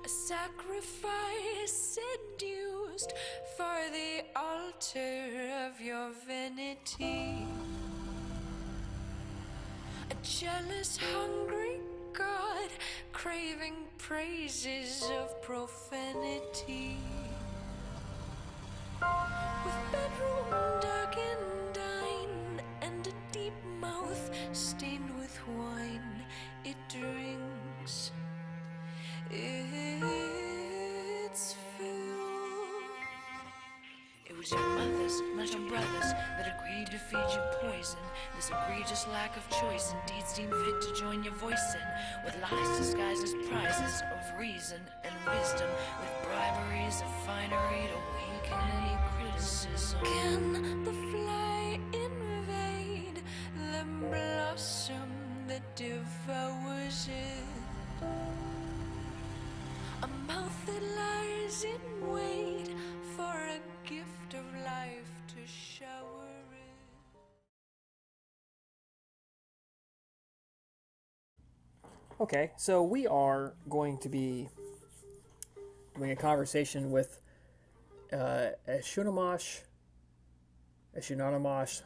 A sacrifice seduced for the altar of your vanity. A jealous, hungry God craving praises of profanity. With bedroom dark and dine, and a deep mouth stained with wine, it drinks its fill. It was your mothers, not your brothers, that agreed to feed you poison. This egregious lack of choice indeed seemed fit to join your voice in, with lies disguised as prizes of reason and wisdom, with briberies of finery to weaken any criticism. Can the fly invade the blossom that devours it? A mouth that lies in wait for a gift of life to shower it. Okay, so we are going to be doing a conversation with Eshunamash,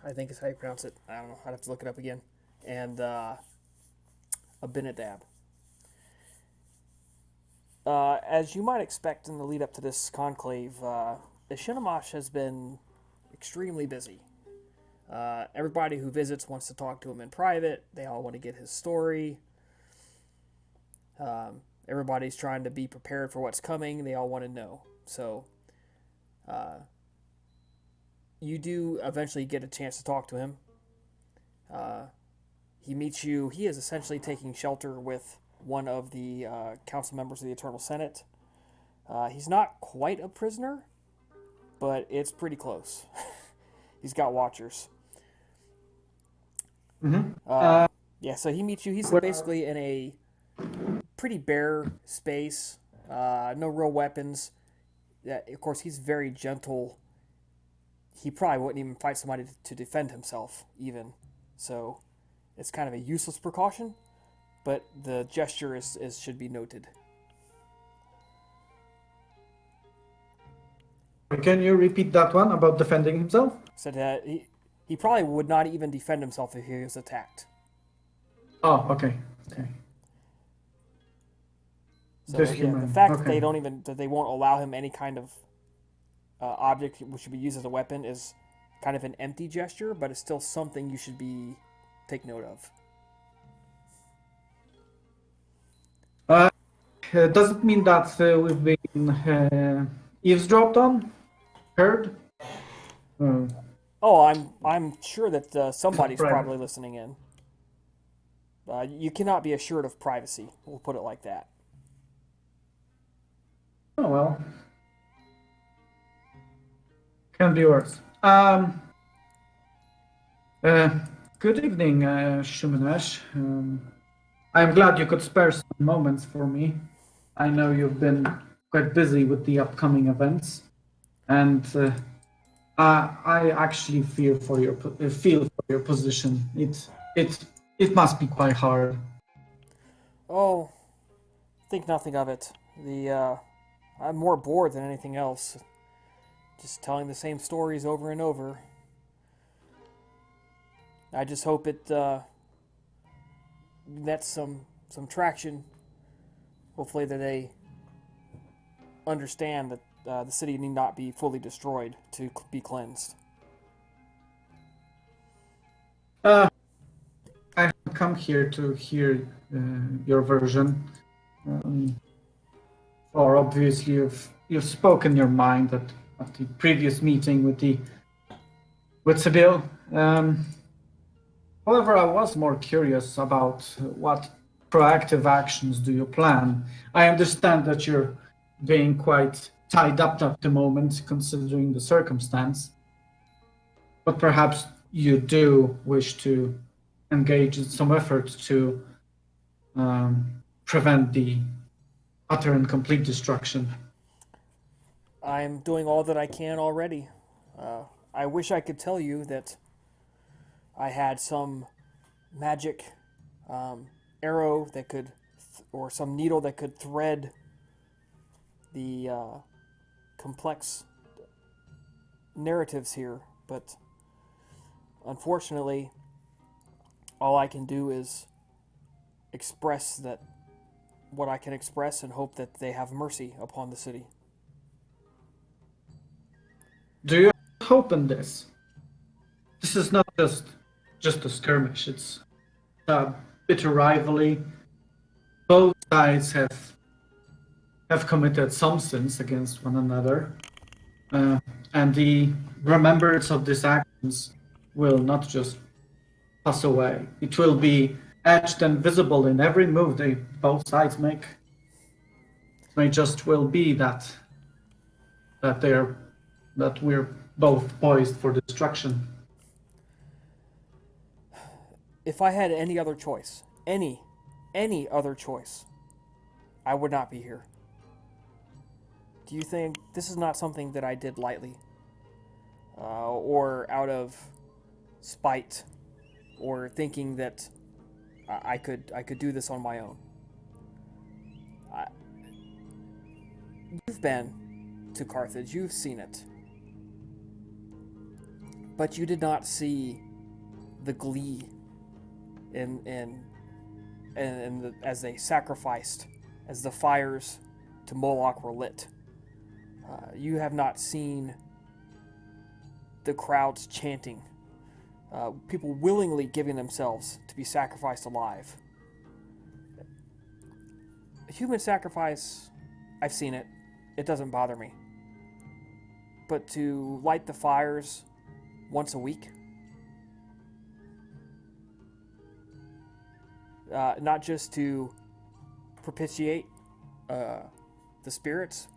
I think is how you pronounce it. I don't know. I'd have to look it up again. And Abinadab. As you might expect in the lead up to this conclave, Eshunamash has been extremely busy. Everybody who visits wants to talk to him in private. They all want to get his story. Everybody's trying to be prepared for what's coming. They all want to know. So, you do eventually get a chance to talk to him. He meets you. He is essentially taking shelter with one of the council members of the Eternal Senate. He's not quite a prisoner, but it's pretty close. He's got watchers. Mm-hmm. Yeah, so he meets you. He's basically in a pretty bare space, no real weapons. Yeah, of course, he's very gentle. He probably wouldn't even fight somebody to defend himself, even. So, it's kind of a useless precaution, but the gesture is should be noted. Can you repeat that one about defending himself? So that he probably would not even defend himself if he was attacked. Oh, okay. Okay. So Just yeah, the human. fact Okay. that they won't allow him any kind of object which should be used as a weapon is kind of an empty gesture, but it's still something you should be take note of. Does it mean that we've been eavesdropped on? Heard? Oh, I'm sure that somebody's Private. probably listening in. You cannot be assured of privacy. We'll put it like that. Oh, well. Can be worse. Good evening, Shumanesh. I'm glad you could spare some moments for me. I know you've been quite busy with the upcoming events, and I actually feel for your position. It must be quite hard. Oh, think nothing of it. I'm more bored than anything else. Just telling the same stories over and over. I just hope it nets some traction. Hopefully that they understand that the city need not be fully destroyed to be cleansed. I have come here to hear your version. Or obviously you've spoken your mind at the previous meeting with Sibyl. However, I was more curious about what proactive actions do you plan. I understand that you're being quite tied up at the moment, considering the circumstance, but perhaps you do wish to engage in some effort to prevent the utter and complete destruction. I'm doing all that I can already. I wish I could tell you that I had some magic arrow that could, or some needle that could thread the complex narratives here, but unfortunately, all I can do is express that what I can express and hope that they have mercy upon the city. Do you have hope in this? This is not just a skirmish. It's a bitter rivalry. Both sides have committed some sins against one another, and the remembrance of these actions will not just pass away. It will be etched and visible in every move they both sides make. It may just will be that we're both poised for destruction. If I had any other choice, any other choice, I would not be here. Do you think this is not something that I did lightly, or out of spite, or thinking that I could do this on my own? You've been to Carthage, you've seen it, but you did not see the glee as they sacrificed, as the fires to Moloch were lit. You have not seen the crowds chanting, people willingly giving themselves to be sacrificed alive. Human sacrifice, I've seen it. It doesn't bother me. But to light the fires once a week, not just to propitiate the spirits,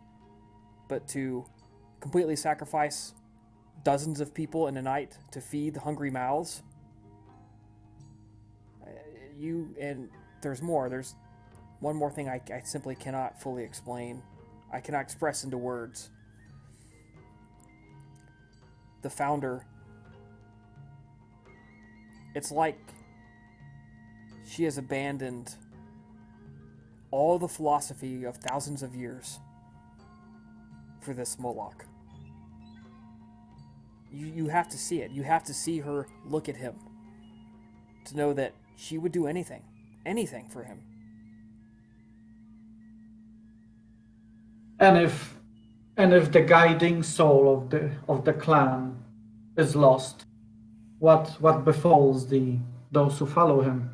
but to completely sacrifice dozens of people in a night to feed hungry mouths. And there's more. There's one more thing I simply cannot fully explain. I cannot express into words. The founder, it's like she has abandoned all the philosophy of thousands of years for this Moloch. You have to see it. You have to see her look at him to know that she would do anything for him. And if the guiding soul of the clan is lost, what befalls those who follow him?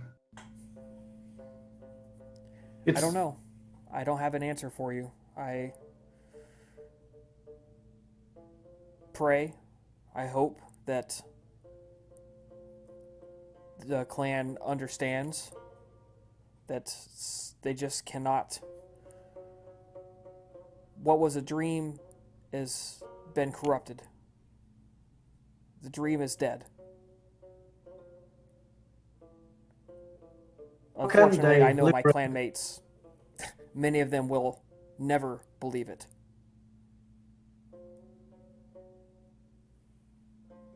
I don't know. I don't have an answer for you. I pray, I hope that the clan understands that they just cannot. What was a dream has been corrupted. The dream is dead. Unfortunately, I know my clanmates, many of them will never believe it.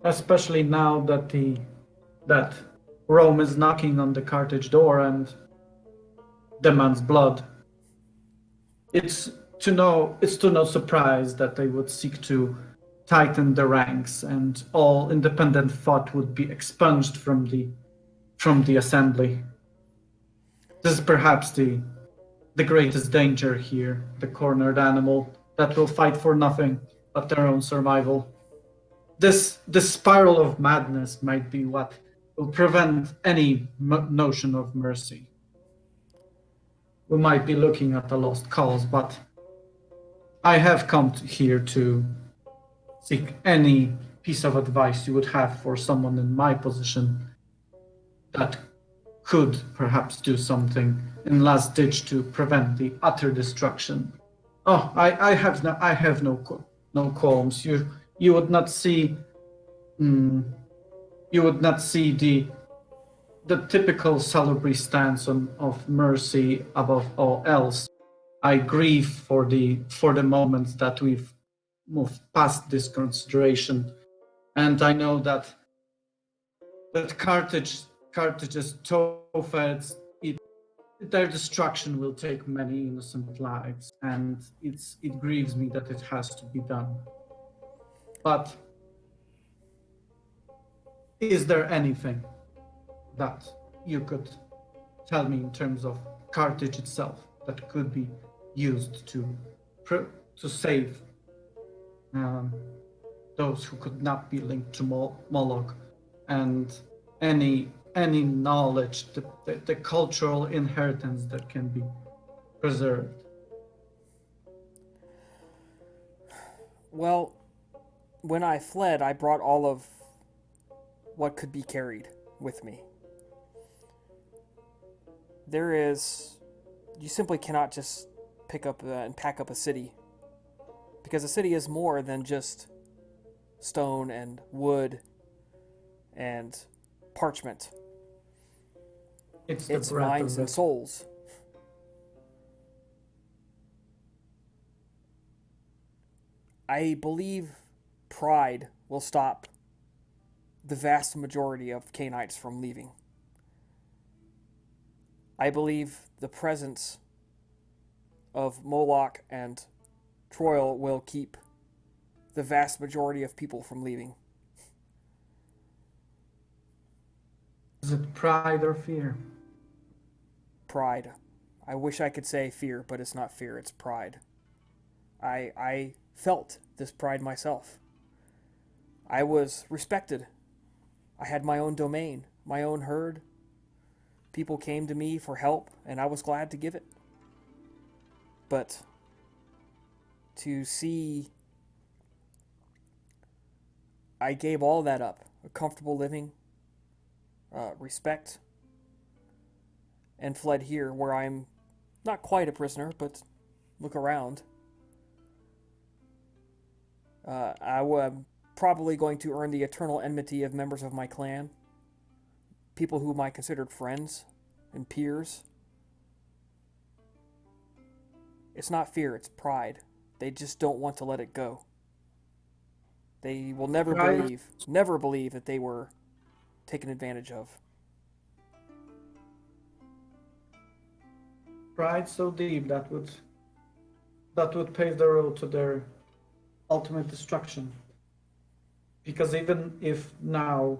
Especially now that Rome is knocking on the Carthage door and demands blood. It's to no surprise that they would seek to tighten the ranks, and all independent thought would be expunged from the assembly. This is perhaps the greatest danger here, the cornered animal that will fight for nothing but their own survival. This spiral of madness might be what will prevent any notion of mercy. We might be looking at a lost cause, but I have come here to seek any piece of advice you would have for someone in my position that could perhaps do something in last ditch to prevent the utter destruction. Oh, I have no qualms. You would not see the typical celebrity stance of mercy above all else. I grieve for the moments that we've moved past this consideration, and I know that Carthage's Tophets, their destruction will take many innocent lives, and it grieves me that it has to be done. But is there anything that you could tell me in terms of Carthage itself that could be used to save um, those who could not be linked to Moloch, and any knowledge, the cultural inheritance that can be preserved? Well, when I fled, I brought all of what could be carried with me. You simply cannot just pick up and pack up a city, because a city is more than just stone and wood and parchment. It's It's breadth minds of and it. souls. I believe pride will stop the vast majority of Canaanites from leaving. I believe the presence of Moloch and Troil will keep the vast majority of people from leaving. Is it pride or fear? Pride. I wish I could say fear, but it's not fear, it's pride. I felt this pride myself. I was respected. I had my own domain, my own herd. People came to me for help, and I was glad to give it. But to see, I gave all that up, a comfortable living, respect, and fled here where I'm not quite a prisoner, but look around. I'm probably going to earn the eternal enmity of members of my clan, people whom I considered friends and peers. It's not fear, it's pride. They just don't want to let it go. They will never Pride, believe that they were taken advantage of. pride so deep that would pave the road to their ultimate destruction. Because even if now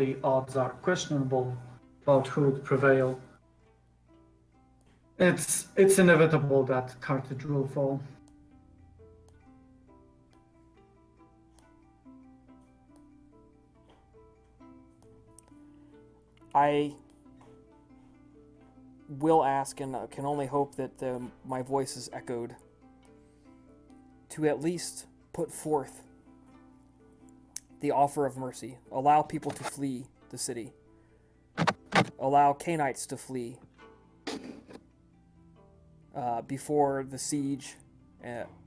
the odds are questionable about who would prevail, it's inevitable that Carthage will fall. I will ask, and can only hope that my voice is echoed, to at least put forth the offer of mercy. Allow people to flee the city. Allow Canaanites to flee before the siege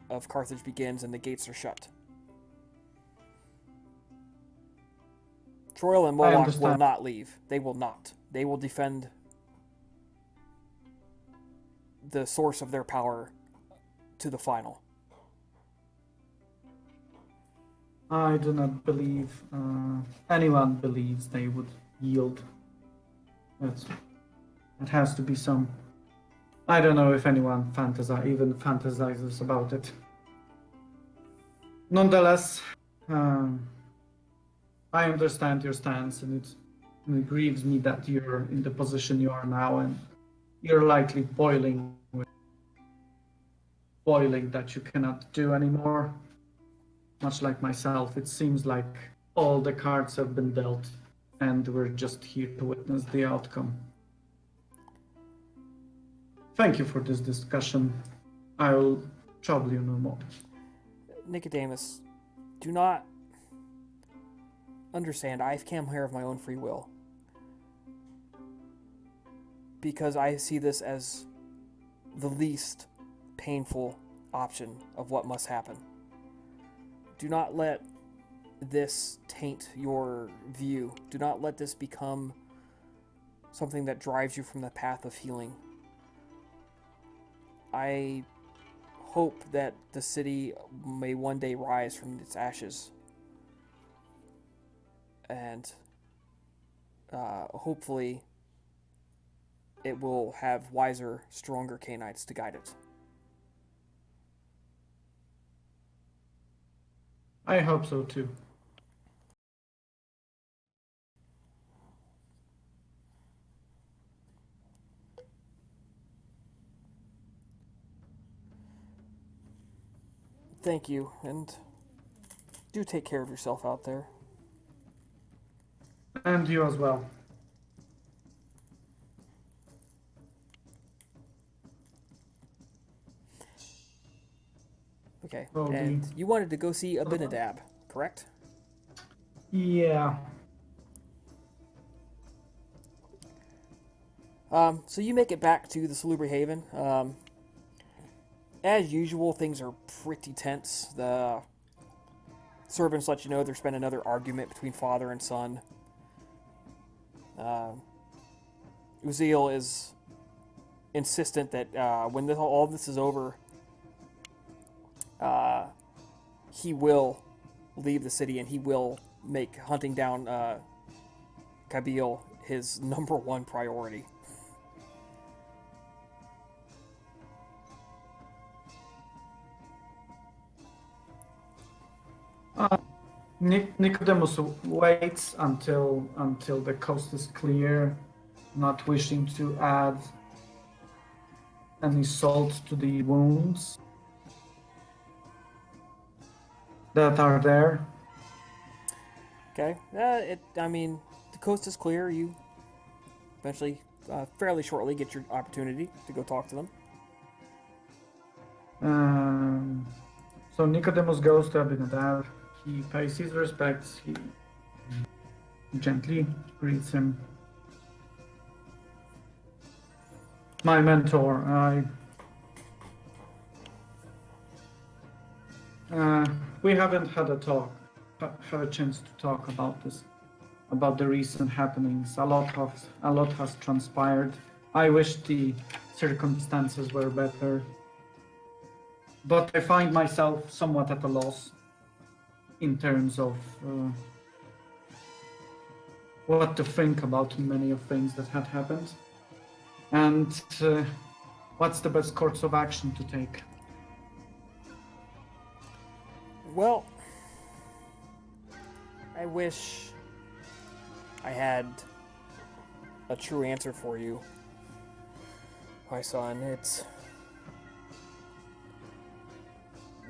of Carthage begins and the gates are shut. Troil and Moloch will not leave. They will not. They will defend the source of their power to the final. I do not believe anyone believes they would yield. It has to be some. I don't know if anyone even fantasizes about it. Nonetheless, I understand your stance, and it grieves me that you're in the position you are now, and you're likely boiling that you cannot do anymore. Much like myself, it seems like all the cards have been dealt, and we're just here to witness the outcome. Thank you for this discussion. I will trouble you no more. Nicodemus, do not understand. I've come here of my own free will, because I see this as the least painful option of what must happen. Do not let this taint your view. Do not let this become something that drives you from the path of healing. I hope that the city may one day rise from its ashes and hopefully it will have wiser, stronger Canaanites to guide it. I hope so too. Thank you, and do take care of yourself out there. And you as well. Okay, Well, and you wanted to go see Abinadab, correct? Yeah. So you make it back to the Salubri Haven. As usual, things are pretty tense. The servants let you know there's been another argument between father and son. Uziel is insistent that when all this is over, he will leave the city and he will make hunting down Kabil his number one priority. Nicodemus waits until the coast is clear, not wishing to add any salt to the wounds that are there. Okay. I mean, the coast is clear. You eventually, fairly shortly, get your opportunity to go talk to them. So Nicodemus goes to Abinadab. He pays his respects. He gently greets him. My mentor, we haven't had a chance to talk about this, about the recent happenings. A lot has transpired. I wish the circumstances were better, but I find myself somewhat at a loss in terms of what to think about many of things that had happened, and what's the best course of action to take. Well, I wish I had a true answer for you, my son.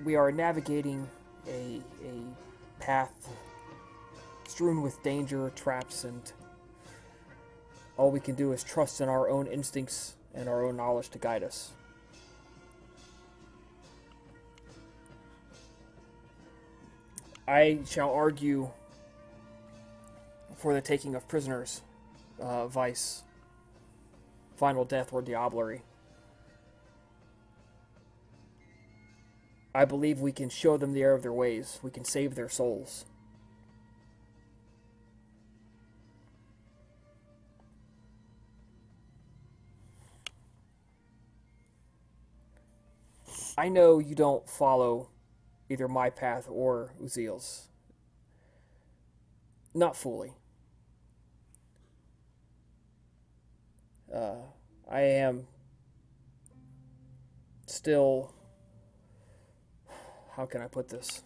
We are navigating a path strewn with danger, traps, and all we can do is trust in our own instincts and our own knowledge to guide us. I shall argue for the taking of prisoners, vice, final death, or diablerie. I believe we can show them the error of their ways. We can save their souls. I know you don't follow either my path or Uziel's. Not fully. I am still... How can I put this?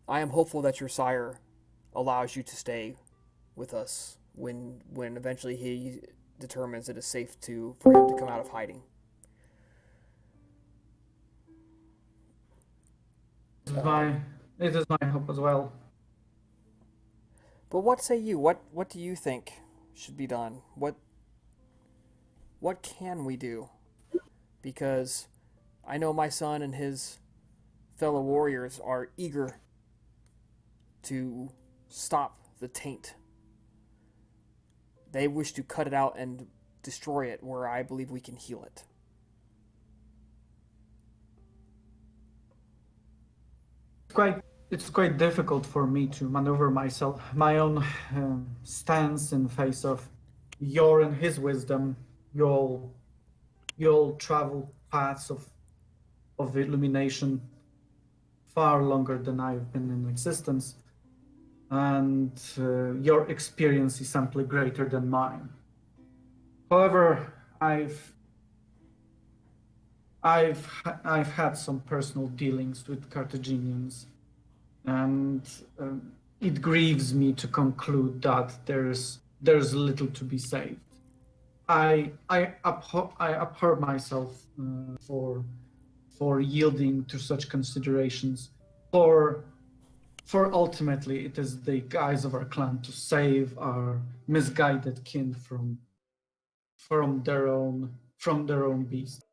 I am hopeful that your sire allows you to stay with us when eventually he determines it is safe for him to come out of hiding. It is my hope as well. But what say you? What do you think should be done? What can we do? Because I know my son and his fellow warriors are eager to stop the taint. They wish to cut it out and destroy it where I believe we can heal it. It's quite difficult for me to maneuver my own stance in face of your and his wisdom. You'll travel paths of illumination far longer than I've been in existence. and your experience is amply greater than mine. However, I've had some personal dealings with Carthaginians, and it grieves me to conclude that there's little to be saved. I abhor myself for yielding to such considerations. For ultimately, it is the guise of our clan to save our misguided kin from their own beast.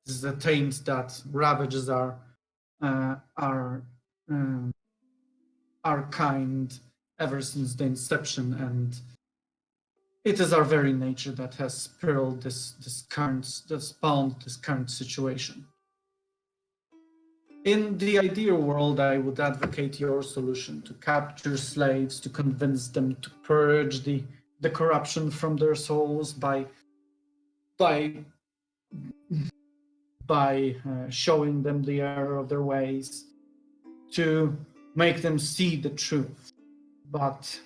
This is a taint that ravages our kind ever since the inception, and it is our very nature that has spiraled that spawned this current situation. In the ideal world, I would advocate your solution to capture slaves, to convince them to purge the corruption from their souls by showing them the error of their ways, to make them see the truth. But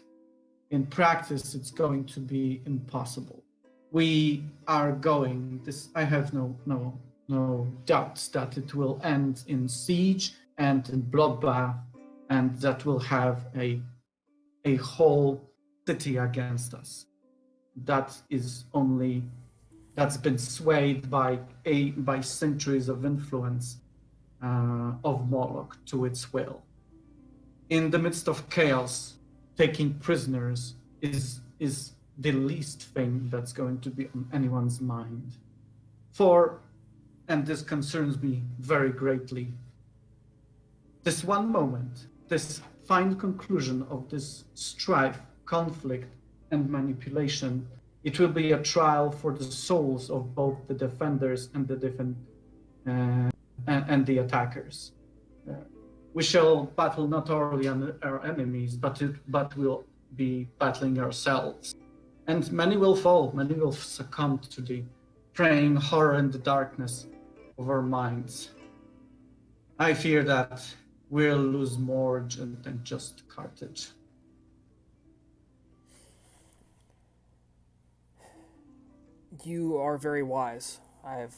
in practice, it's going to be impossible. We are going, I have no doubts that it will end in siege and in bloodbath, and that we'll have a whole city against us. That's been swayed by centuries of influence of Moloch to its will. In the midst of chaos, taking prisoners is the least thing that's going to be on anyone's mind. And this concerns me very greatly, this one moment, this final conclusion of this strife, conflict, and manipulation, it will be a trial for the souls of both the defenders and and the attackers. We shall battle not only our enemies, but we'll be battling ourselves. And many will fall, many will succumb to the preying horror and the darkness of our minds. I fear that we'll lose more than just Carthage. You are very wise. I'm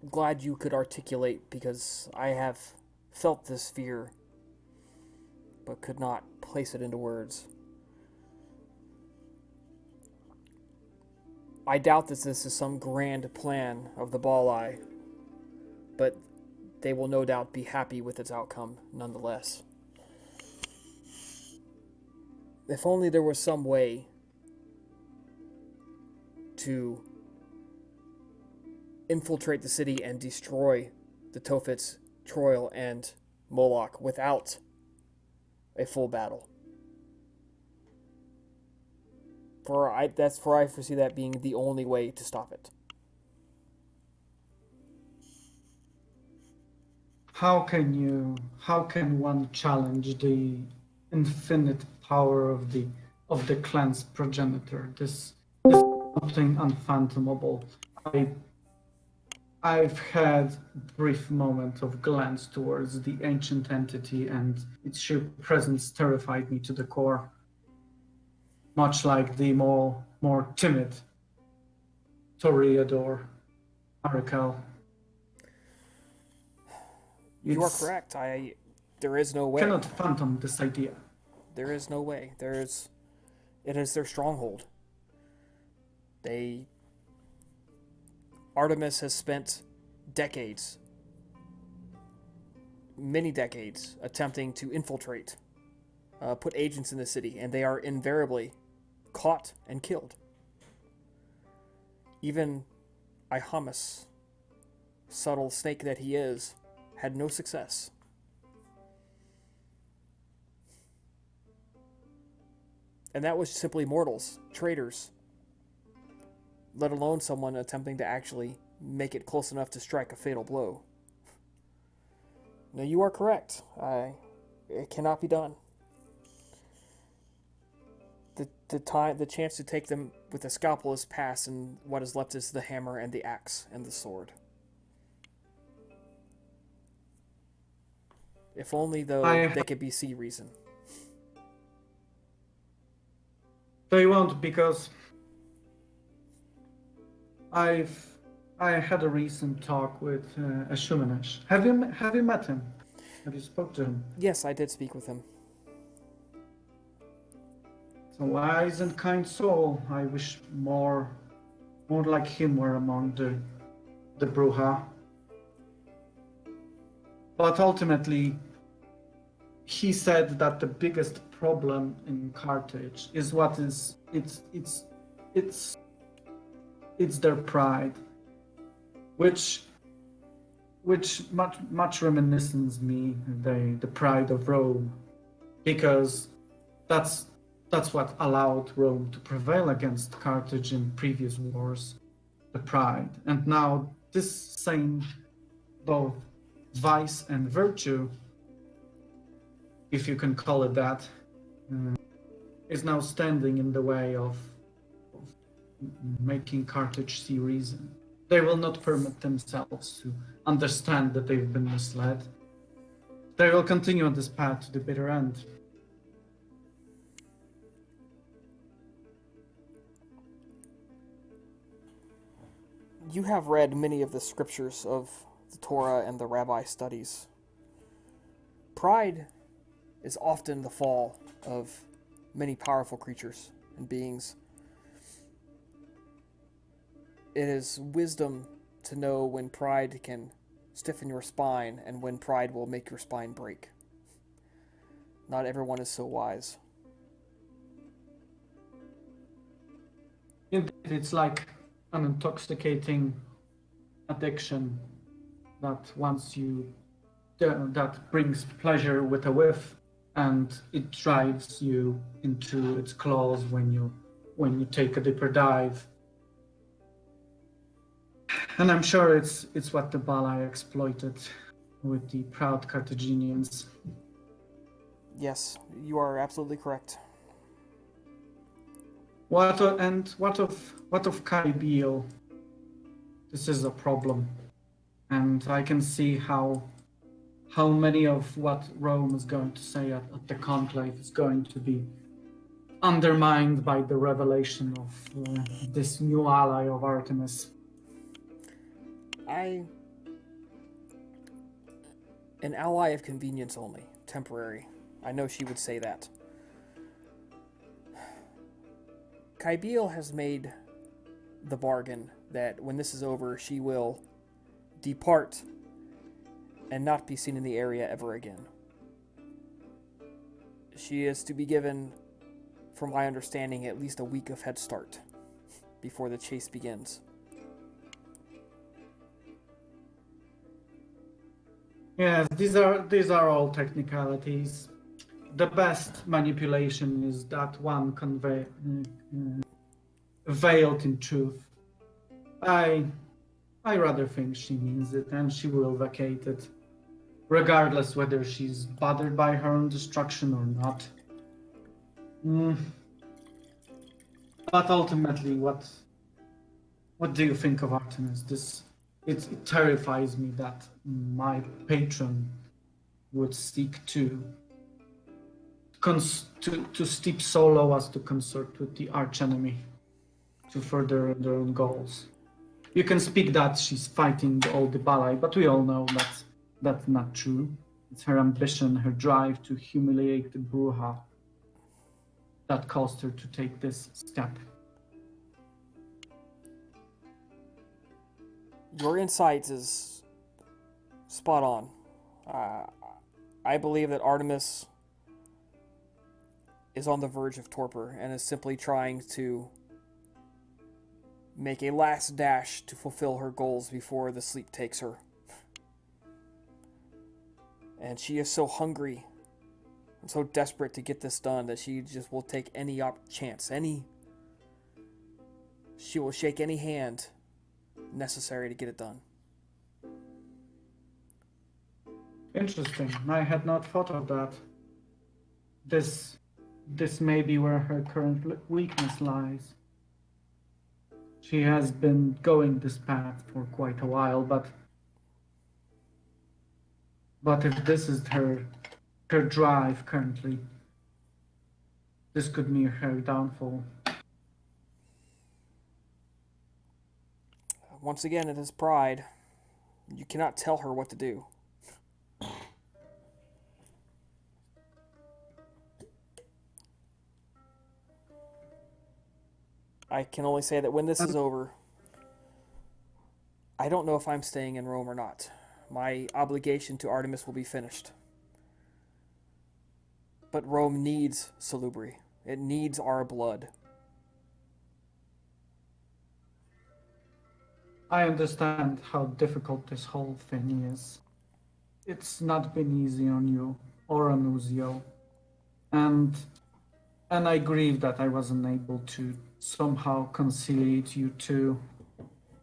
glad you could articulate, because I have felt this fear, but could not place it into words. I doubt that this is some grand plan of the Balai, but they will no doubt be happy with its outcome nonetheless. If only there was some way to infiltrate the city and destroy the Tophits, Troil, and Moloch without a full battle. I foresee that being the only way to stop it. How can one challenge the infinite power of the clan's progenitor? This is something unfathomable. I've had brief moments of glance towards the ancient entity, and its sheer presence terrified me to the core. Much like the more timid Toreador, Arakel. You are correct. There is no way. Cannot fathom this idea. There is no way. It is their stronghold. Artemis has spent decades, many decades, attempting to infiltrate, put agents in the city, and they are invariably caught and killed. Even Ihamus, subtle snake that he is, had no success. And that was simply mortals, traitors, let alone someone attempting to actually make it close enough to strike a fatal blow. No, you are correct. It cannot be done. The chance to take them with a scalpel is past, and what is left is the hammer and the axe and the sword. If only, though, they could be see reason. They won't, because I had a recent talk with Shumanesh. Have you met him? Have you spoke to him? Yes, I did speak with him. It's a wise and kind soul. I wish more like him were among the Bruja. But ultimately, he said that the biggest problem in Carthage is it's their pride, which much reminiscence me the pride of Rome, because that's what allowed Rome to prevail against Carthage in previous wars, the pride. And now this same both vice and virtue, if you can call it that, is now standing in the way of making Carthage see reason. They will not permit themselves to understand that they've been misled. They will continue on this path to the bitter end. You have read many of the scriptures of the Torah and the rabbi studies. Pride is often the fall of many powerful creatures and beings. It is wisdom to know when pride can stiffen your spine and when pride will make your spine break. Not everyone is so wise. It's like an intoxicating addiction that that brings pleasure with a whiff, and it drives you into its claws when you take a deeper dive. And I'm sure it's what the Balai exploited with the proud Carthaginians. Yes, you are absolutely correct. What of Caribiel? This is a problem, and I can see how many of what Rome is going to say at the conclave is going to be undermined by the revelation of this new ally of Artemis. An ally of convenience only, temporary. I know she would say that. Caribiel has made the bargain that when this is over, she will depart and not be seen in the area ever again. She is to be given, from my understanding, at least a week of head start before the chase begins. Yes, these are all technicalities. The best manipulation is that one veiled in truth. I rather think she means it, and she will vacate it, regardless whether she's bothered by her own destruction or not. But ultimately, what do you think of Artemis? It terrifies me that my patron would seek to stoop so low as to consort with the archenemy to further their own goals. You can speak that she's fighting all the Balai, but we all know that's not true. It's her ambition, her drive to humiliate the Bruja that caused her to take this step. Your insight is spot on. I believe that Artemis is on the verge of torpor and is simply trying to make a last dash to fulfill her goals before the sleep takes her. And she is so hungry and so desperate to get this done that she just will take any chance, she will shake any hand necessary to get it done. Interesting. I had not thought of that. This may be where her current weakness lies. She has been going this path for quite a while, but if this is her drive currently, this could mean her downfall. once again, it is pride. You cannot tell her what to do. I can only say that when this is over, I don't know if I'm staying in Rome or not. My obligation to Artemis will be finished. But Rome needs Salubri. It needs our blood. I understand how difficult this whole thing is. It's not been easy on you or on Uzio. And I grieve that I wasn't able to somehow conciliate you two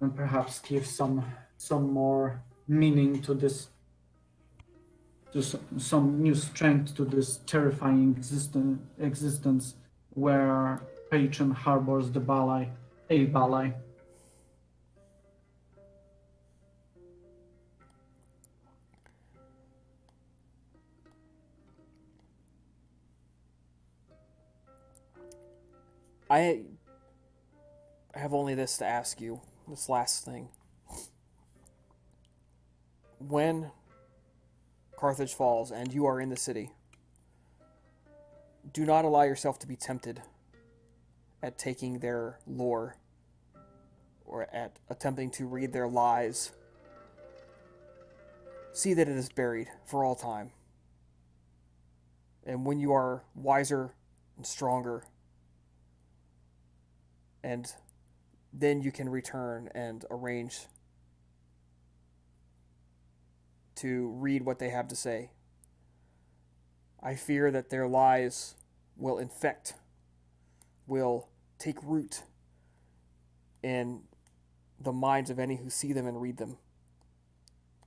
and perhaps give some more meaning to this, to some new strength to this terrifying existence where our patron harbors the Balai, a Balai. I have only this to ask you, this last thing. When Carthage falls and you are in the city, do not allow yourself to be tempted at taking their lore or at attempting to read their lies. See that it is buried for all time. And when you are wiser and stronger, and then you can return and arrange to read what they have to say. I fear that their lies will infect, will take root in the minds of any who see them and read them.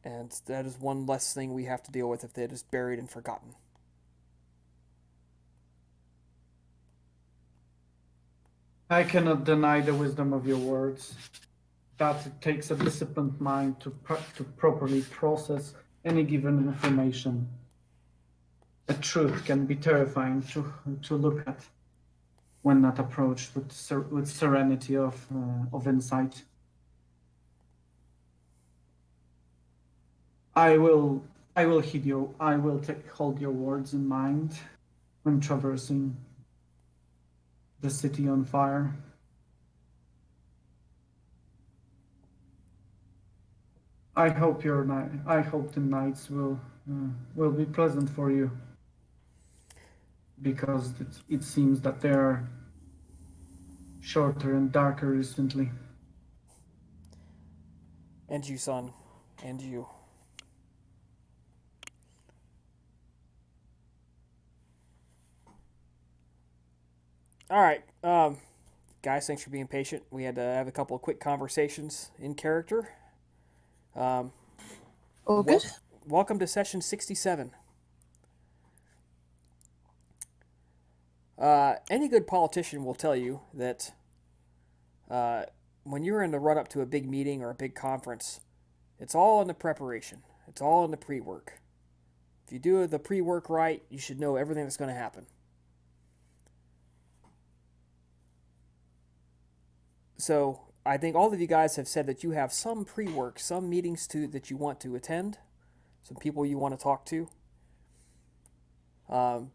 And that is one less thing we have to deal with if it is buried and forgotten. I cannot deny the wisdom of your words. That it takes a disciplined mind to properly process any given information. A truth can be terrifying to look at when not approached with serenity of insight. I will heed you. I will hold your words in mind when traversing the city on fire. I hope the nights will be pleasant for you, because it seems that they are shorter and darker recently. And you, son, and you. All right, guys, thanks for being patient. We had to have a couple of quick conversations in character. All good. Welcome to session 67. Any good politician will tell you that when you're in the run-up to a big meeting or a big conference, it's all in the preparation. It's all in the pre-work. If you do the pre-work right, you should know everything that's going to happen. So I think all of you guys have said that you have some pre-work, some meetings that you want to attend, some people you want to talk to. So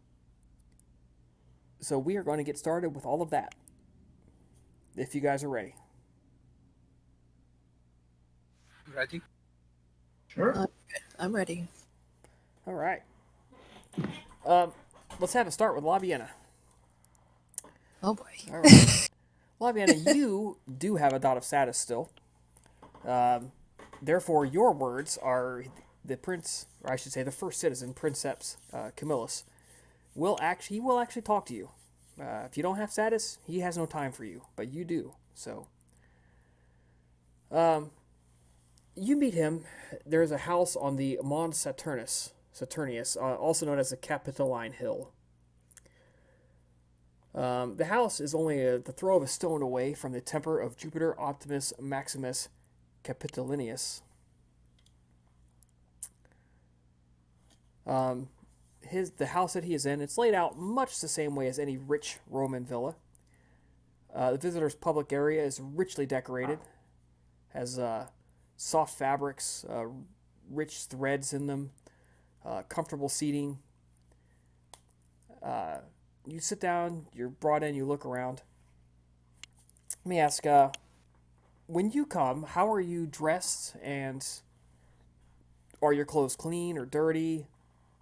we are going to get started with all of that, if you guys are ready. Ready? Sure. I'm ready. All right. Let's have it start with La Vienna. Oh boy. All right. La Vienna, you do have a dot of status still. Therefore, your words are the prince, or I should say the first citizen, Princeps Camillus, will actually talk to you. If you don't have status, he has no time for you, but you do. So, you meet him. There's a house on the Mons Saturnius, also known as the Capitoline Hill. The house is only the throw of a stone away from the temple of Jupiter Optimus Maximus Capitolinus. The house that he is in, it's laid out much the same way as any rich Roman villa. The visitor's public area is richly decorated, Has soft fabrics, rich threads in them, comfortable seating. You sit down, you're brought in, you look around. Let me ask, when you come, how are you dressed, and are your clothes clean or dirty?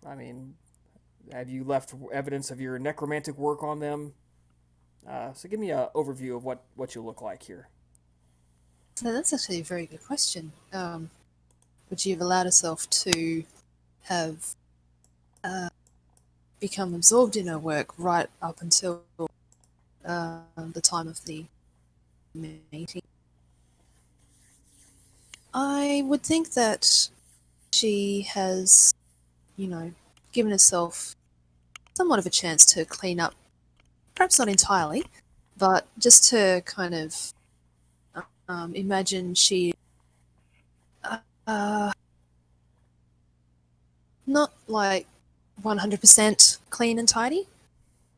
I mean, have you left evidence of your necromantic work on them? So give me an overview of what you look like here. So that's actually a very good question. Would you have allowed yourself to have become absorbed in her work right up until the time of the meeting? I would think that she has, given herself somewhat of a chance to clean up, perhaps not entirely, but just to kind of imagine she uh, not like 100% clean and tidy,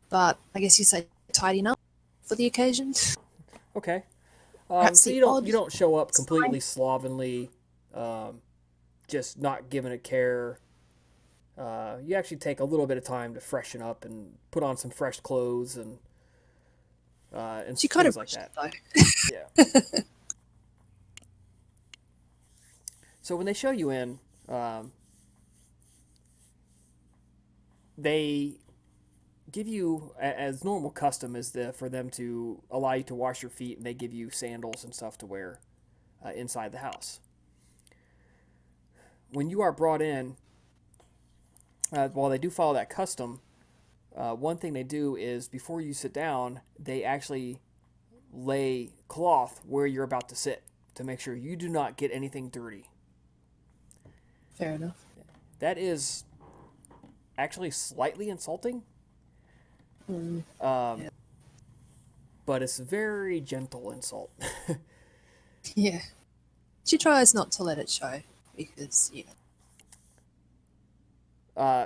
but I guess you say tidy enough for the occasion. Okay. Perhaps So the you odd don't show up completely sign. slovenly, just not giving it care. You actually take a little bit of time to freshen up and put on some fresh clothes and She kind of things like rushed it that. though. Yeah. So when they show you in, they give you, as normal custom is for them to allow you to wash your feet, and they give you sandals and stuff to wear inside the house. When you are brought in, while they do follow that custom, one thing they do is before you sit down, they actually lay cloth where you're about to sit to make sure you do not get anything dirty. Fair enough. That is actually slightly insulting, Mm, um, yeah. but it's a very gentle insult. Yeah. She tries not to let it show because,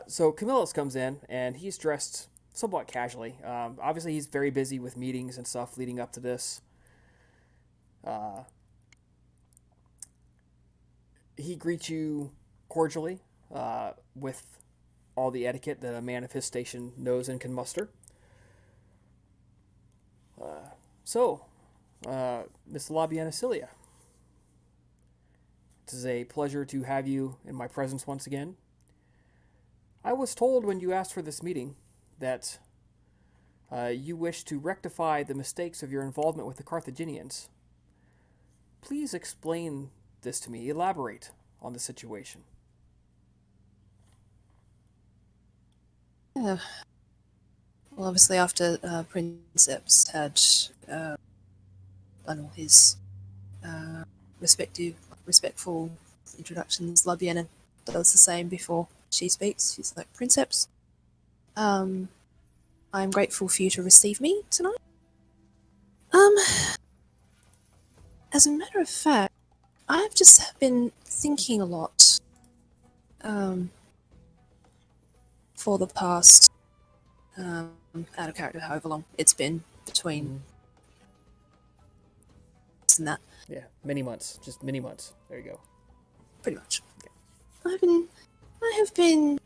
So Camillus comes in, and he's dressed somewhat casually. Obviously, he's very busy with meetings and stuff leading up to this. He greets you cordially, with all the etiquette that a man of his station knows and can muster. So, Miss Labiana Cilia, it is a pleasure to have you in my presence once again. I was told when you asked for this meeting that you wish to rectify the mistakes of your involvement with the Carthaginians. Please explain this to me. Elaborate on the situation. yeah. Well, obviously after Princeps had done all his uh, respectful introductions, Labiana does the same before she speaks. She's like, Princeps, I'm grateful for you to receive me tonight. Um, as a matter of fact, I've just been thinking a lot for the past, out of character, however long it's been between Mm-hmm. this and that, Yeah, many months. Just many months. There you go. pretty much. I have been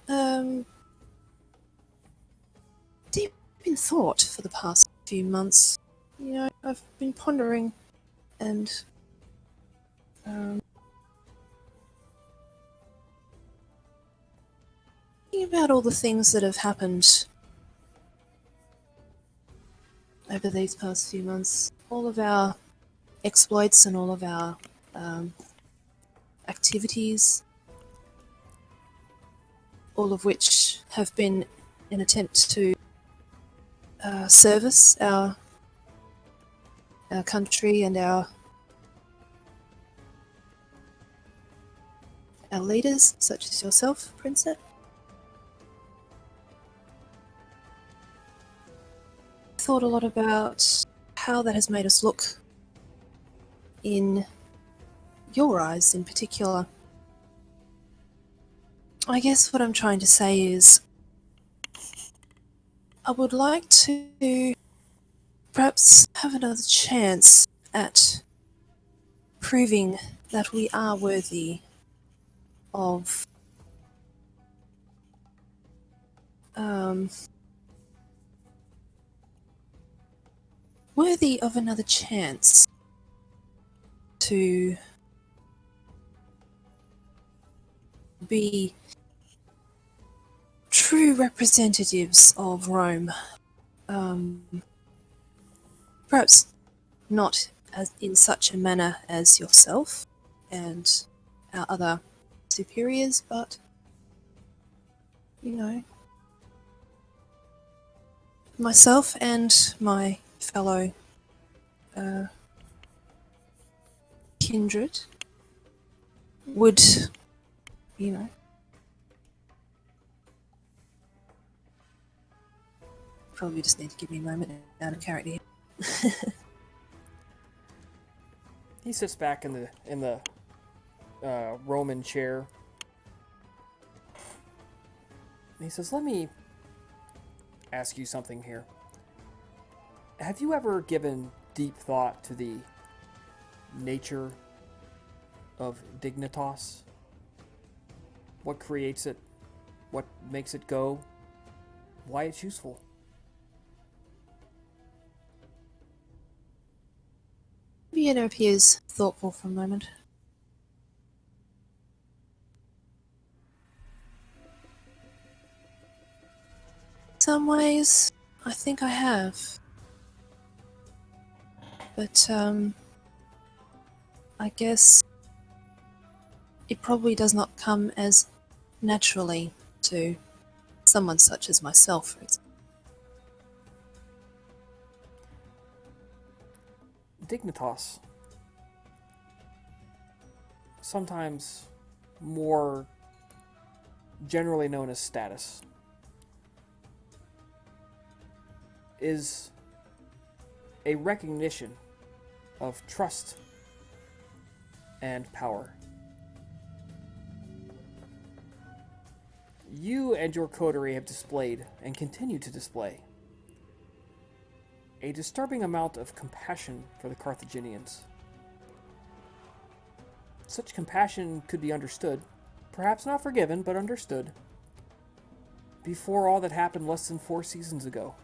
deep in thought for the past few months. I've been pondering and thinking about all the things that have happened over these past few months. All of our exploits and all of our activities, all of which have been an attempt to service our country and our leaders, such as yourself, Princess. Thought a lot about how that has made us look in your eyes in particular. I guess what I'm trying to say is I would like to perhaps have another chance at proving that we are worthy of another chance to be true representatives of Rome. Perhaps not as in such a manner as yourself and our other superiors, but myself and my fellow kindred would, probably just need to give me a moment out of character here. He sits back in the Roman chair. And he says, "Let me ask you something here. Have you ever given deep thought to the nature of dignitas? What creates it? What makes it go? Why it's useful?" Vienna appears thoughtful for a moment. Some ways, I think I have. But, I guess it probably does not come as naturally to someone such as myself, for example. Dignitas, sometimes more generally known as status, is a recognition of trust and power. You and your coterie have displayed, and continue to display, a disturbing amount of compassion for the Carthaginians. Such compassion could be understood, perhaps not forgiven, but understood, before all that happened less than 4 seasons ago.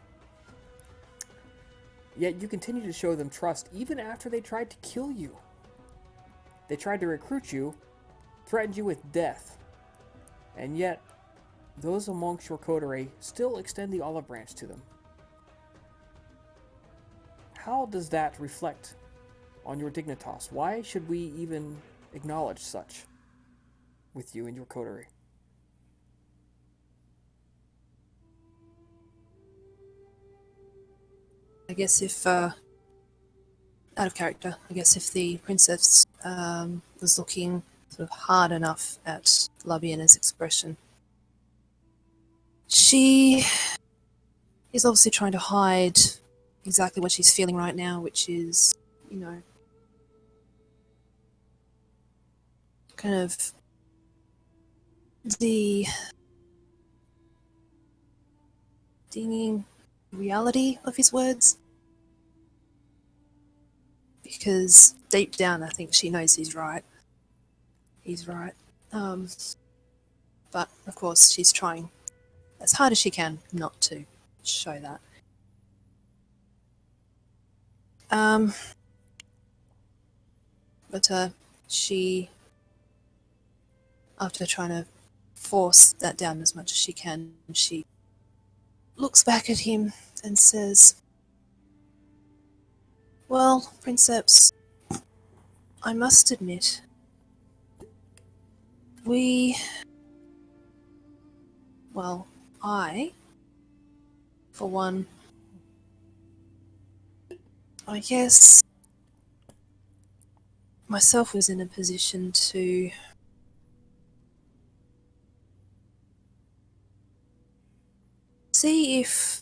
Yet you continue to show them trust even after they tried to kill you. They tried to recruit you, threatened you with death, and yet those amongst your coterie still extend the olive branch to them. How does that reflect on your dignitas? Why should we even acknowledge such with you and your coterie? I guess if, out of character, I guess if the princess was looking sort of hard enough at Laviana's expression, she is obviously trying to hide exactly what she's feeling right now, which is, kind of the stinging reality of his words. Because deep down, I think she knows he's right. He's right. But, of course, she's trying as hard as she can not to show that. But she, after trying to force that down as much as she can, she looks back at him and says, "Well, Princeps, I must admit, I, for one, I guess myself was in a position to see if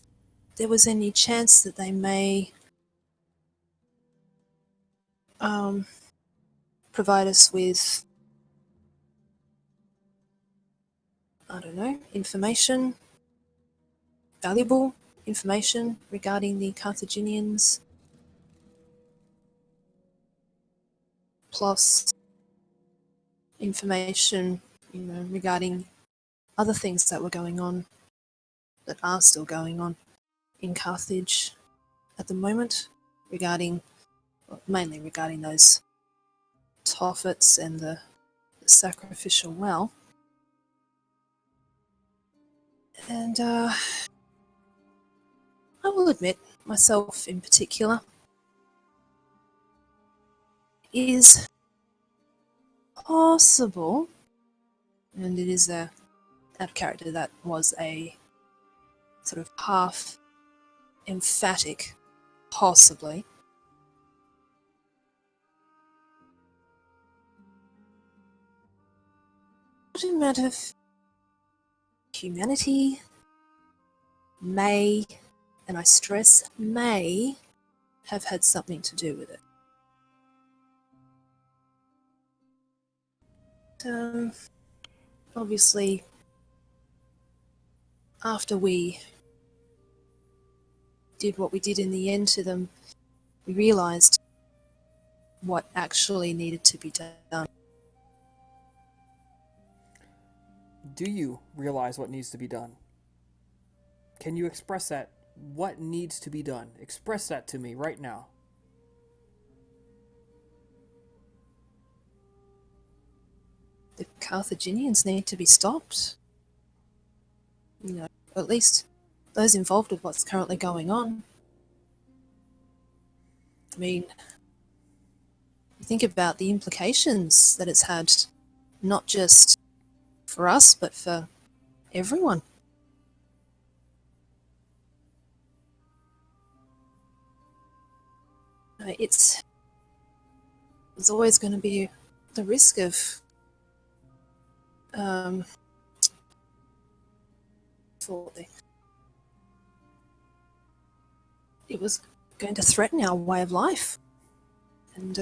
there was any chance that they may provide us with, I don't know, information, valuable information regarding the Carthaginians' plus information, regarding other things that were going on, that are still going on in Carthage at the moment, mainly regarding those Toffets and the sacrificial well. And I will admit, myself in particular, is possible, and it is out of character, that was a sort of half emphatic, possibly. What amount of humanity may, and I stress may, have had something to do with it. Obviously, after we did what we did in the end to them, we realised what actually needed to be done. Do you realize what needs to be done? Can you express that? What needs to be done? Express that to me right now. The Carthaginians need to be stopped. At least those involved with what's currently going on. I mean, think about the implications that it's had, not just for us, but for everyone. There's always going to be the risk of it was going to threaten our way of life. And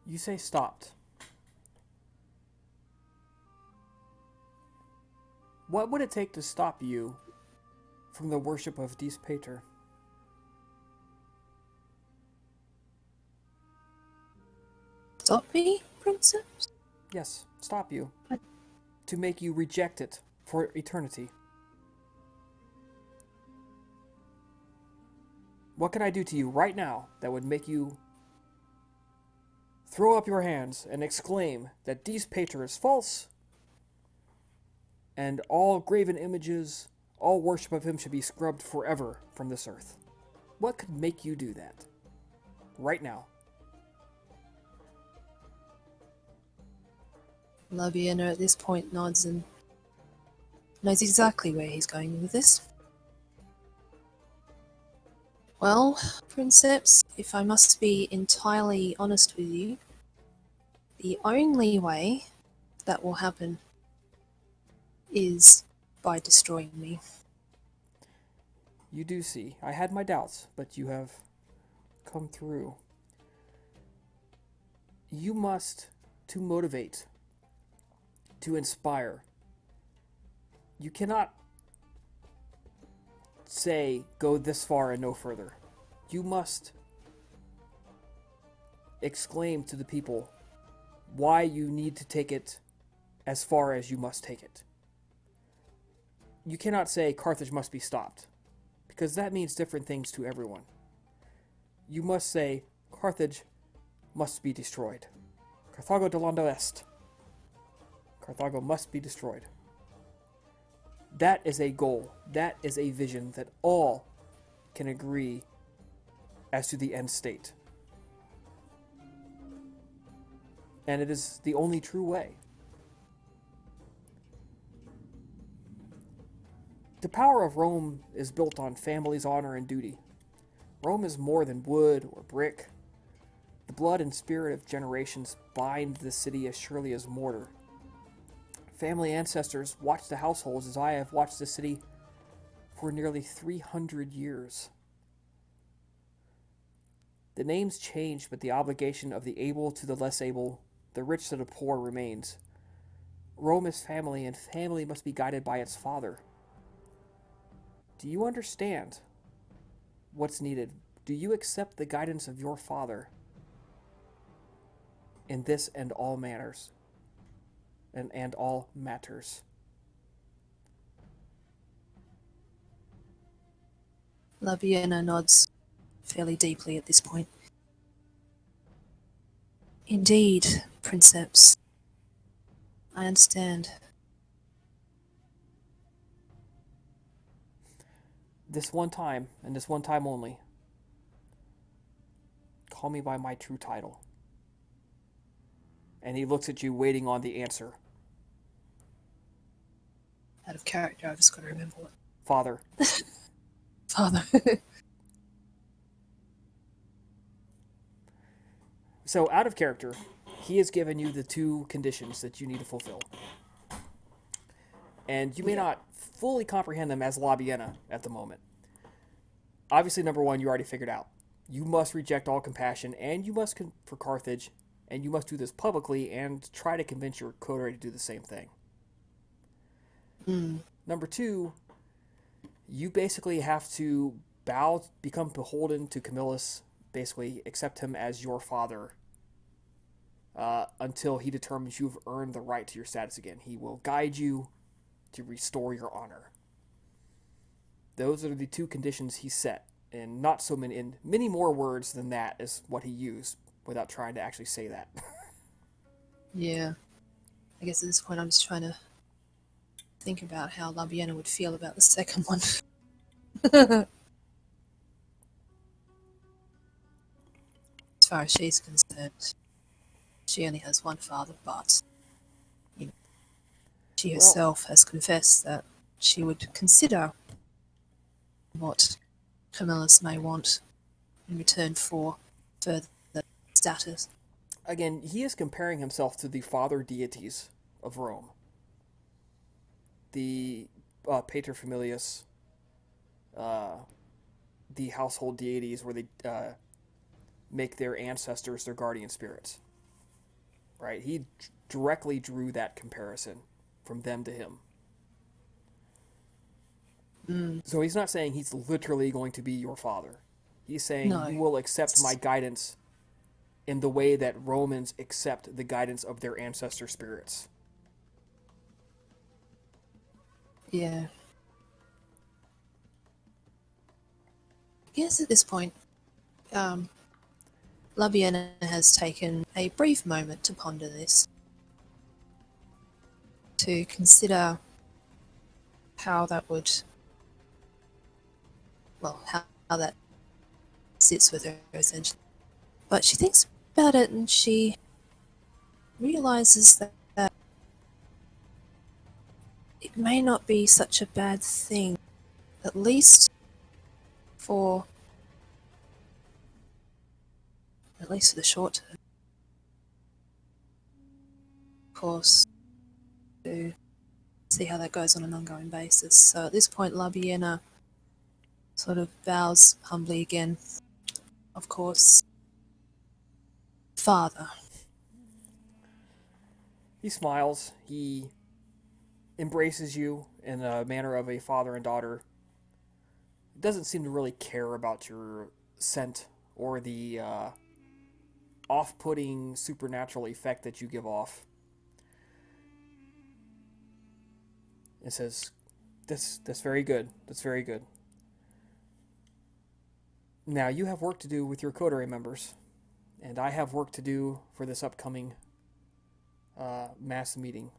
You say stopped. What would it take to stop you from the worship of Dis Pater? stop me, Princess? Yes, stop you. What? To make you reject it for eternity. What can I do to you right now that would make you throw up your hands and exclaim that Dis Pater is false, and all graven images, all worship of him should be scrubbed forever from this earth? What could make you do that? Right now. Laviena at this point nods and knows exactly where he's going with this. Well, Princeps, if I must be entirely honest with you, the only way that will happen is by destroying me. You do see. I had my doubts, but you have come through. You must, to motivate, to inspire. You cannot say, go this far and no further. You must exclaim to the people why you need to take it as far as you must take it. You cannot say Carthage must be stopped, because that means different things to everyone. You must say Carthage must be destroyed. Carthago delando est. Carthago must be destroyed. That is a goal. That is a vision that all can agree as to the end state. And it is the only true way. The power of Rome is built on family's honor and duty. Rome is more than wood or brick. The blood and spirit of generations bind the city as surely as mortar. Family ancestors watched the households as I have watched the city for nearly 300 years. The names change, but the obligation of the able to the less able, the rich to the poor remains. Rome is family, and family must be guided by its father. Do you understand what's needed? Do you accept the guidance of your father in this and all manners, and all matters. Labiena nods fairly deeply at this point. Indeed, Princeps. I understand. This one time, and this one time only, call me by my true title. And he looks at you, waiting on the answer. Out of character, I've just got to remember what. Father. Father. So, out of character, he has given you the two conditions that you need to fulfill. And you may not fully comprehend them as Labiena at the moment. Obviously, number one, you already figured out. You must reject all compassion, and you must for Carthage, and you must do this publicly and try to convince your coterie to do the same thing. Number two, you basically have to become beholden to Camillus, basically accept him as your father until he determines you've earned the right to your status again. He will guide you to restore your honor. Those are the two conditions he set, and not so many, in many more words than that is what he used without trying to actually say that. Yeah. I guess at this point I'm just trying to think about how Labiena would feel about the second one. As far as she's concerned, she only has one father, but she herself has confessed that she would consider what Camillus may want in return for further status. Again, he is comparing himself to the father deities of Rome. The paterfamilias, the household deities where they make their ancestors their guardian spirits. Right? He directly drew that comparison from them to him. So he's not saying he's literally going to be your father. He's saying you will accept my guidance in the way that Romans accept the guidance of their ancestor spirits. Yeah. I guess at this point, Labiena has taken a brief moment to ponder this, to consider how that would, how that sits with her, essentially. But she thinks about it and she realizes that it may not be such a bad thing, at least for the short term. Of course, to see how that goes on an ongoing basis. So at this point, Labiena sort of bows humbly again. Of course, Father. He smiles. He embraces you in a manner of a father and daughter. Doesn't seem to really care about your scent or the off-putting supernatural effect that you give off. It says, that's very good. That's very good. Now, you have work to do with your coterie members, and I have work to do for this upcoming mass meeting.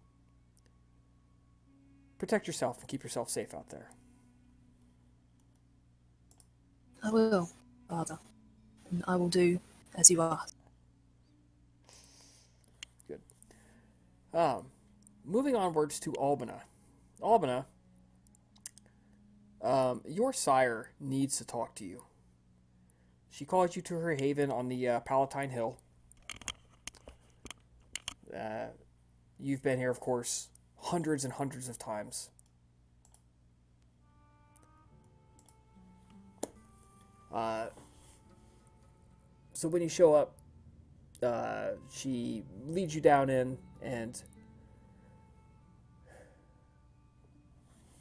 Protect yourself and keep yourself safe out there. I will, Father. And I will do as you ask. Good. Moving onwards to Albina. Albina, your sire needs to talk to you. She calls you to her haven on the Palatine Hill. You've been here, of course, hundreds and hundreds of times. So when you show up, she leads you down in and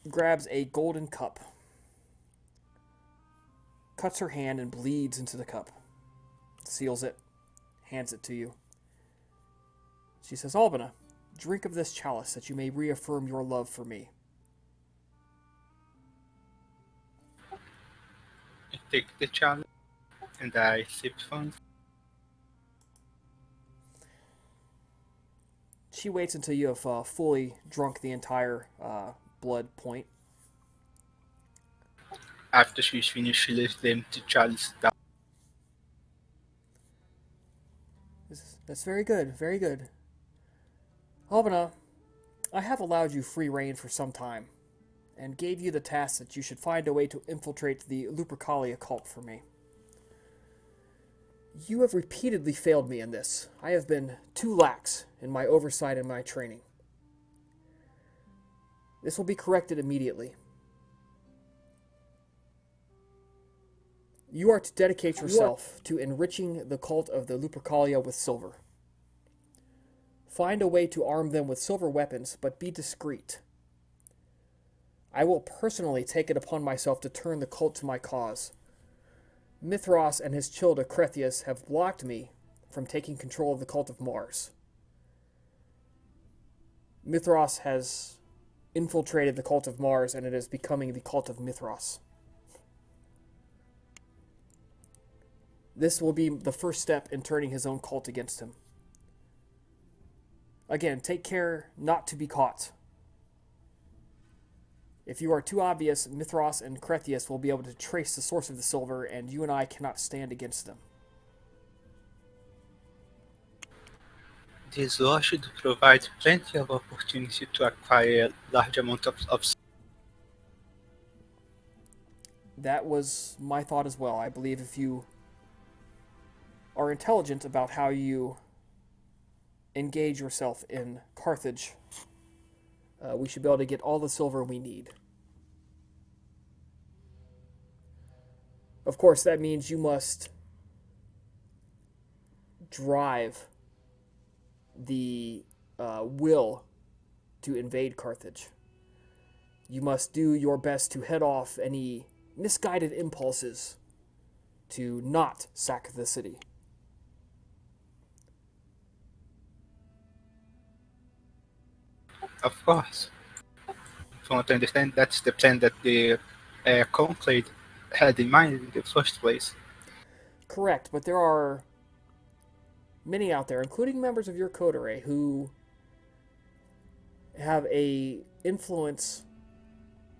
grabs a golden cup, cuts her hand and bleeds into the cup, seals it, hands it to you. She says, Albina, drink of this chalice that you may reaffirm your love for me. I take the chalice and I sip from it. She waits until you have fully drunk the entire blood point. After she's finished, she lays the empty chalice down. That's very good, very good. Albina, I have allowed you free rein for some time, and gave you the task that you should find a way to infiltrate the Lupercalia cult for me. You have repeatedly failed me in this. I have been too lax in my oversight and my training. This will be corrected immediately. You are to dedicate yourself to enriching the cult of the Lupercalia with silver. Find a way to arm them with silver weapons, but be discreet. I will personally take it upon myself to turn the cult to my cause. Mithras and his childe Crethias have blocked me from taking control of the cult of Mars. Mithras has infiltrated the cult of Mars, and it is becoming the cult of Mithras. This will be the first step in turning his own cult against him. Again, take care not to be caught. If you are too obvious, Mithras and Crethias will be able to trace the source of the silver, and you and I cannot stand against them. This law should provide plenty of opportunity to acquire large amounts of That was my thought as well. I believe if you are intelligent about how you engage yourself in Carthage, we should be able to get all the silver we need. Of course, that means you must drive the will to invade Carthage. You must do your best to head off any misguided impulses to not sack the city. Of course. From what I understand, that's the plan that the conclave had in mind in the first place. Correct, but there are many out there, including members of your coterie, who have a influence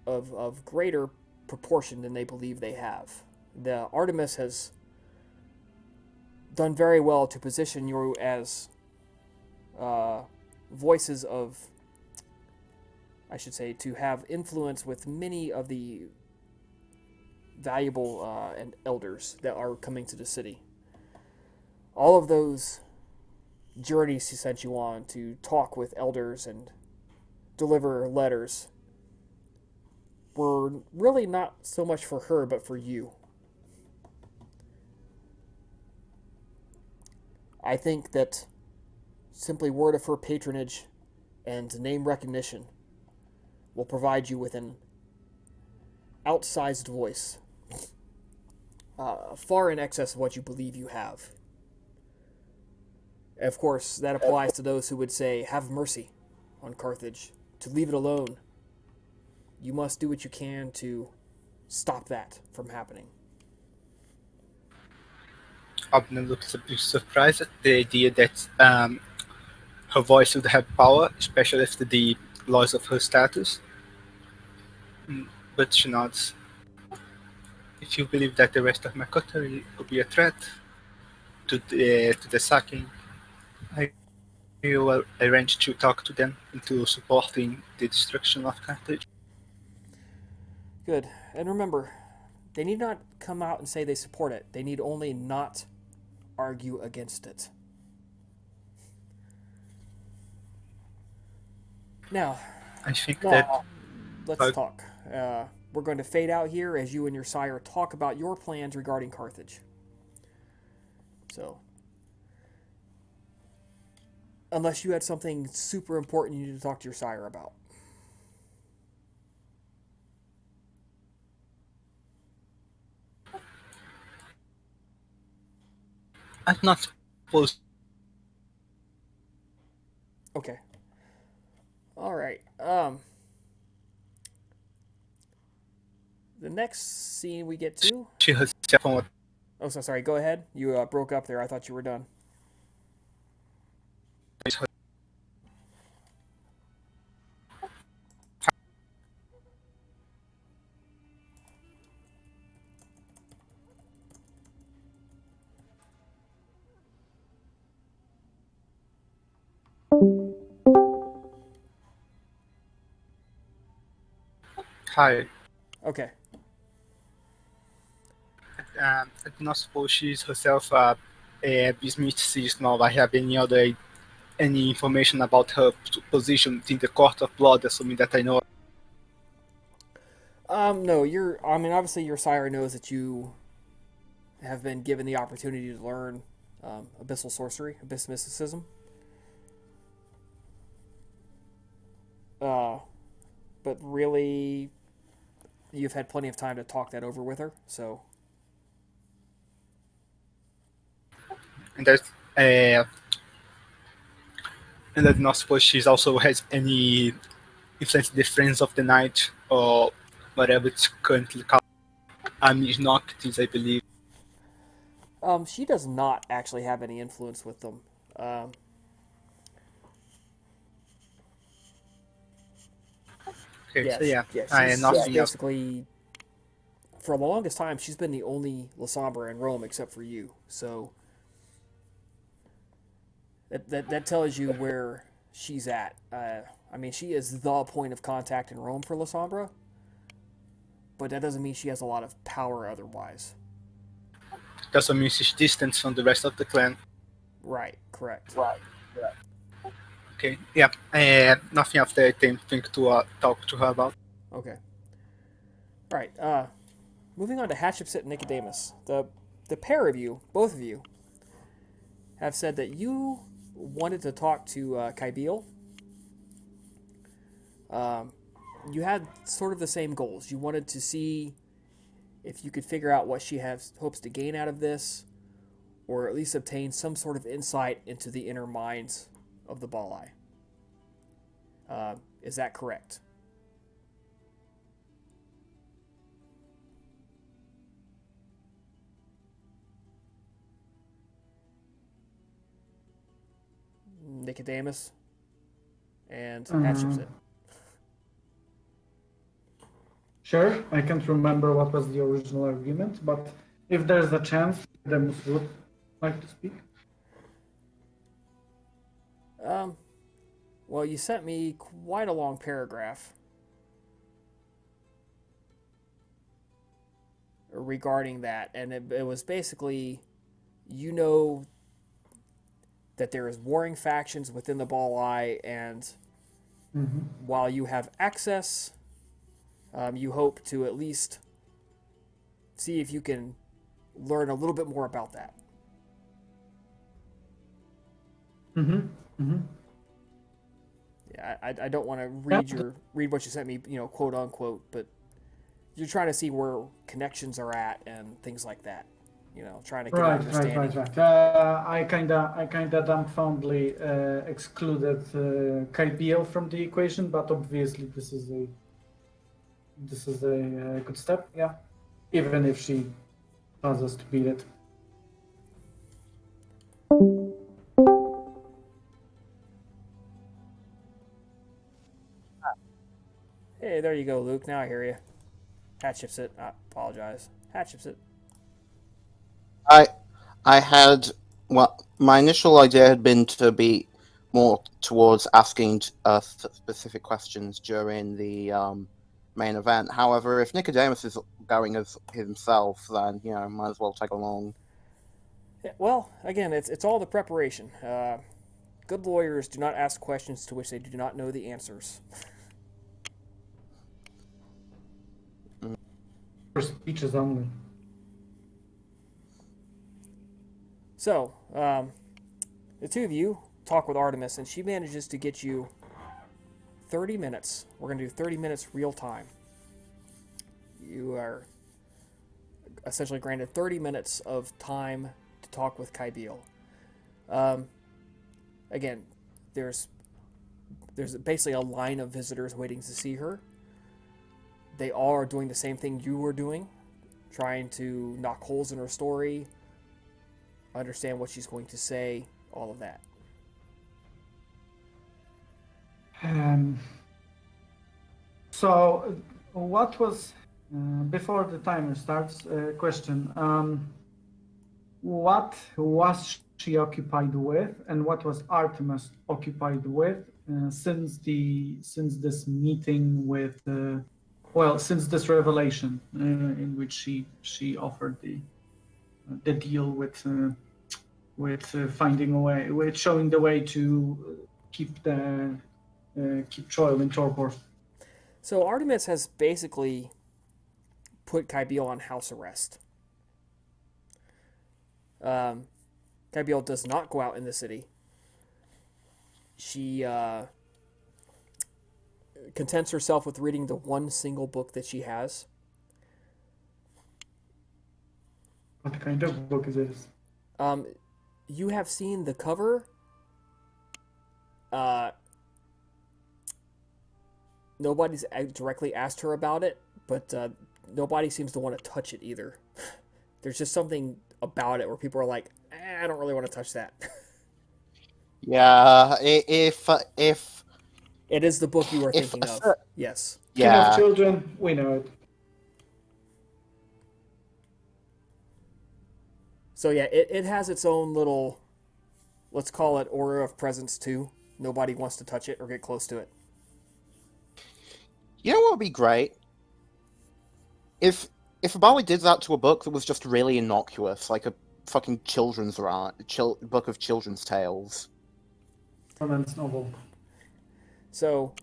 of greater proportion than they believe they have. The Artemis has done very well to position you as voices of, I should say, to have influence with many of the valuable and elders that are coming to the city. All of those journeys he sent you on to talk with elders and deliver letters were really not so much for her, but for you. I think that simply word of her patronage and name recognition will provide you with an outsized voice, far in excess of what you believe you have. Of course, that applies to those who would say, have mercy on Carthage, to leave it alone. You must do what you can to stop that from happening. Abner looks a bit surprised at the idea that her voice would have power, especially after the loss of her status. But she nods. If you believe that the rest of my coterie will be a threat to the sacking, I will arrange to talk to them into supporting the destruction of Carthage. Good. And remember, they need not come out and say they support it. They need only not argue against it. Now, I think that let's talk. We're going to fade out here as you and your sire talk about your plans regarding Carthage. So, unless you had something super important you need to talk to your sire about. I'm not supposed Okay. All right. The next scene we get to. She herself on what Oh, so sorry. Go ahead. You broke up there. I thought you were done. is her. Hi. Okay. I do not suppose she's herself business now. I have any information about her position in the court of blood, assuming that I know. No, I mean, obviously, your sire knows that you have been given the opportunity to learn abyssal sorcery, abyss mysticism. Uh, but really, you've had plenty of time to talk that over with her. So, And there's and I do not suppose she's also has any influence in the Friends of the Night or whatever it's currently called. Noctis, I believe. she does not actually have any influence with them. Um, Okay, yeah, so yeah, she's nothing else. basically, for the longest time, she's been the only Lasombra in Rome except for you. So that tells you where she's at. I mean, she is the point of contact in Rome for Lasombra, but that doesn't mean she has a lot of power otherwise. Doesn't mean she's distant from the rest of the clan. Right, correct. Okay, yeah, nothing else that I think to talk to her about. Okay. All right. Moving on to Hatshepsut and Nicodemus. The pair of you, both of you, have said that you wanted to talk to Kybeel. You had sort of the same goals. You wanted to see if you could figure out what she hopes to gain out of this, or at least obtain some sort of insight into the inner minds of the Balai. Is that correct? Nicodemus and Hatshepsut. Sure, I can't remember what was the original agreement, but if there's a chance, Demus would like to speak. Well, you sent me quite a long paragraph regarding that, and it was basically, you know, that there is warring factions within the Balai, and while you have access, you hope to at least see if you can learn a little bit more about that. Yeah, I don't want to read what you sent me, quote unquote, but you're trying to see where connections are at and things like that. Trying to get an understanding. Right. I kinda dumbfoundedly excluded Kybeel from the equation, but obviously this is a good step. Yeah, even if she tells us to beat it. Hey, there you go, Luke. Now I hear you. Hatshepsut. I apologize. Hatshepsut. I had my initial idea had been to be more towards asking specific questions during the main event. However, if Nicodemus is going as himself, then might as well tag along. Yeah, well, again, it's all the preparation. Good lawyers do not ask questions to which they do not know the answers. For speeches only. So, the two of you talk with Artemis, and she manages to get you 30 minutes. We're going to do 30 minutes real time. You are essentially granted 30 minutes of time to talk with Kybeel. Again, there's there's basically a line of visitors waiting to see her. They all are doing the same thing you were doing, trying to knock holes in her story, understand what she's going to say, all of that. So, what was before the timer starts? Question: what was she occupied with, and what was Artemis occupied with since this meeting with since this revelation in which she offered the deal with finding a way, with showing the way to keep Troil in torpor. So Artemis has basically put Kybiel on house arrest. Kybiel does not go out in the city. She contents herself with reading the one single book that she has. What kind of book is this? You have seen the cover. Nobody's directly asked her about it, but nobody seems to want to touch it either. There's just something about it where people are like, I don't really want to touch that. Yeah, if It is the book you were If- thinking of. Yes. King of yeah, Children, we know it. So yeah, it has its own little, let's call it aura of presence too. Nobody wants to touch it or get close to it. you know what would be great? If Abali did that to a book that was just really innocuous, like a fucking children's book of children's tales. Romance novel. So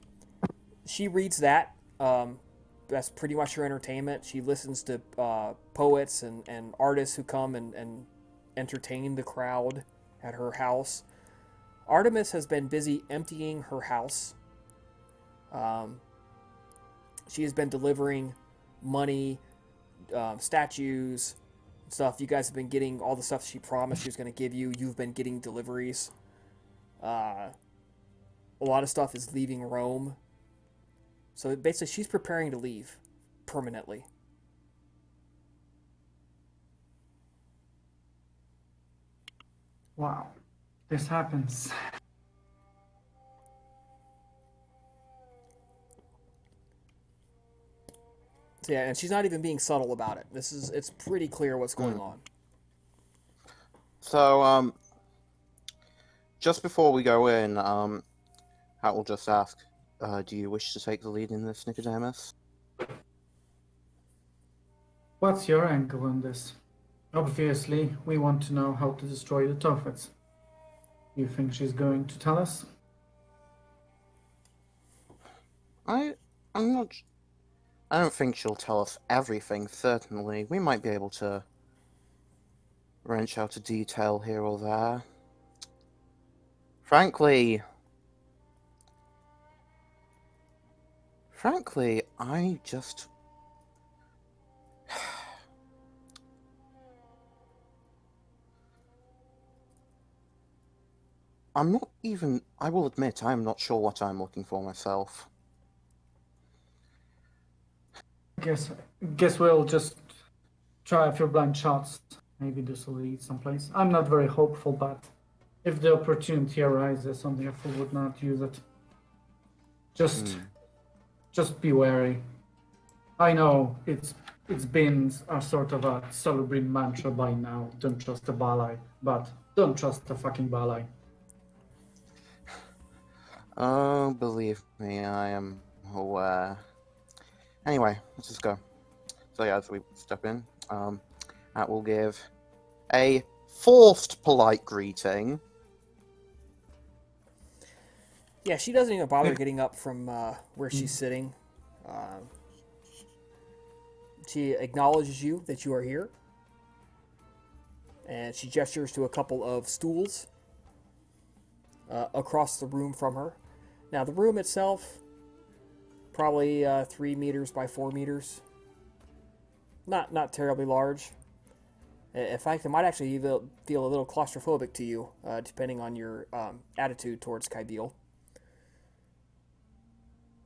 she reads that. That's pretty much her entertainment. She listens to poets and artists who come and entertain the crowd at her house. Artemis has been busy emptying her house. She has been delivering money, statues, stuff. You guys have been getting all the stuff she promised she was going to give you. You've been getting deliveries. A lot of stuff is leaving Rome. So basically, she's preparing to leave permanently. Wow, this happens. So yeah, and she's not even being subtle about it. It's pretty clear what's going on. So, just before we go in, Hat will just ask, do you wish to take the lead in this, Nicodemus? What's your angle on this? Obviously, we want to know how to destroy the Tophets. You think she's going to tell us? I'm not. I don't think she'll tell us everything. Certainly, we might be able to wrench out a detail here or there. Frankly, I just. I'm not even. I will admit, I'm not sure what I'm looking for myself. Guess we'll just try a few blind shots. Maybe this will lead someplace. I'm not very hopeful, but if the opportunity arises, something I would not use it. Just be wary. I know it's been a sort of a Celebrine mantra by now. Don't trust a balai, but don't trust a fucking balai. Oh, believe me, I am aware. Anyway, let's just go. So yeah, as we step in, that will give a forced polite greeting. Yeah, she doesn't even bother getting up from where she's sitting. She acknowledges you that you are here. And she gestures to a couple of stools across the room from her. Now, the room itself, probably 3 meters by 4 meters. Not terribly large. In fact, it might actually feel a little claustrophobic to you, depending on your attitude towards Kybiel.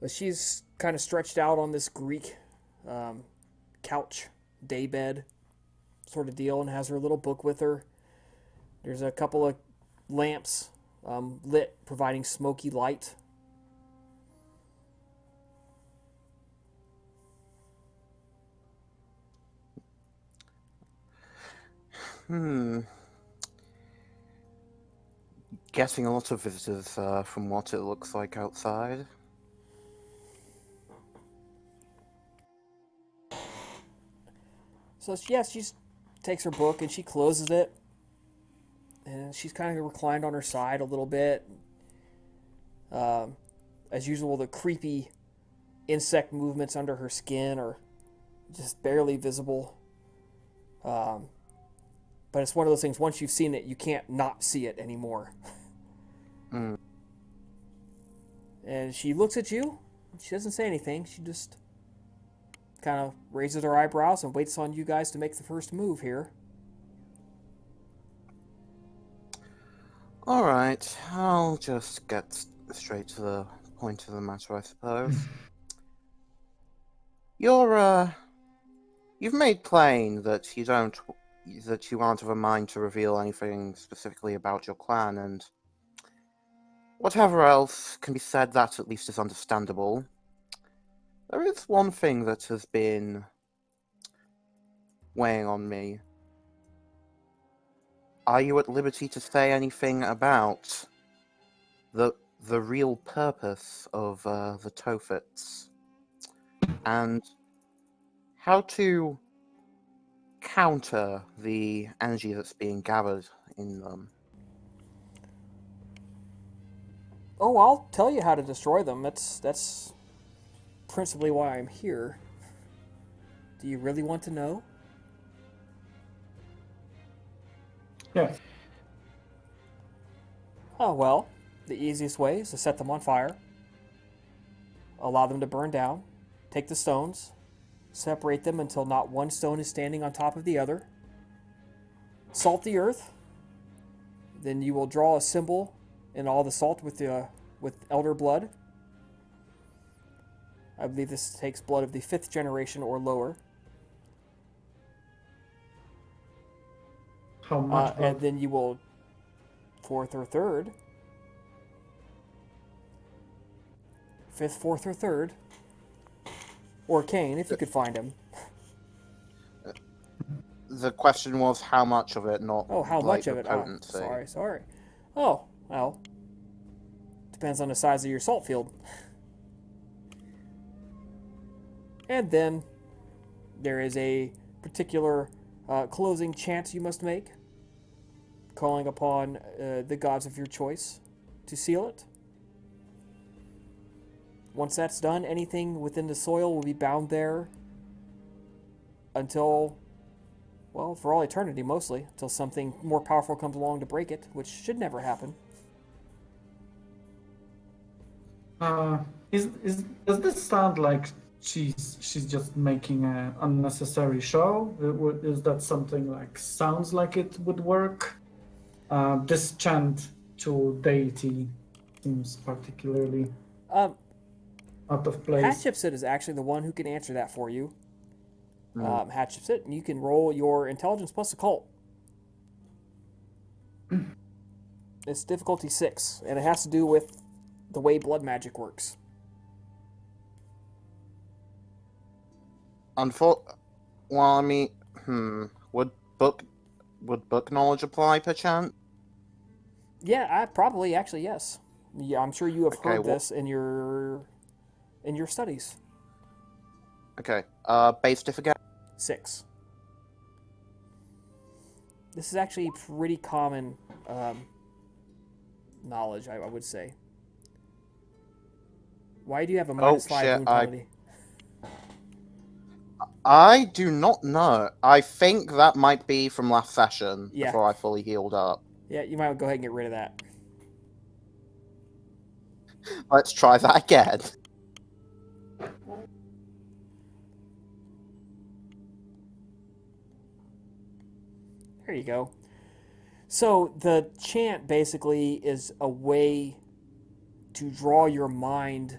But she's kind of stretched out on this Greek couch, daybed sort of deal, and has her little book with her. There's a couple of lamps lit, providing smoky light. Getting a lot of visitors from what it looks like outside. So yeah, she takes her book and she closes it, and she's kind of reclined on her side a little bit. As usual, the creepy insect movements under her skin are just barely visible. But it's one of those things, once you've seen it, you can't not see it anymore. And she looks at you. She doesn't say anything. She just kind of raises her eyebrows and waits on you guys to make the first move here. Alright, I'll just get straight to the point of the matter, I suppose. You've made plain that you aren't of a mind to reveal anything specifically about your clan, and whatever else can be said, that at least is understandable. There is one thing that has been weighing on me. Are you at liberty to say anything about the real purpose of the Tophets, and how to counter the energy that's being gathered in them? Oh, I'll tell you how to destroy them. That's principally why I'm here. Do you really want to know? Yes. Oh, well, the easiest way is to set them on fire, allow them to burn down, take the stones, separate them until not one stone is standing on top of the other, salt the earth, then you will draw a symbol in all the salt with elder blood. I believe this takes blood of the 5th generation or lower. How much blood? And then you will 4th or 3rd. 5th, 4th, or 3rd. Or Cain, if you could find him. The question was how much of it, not Oh, how like much of the it? Oh, potency. sorry. Oh, well. Depends on the size of your salt field. And then there is a particular closing chant you must make, calling upon the gods of your choice to seal it. Once that's done, anything within the soil will be bound there until, well, for all eternity mostly, until something more powerful comes along to break it, which should never happen. Does this sound like she's just making an unnecessary show? Is that something like sounds like it would work? This chant to deity seems particularly out of place. Hatshepsut is actually the one who can answer that for you. Hatshepsut, you can roll your intelligence plus occult. It's difficulty 6, and it has to do with the way blood magic works. Well, I mean, would book knowledge apply, perchance? Yeah, probably actually yes. Yeah, I'm sure you have Okay, heard this in your studies. Okay. Base diff again. 6. This is actually pretty common knowledge, I would say. Why do you have a -5 shit, wound penalty? I do not know. I think that might be from last session, Yeah. before I fully healed up. Yeah, you might go ahead and get rid of that. Let's try that again. There you go. So the chant basically is a way to draw your mind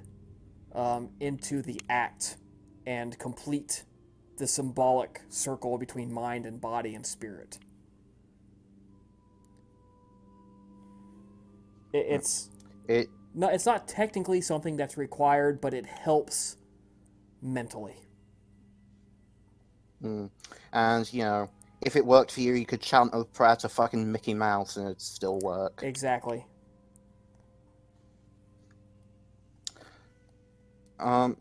into the act and complete the symbolic circle between mind and body and spirit. It's It not technically something that's required, but it helps mentally. and if it worked for you, you could chant a prayer to fucking Mickey Mouse and it'd still work. Exactly. Hat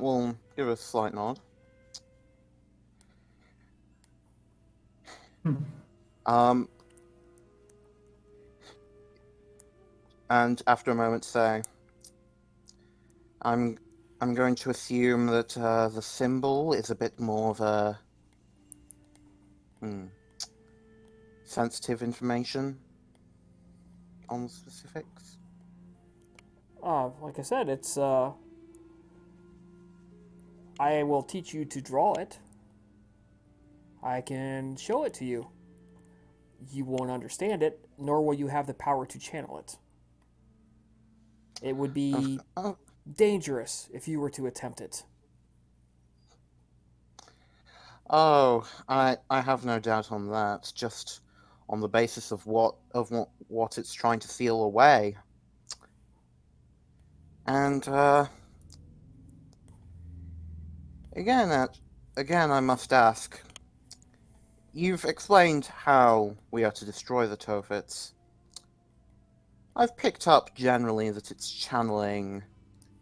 will give a slight nod. And after a moment say, I'm going to assume that the symbol is a bit more of a sensitive information on the specifics. Like I said, it's I will teach you to draw it. I can show it to you. You won't understand it, nor will you have the power to channel it. It would be dangerous if you were to attempt it. Oh, I have no doubt on that. Just on the basis of what it's trying to seal away. And again, I must ask. You've explained how we are to destroy the Tophets. I've picked up generally that it's channeling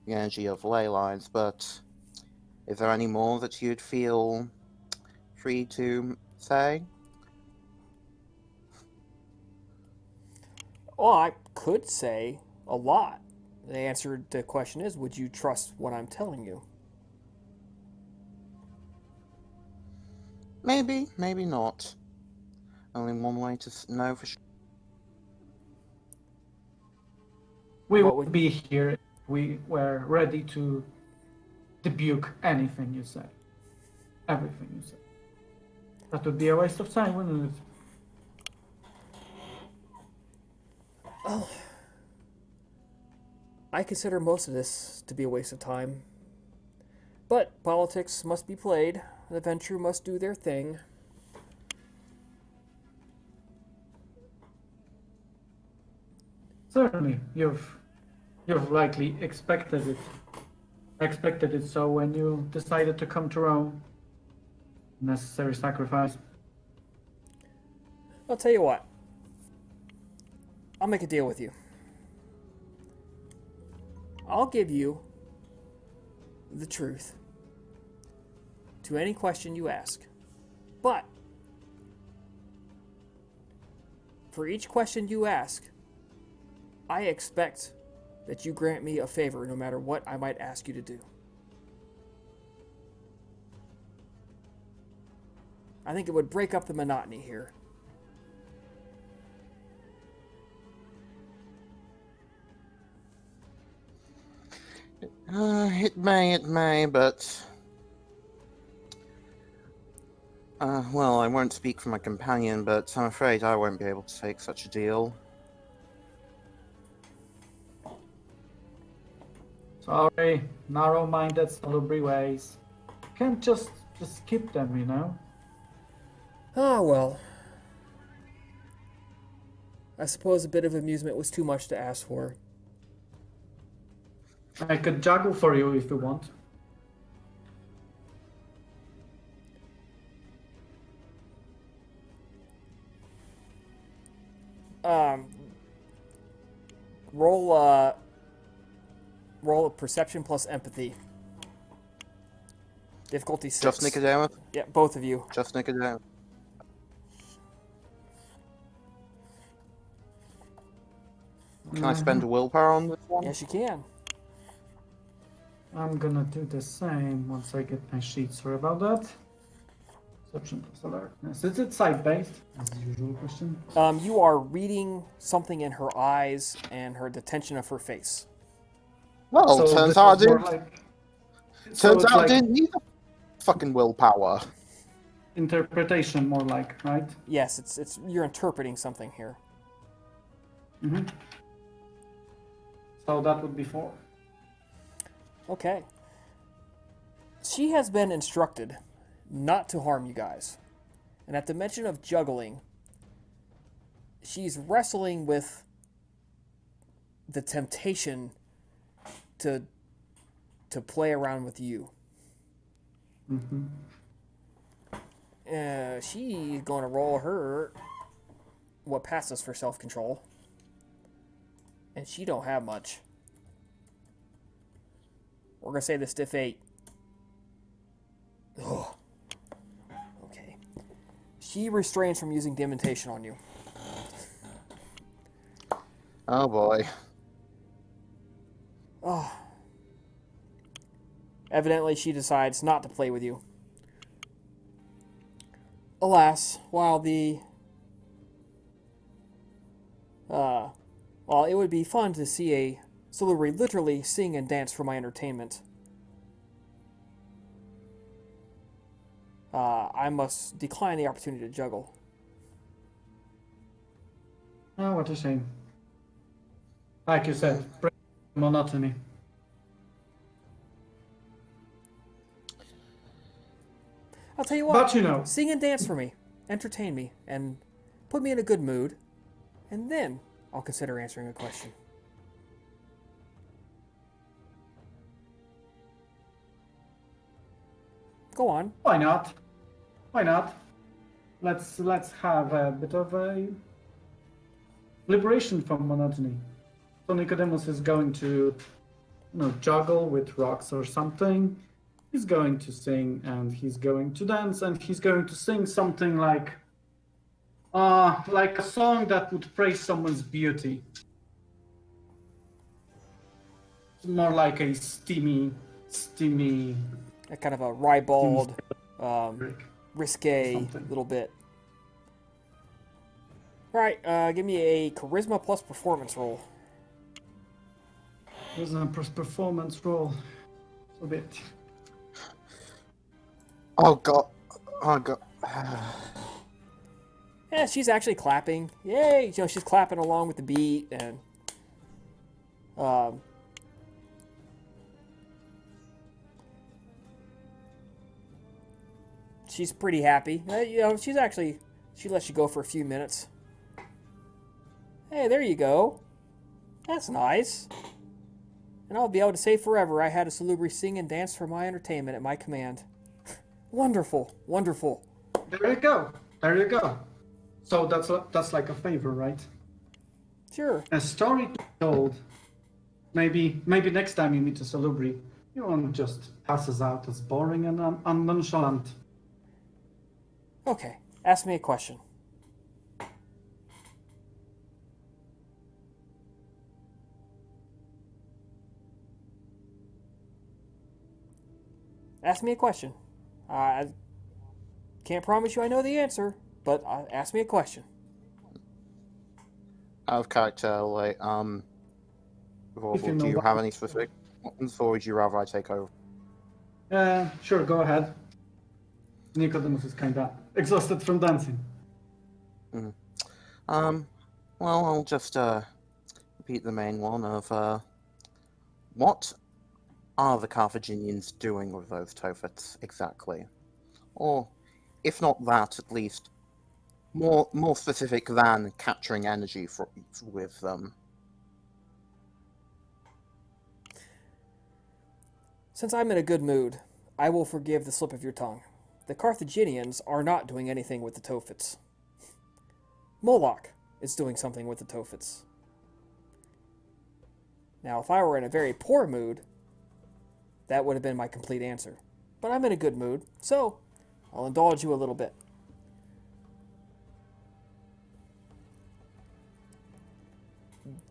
the energy of ley lines, but is there any more that you'd feel free to say? Well, I could say a lot. The answer to the question is, would you trust what I'm telling you? Maybe, maybe not. Only one way to know for sure. We What would would- be here if we were ready to debunk anything you say. Everything you say. That would be a waste of time, wouldn't it? Oh, I consider most of this to be a waste of time. But politics must be played. The Ventrue must do their thing. Certainly, you've likely expected it so when you decided to come to Rome. Necessary sacrifice. I'll tell you what. I'll make a deal with you. I'll give you the truth to any question you ask. But for each question you ask, I expect that you grant me a favor no matter what I might ask you to do. I think it would break up the monotony here. It may, but... well, I won't speak for my companion, but I'm afraid I won't be able to take such a deal. Sorry, narrow-minded, salubri ways. Can't just skip them, you know? Ah, well. I suppose a bit of amusement was too much to ask for. I could juggle for you if you want. Roll a perception plus empathy. Difficulty 6. Just Nicodemus? Yeah, both of you. Just Nicodemus. Can I spend a willpower on this one? Yes, you can. I'm gonna do the same once I get my sheet. Sorry about that. Perception plus alertness. Is it side-based? As the usual question. You are reading something in her eyes and the tension of her face. Well, So turns this out is more I like- so turns it's out I like didn't need a fucking willpower. interpretation, more like, right? Yes, it's you're interpreting something here. Mm-hmm. So that would be 4. Okay. She has been instructed not to harm you guys. And at the mention of juggling, she's wrestling with the temptation to play around with you. Mm-hmm. She's going to roll her what passes for self-control. And she don't have much. We're going to say the stiff 8. Ugh. Okay. She restrains from using dementation on you. Oh boy. Oh. Evidently, she decides not to play with you. Alas, while it would be fun to see a Salubri literally sing and dance for my entertainment, I must decline the opportunity to juggle. Oh, what a shame. Like you said, break monotony. I'll tell you what, But you know, sing and dance for me, entertain me, and put me in a good mood, and then I'll consider answering a question. Go on. why not? Why not? Let's have a bit of a liberation from monotony. So Nicodemus is going to, juggle with rocks or something. He's going to sing and he's going to dance and he's going to sing something like a song that would praise someone's beauty. It's more like a steamy, A kind of a ribald, lyric. risque Something. little bit. Alright, give me a charisma plus performance roll. There's a performance roll. A bit. Oh god. Oh god. Yeah, she's actually clapping. Yay! She's clapping along with the beat, and she's pretty happy. She lets you go for a few minutes. Hey, there you go. That's nice. And I'll be able to say forever I had a Salubri sing and dance for my entertainment at my command. Wonderful, wonderful. There you go. There you go. So that's like a favor, right? Sure. A story told. Maybe next time you meet a Salubri, you won't just pass us out as boring and nonchalant. Okay, ask me a question. Ask me a question. I can't promise you I know the answer, but ask me a question. Out of character, like, Vorpal, do you have any specific ones, or would you rather I take over? Sure, go ahead. Nicodemus is kind of exhausted from dancing. Well, I'll just repeat the main one of what are the Carthaginians doing with those Tophets exactly? Or, if not that, at least more specific than capturing energy with them. Since I'm in a good mood, I will forgive the slip of your tongue. The Carthaginians are not doing anything with the Tophets. Moloch is doing something with the Tophets. Now, if I were in a very poor mood, that would have been my complete answer. But I'm in a good mood, so I'll indulge you a little bit.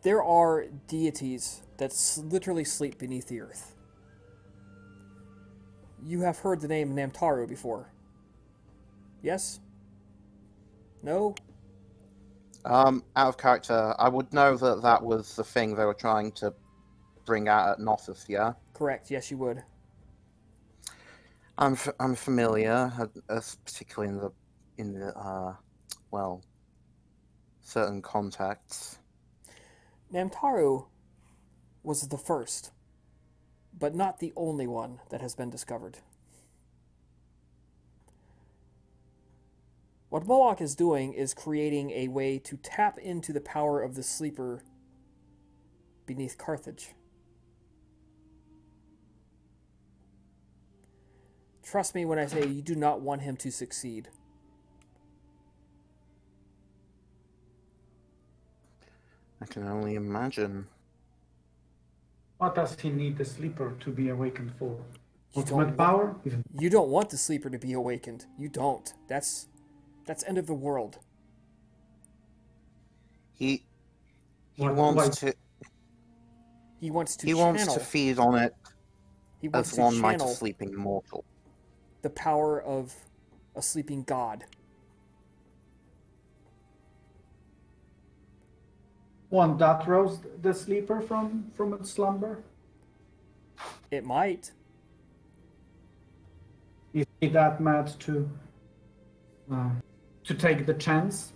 There are deities that literally sleep beneath the earth. You have heard the name Namtaru before. Yes? No? Out of character, I would know that was the thing they were trying to bring out at Knossos, yeah? Correct, yes you would. I'm familiar, particularly in the certain contexts. Namtaru was the first. but not the only one that has been discovered. What Moloch is doing is creating a way to tap into the power of the sleeper beneath Carthage. Trust me when I say you do not want him to succeed. I can only imagine. What does he need the sleeper to be awakened for? You Ultimate don't power? Even You don't want the sleeper to be awakened. You don't. That's end of the world. He Why- wants to He wants to he channel. wants to feed on it He wants as to one might a channel sleeping mortal. the power of a sleeping god. want that rouse the sleeper from its slumber? It might. Is he that mad to take the chance?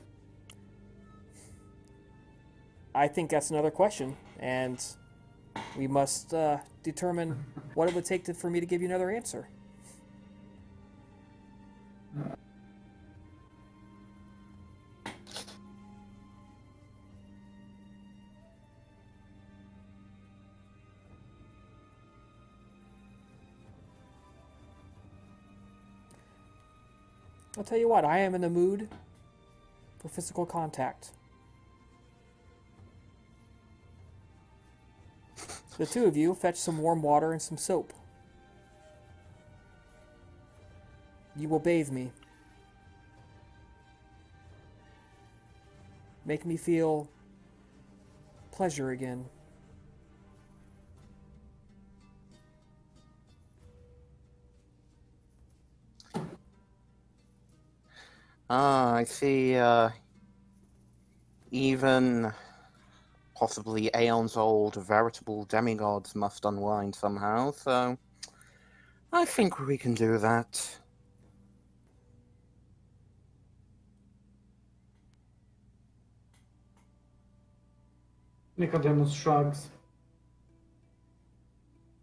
I think that's another question, and we must determine what it would take for me to give you another answer. I'll tell you what, I am in the mood for physical contact. The two of you fetch some warm water and some soap. You will bathe me. Make me feel pleasure again. Ah, I see. Even possibly aeons old veritable demigods must unwind somehow, so I think we can do that. Nicodemus shrugs.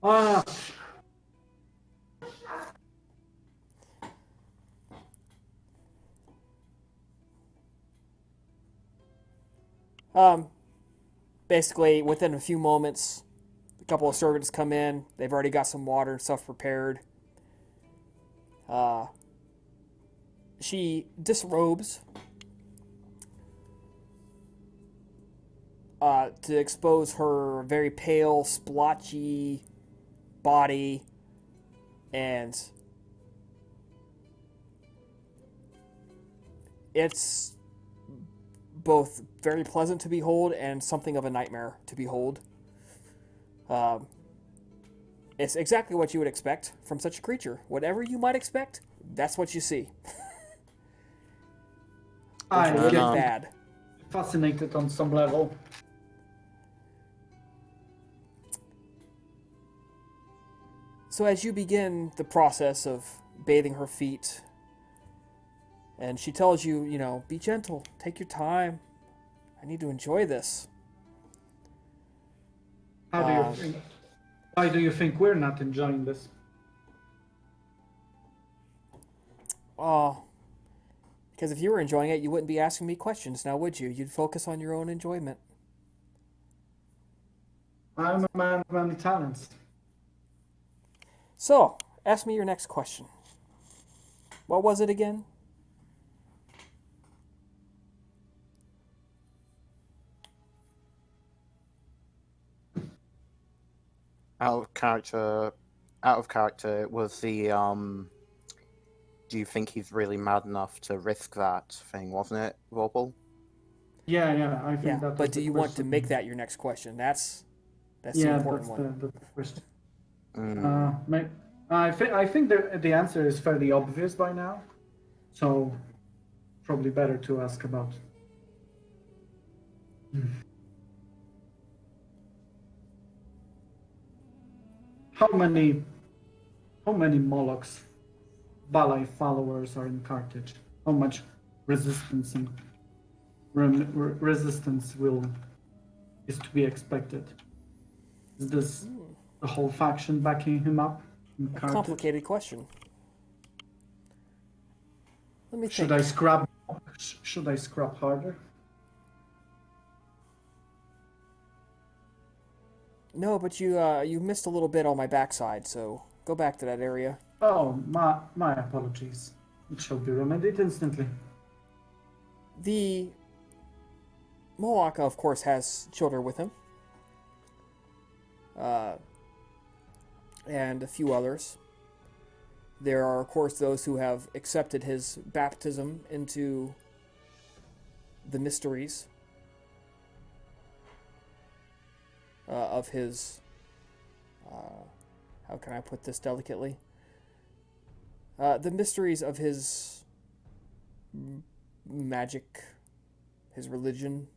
Ah, Basically, within a few moments, a couple of servants come in. They've already got some water and stuff prepared. She disrobes to expose her very pale, splotchy body, and it's both very pleasant to behold and something of a nightmare to behold. It's exactly what you would expect from such a creature. Whatever you might expect, that's what you see. I Good get and bad. fascinated on some level. So as you begin the process of bathing her feet, and she tells you, be gentle, take your time. I need to enjoy this. How do you think? Why do you think we're not enjoying this? Oh, because if you were enjoying it, you wouldn't be asking me questions now, would you? You'd focus on your own enjoyment. I'm a man of many talents. So, ask me your next question. What was it again? Out of character was the do you think he's really mad enough to risk that thing, wasn't it, Roble? Yeah, I think Yeah, that. but do you want to make that your next question? That's the important one. That's the question. Mm. I think the answer is fairly obvious by now, so probably better to ask about. How many Moloch's Balai followers are in Carthage? How much resistance and resistance is to be expected? Is this the whole faction backing him up in A Carthage? complicated question. Let me Should think. I scrap? Should I scrap harder? No, but you missed a little bit on my backside, so go back to that area. Oh, my apologies. It shall be remedied instantly. The Moaka, of course, has children with him. And a few others. There are, of course, those who have accepted his baptism into the mysteries of his. How can I put this delicately? The mysteries of his magic, his religion.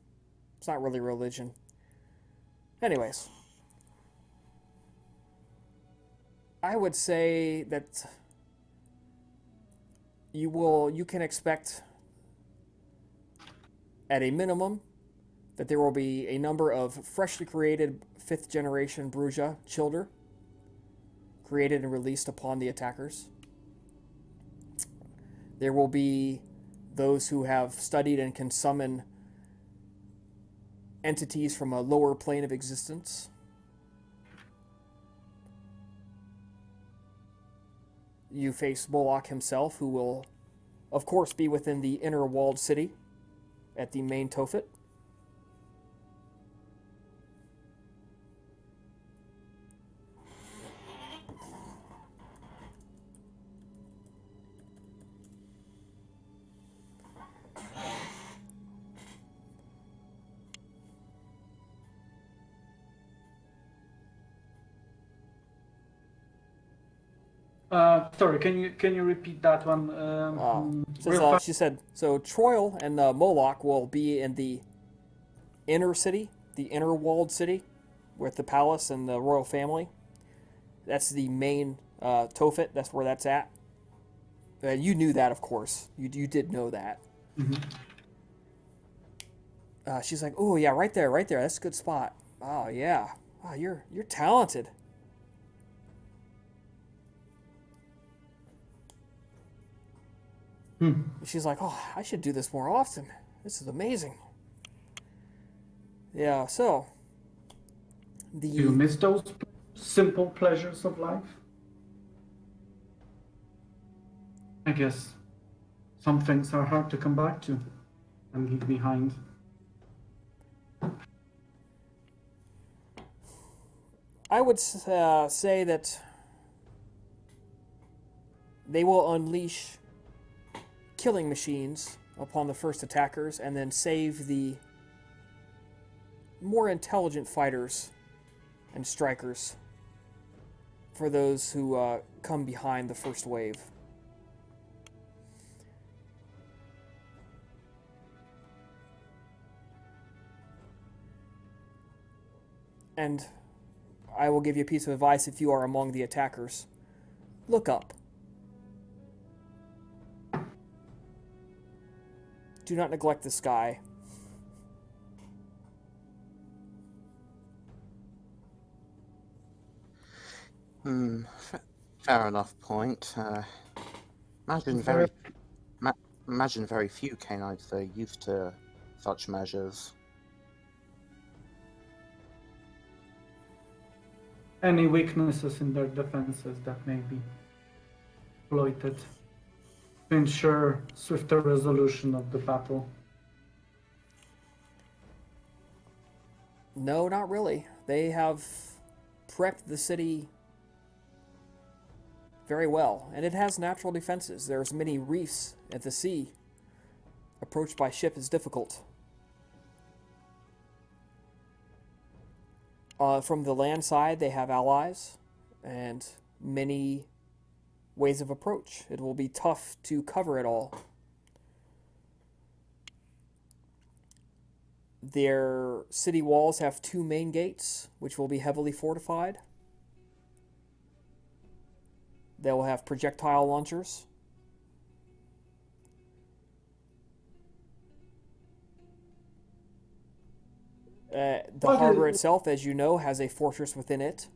It's not really religion. Anyways, I would say that you can expect at a minimum that there will be a number of freshly created 5th generation Bruja children created and released upon the attackers. There will be those who have studied and can summon entities from a lower plane of existence. You face Moloch himself, who will, of course, be within the inner walled city at the main Tophet. Sorry, can you repeat that one? She said, so Troil and Moloch will be in the inner city, the inner walled city, with the palace and the royal family. That's the main Tophet. That's where that's at. You knew that, of course. You did know that. Mm-hmm. She's like, oh yeah, right there. That's a good spot. Oh yeah. Wow, you're talented. She's like, oh, I should do this more often. This is amazing. Yeah, so. Do you miss those simple pleasures of life? I guess some things are hard to come back to and leave behind. I would say that they will unleash killing machines upon the first attackers and then save the more intelligent fighters and strikers for those who come behind the first wave. And I will give you a piece of advice if you are among the attackers. Look up. Do not neglect the sky. Fair enough point. Imagine very few Canaanites are used to such measures. Any weaknesses in their defenses that may be exploited to ensure swifter resolution of the battle? No, not really. They have prepped the city very well, and it has natural defenses. There's many reefs at the sea. Approach by ship is difficult. From the land side, they have allies and many ways of approach. It will be tough to cover it all. Their city walls have 2 main gates, which will be heavily fortified. They will have projectile launchers. The harbor itself, as you know, has a fortress within it.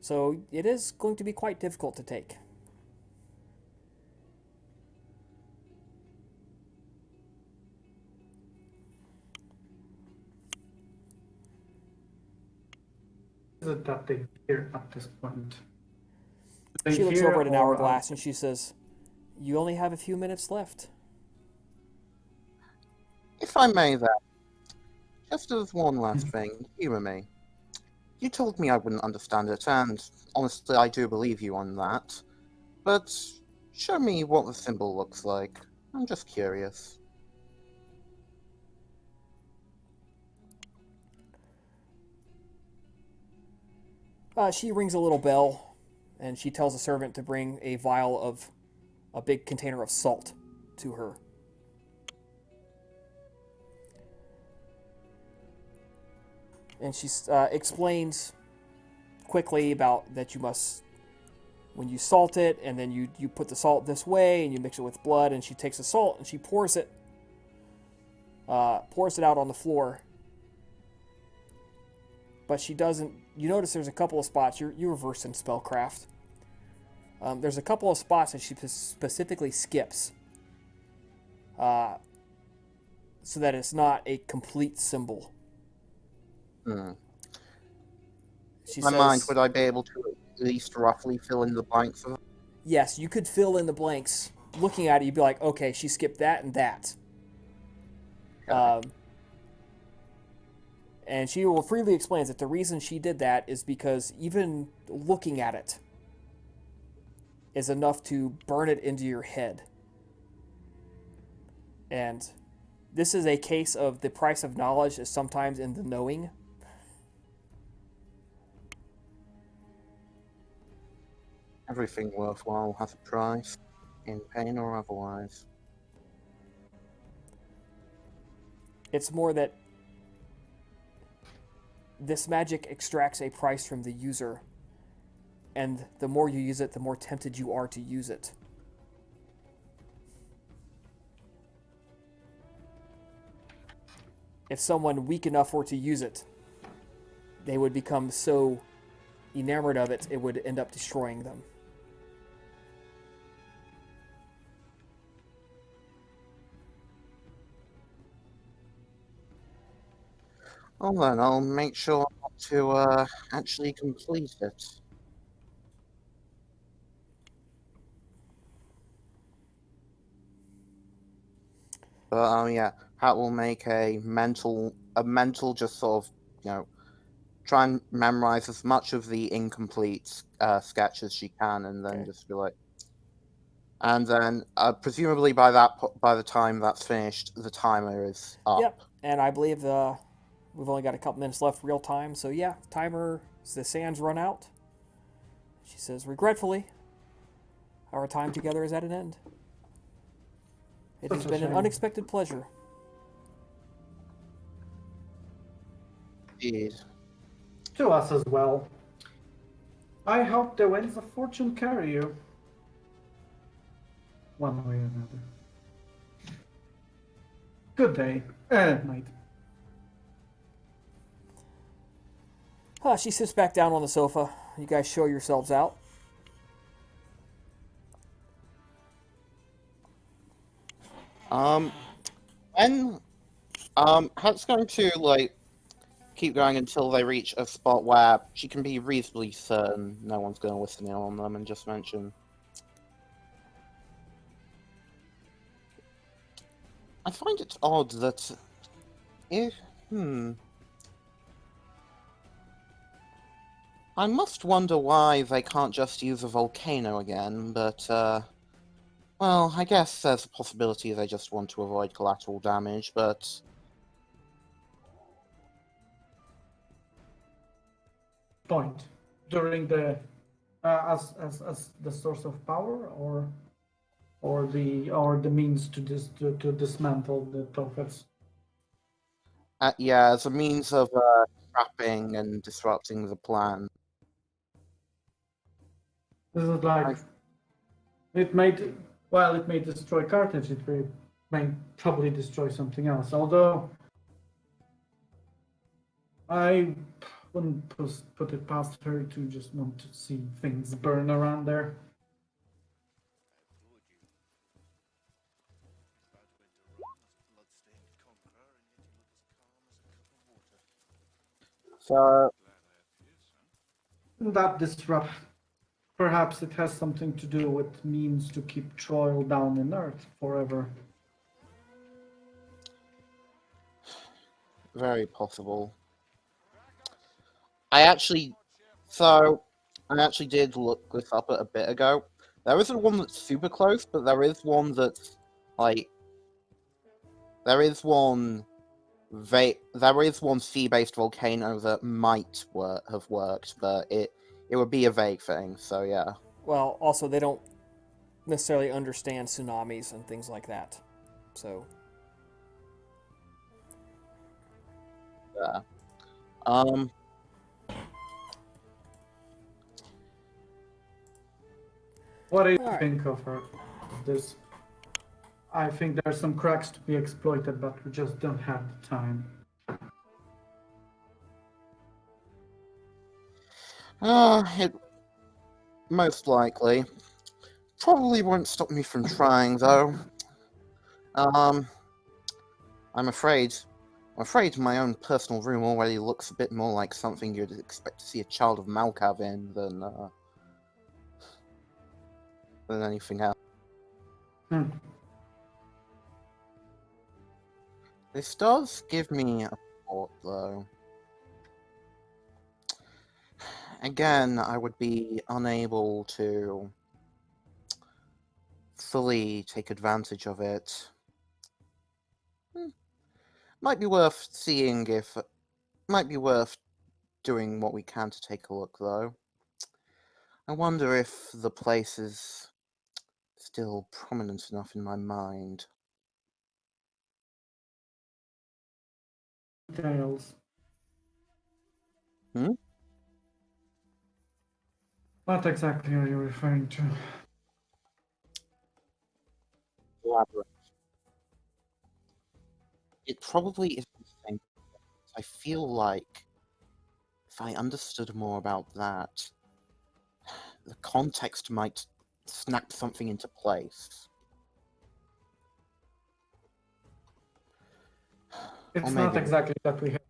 So it is going to be quite difficult to take. Is it that they hear at this point? They She looks hear over at an or, hourglass and she says, "You only have a few minutes left." If I may, then, just as one last thing, humour me. You told me I wouldn't understand it, and honestly, I do believe you on that. But show me what the symbol looks like. I'm just curious. She rings a little bell, and she tells a servant to bring a vial of a big container of salt to her. And she explains quickly about that you must, when you salt it, and then you put the salt this way, and you mix it with blood, and she takes the salt and she pours it out on the floor. But she doesn't. You notice there's a couple of spots. You're versed in spellcraft. There's a couple of spots that she specifically skips, so that it's not a complete symbol. She In my says, mind, would I be able to at least roughly fill in the blanks of it? yes, you could fill in the blanks. Looking at it, you'd be like, okay, she skipped that and that. Okay. And she will freely explains that the reason she did that is because even looking at it is enough to burn it into your head. And this is a case of the price of knowledge is sometimes in the knowing. Everything worthwhile has a price, in pain or otherwise. It's more that this magic extracts a price from the user, and the more you use it, the more tempted you are to use it. If someone weak enough were to use it, they would become so enamored of it, it would end up destroying them. Well then, I'll make sure to actually complete it. But yeah, Pat will make a mental just sort of, try and memorize as much of the incomplete sketch as she can, and then Okay. just be like, and then presumably by the time that's finished, the timer is up. Yep, and I believe we've only got a couple minutes left real time, so yeah, timer, the sands run out. She says, regretfully, our time together is at an end. It has Such a been an shame. unexpected pleasure. Indeed. To us as well. I hope the winds of fortune carry you. One way or another. Good day. Night. She sits back down on the sofa. You guys show yourselves out. When Hat's going to keep going until they reach a spot where she can be reasonably certain no one's going to listen in on them, and just mention, I find it odd that I must wonder why they can't just use a volcano again, but well, I guess there's a possibility they just want to avoid collateral damage, but Point. During the as the source of power, or the means to dismantle the Tophets. yeah, as a means of trapping and disrupting the plan. This is like it may destroy Carthage. It may probably destroy something else. Although I wouldn't put it past her to just want to see things burn around there. So, That disrupt. Perhaps it has something to do with means to keep Troil down in Earth forever. very possible. I actually did look this up a bit ago. There isn't one that's super close, but there is one that's like there is one sea-based volcano that might have worked, but it would be a vague thing. So yeah. Well, also they don't necessarily understand tsunamis and things like that. So Yeah. Um. What do you All right. think of her? This, I think there's some cracks to be exploited, but we just don't have the time. It most likely probably won't stop me from trying, though. Um. I'm afraid my own personal room already looks a bit more like something you'd expect to see a child of Malkav in than anything else. Hmm. This does give me a thought, though. Again, I would be unable to fully take advantage of it. Might be worth seeing if... Might be worth doing what we can to take a look, though. I wonder if the place is still prominent enough in my mind. Details. Hmm? What exactly are you referring to? Elaborate. It probably isn't the same. I feel like if I understood more about that, the context might snap something into place. It's maybe not exactly that we have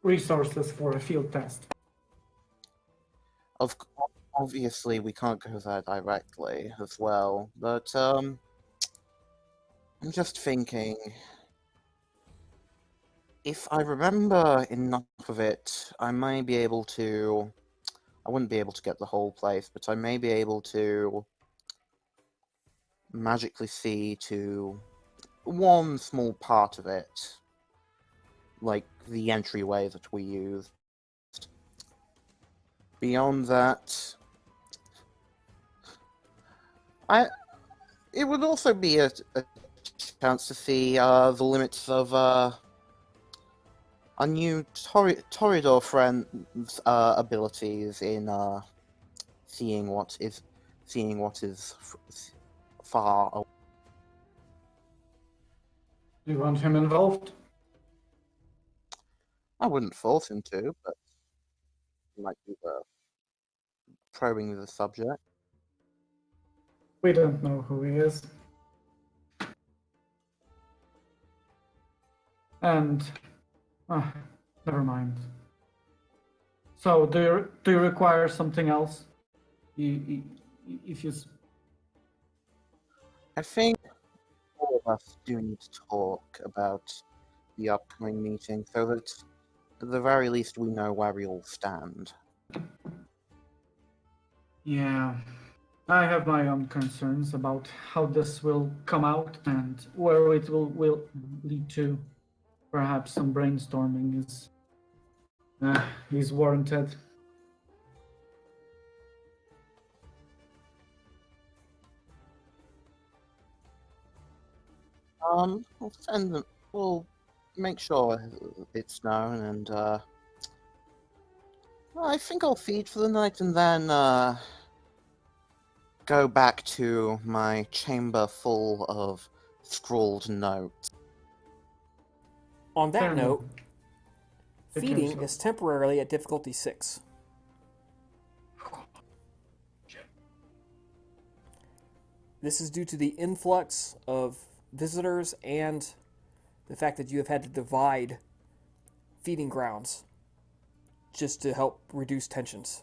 resources for a field test. Obviously we can't go there directly as well, but I'm just thinking, if I remember enough of it, I may be able to... I wouldn't be able to get the whole place, but I may be able to magically see to one small part of it, like the entryway that we used. Beyond that, it would also be a chance to see the limits of our new Toreador friend's abilities in seeing what is far away. Do you want him involved? I wouldn't force him to, but he might be probing the subject. We don't know who he is. And never mind. So, do you require something else? If you I think all of us do need to talk about the upcoming meeting, so that at the very least we know where we all stand. Yeah, I have my own concerns about how this will come out and where it will lead to. Perhaps some brainstorming is warranted. We'll send them. We'll make sure it's known, and I think I'll feed for the night, and then go back to my chamber full of scrawled notes. on that Fair note, enough. Take care of Feeding yourself. is temporarily at difficulty 6. This is due to the influx of visitors and the fact that you have had to divide feeding grounds just to help reduce tensions.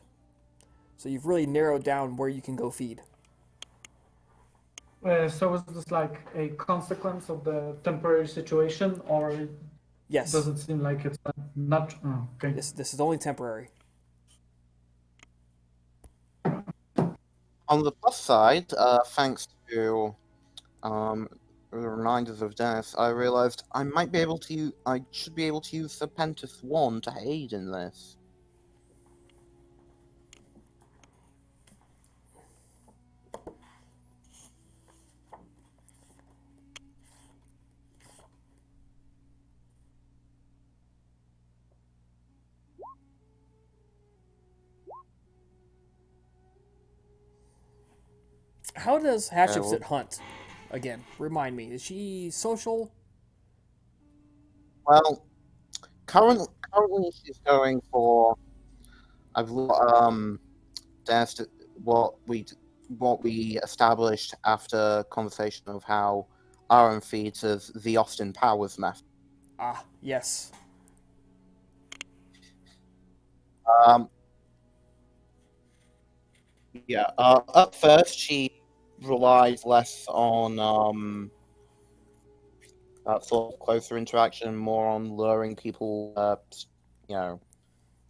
So you've really narrowed down where you can go feed. So is this like a consequence of the temporary situation, or Yes, does it seem like it's not? Oh, okay. this is only temporary. On the plus side, thanks to reminders of Dennis, I realized I should be able to use the Pentis wand to aid in this. How does Hatshepsut well- hunt? Again, remind me. Is she social? Well, currently she's going for, I believe, Dennis, what we established after conversation of how Aaron feeds as the Austin Powers method. Ah, yes. Yeah. At first, she relied less on sort of closer interaction, more on luring people,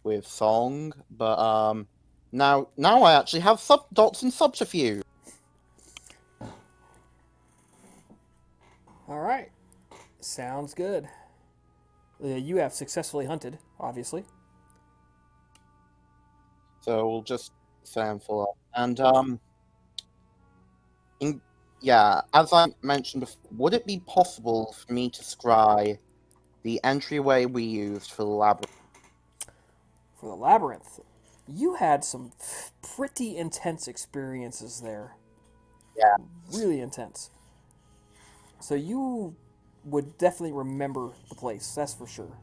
with song. But now I actually have dots and subterfuge. All right. Sounds good. You have successfully hunted, obviously. So we'll just say I'm full up. And as I mentioned before, would it be possible for me to scry the entryway we used for the labyrinth? For the labyrinth, you had some pretty intense experiences there. Yeah. Really intense. So you would definitely remember the place, that's for sure.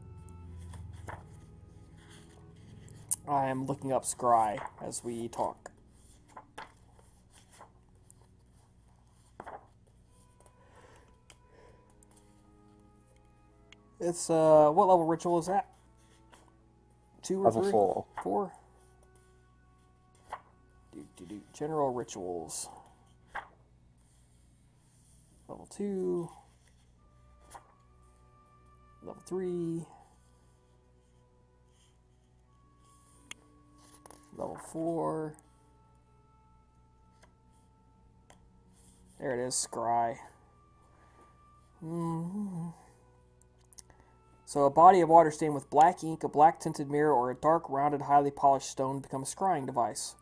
I am looking up Scry as we talk. It's, what level ritual is that? 2 or Level 3? 4. 4? General rituals. Level 2. Level 3. Level 4. There it is, Scry. So a body of water stained with black ink, a black tinted mirror, or a dark, rounded, highly polished stone becomes a scrying device.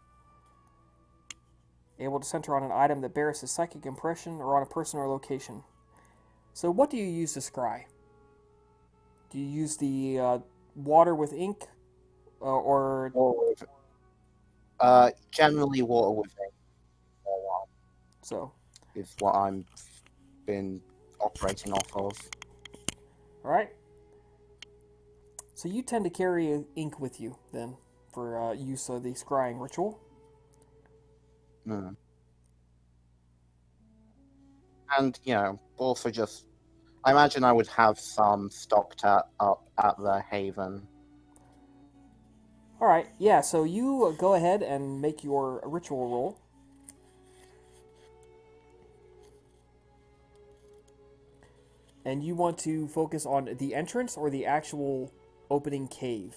Able to center on an item that bears a psychic impression or on a person or location. So what do you use to scry? Do you use the water with ink? Or Generally water with ink so? is what I'm been operating off of. Alright. So you tend to carry ink with you, then, for use of the scrying ritual. Mm. And, also just, I imagine I would have some stocked up at the Haven. Alright, yeah, so you go ahead and make your ritual roll. And you want to focus on the entrance or the actual opening cave?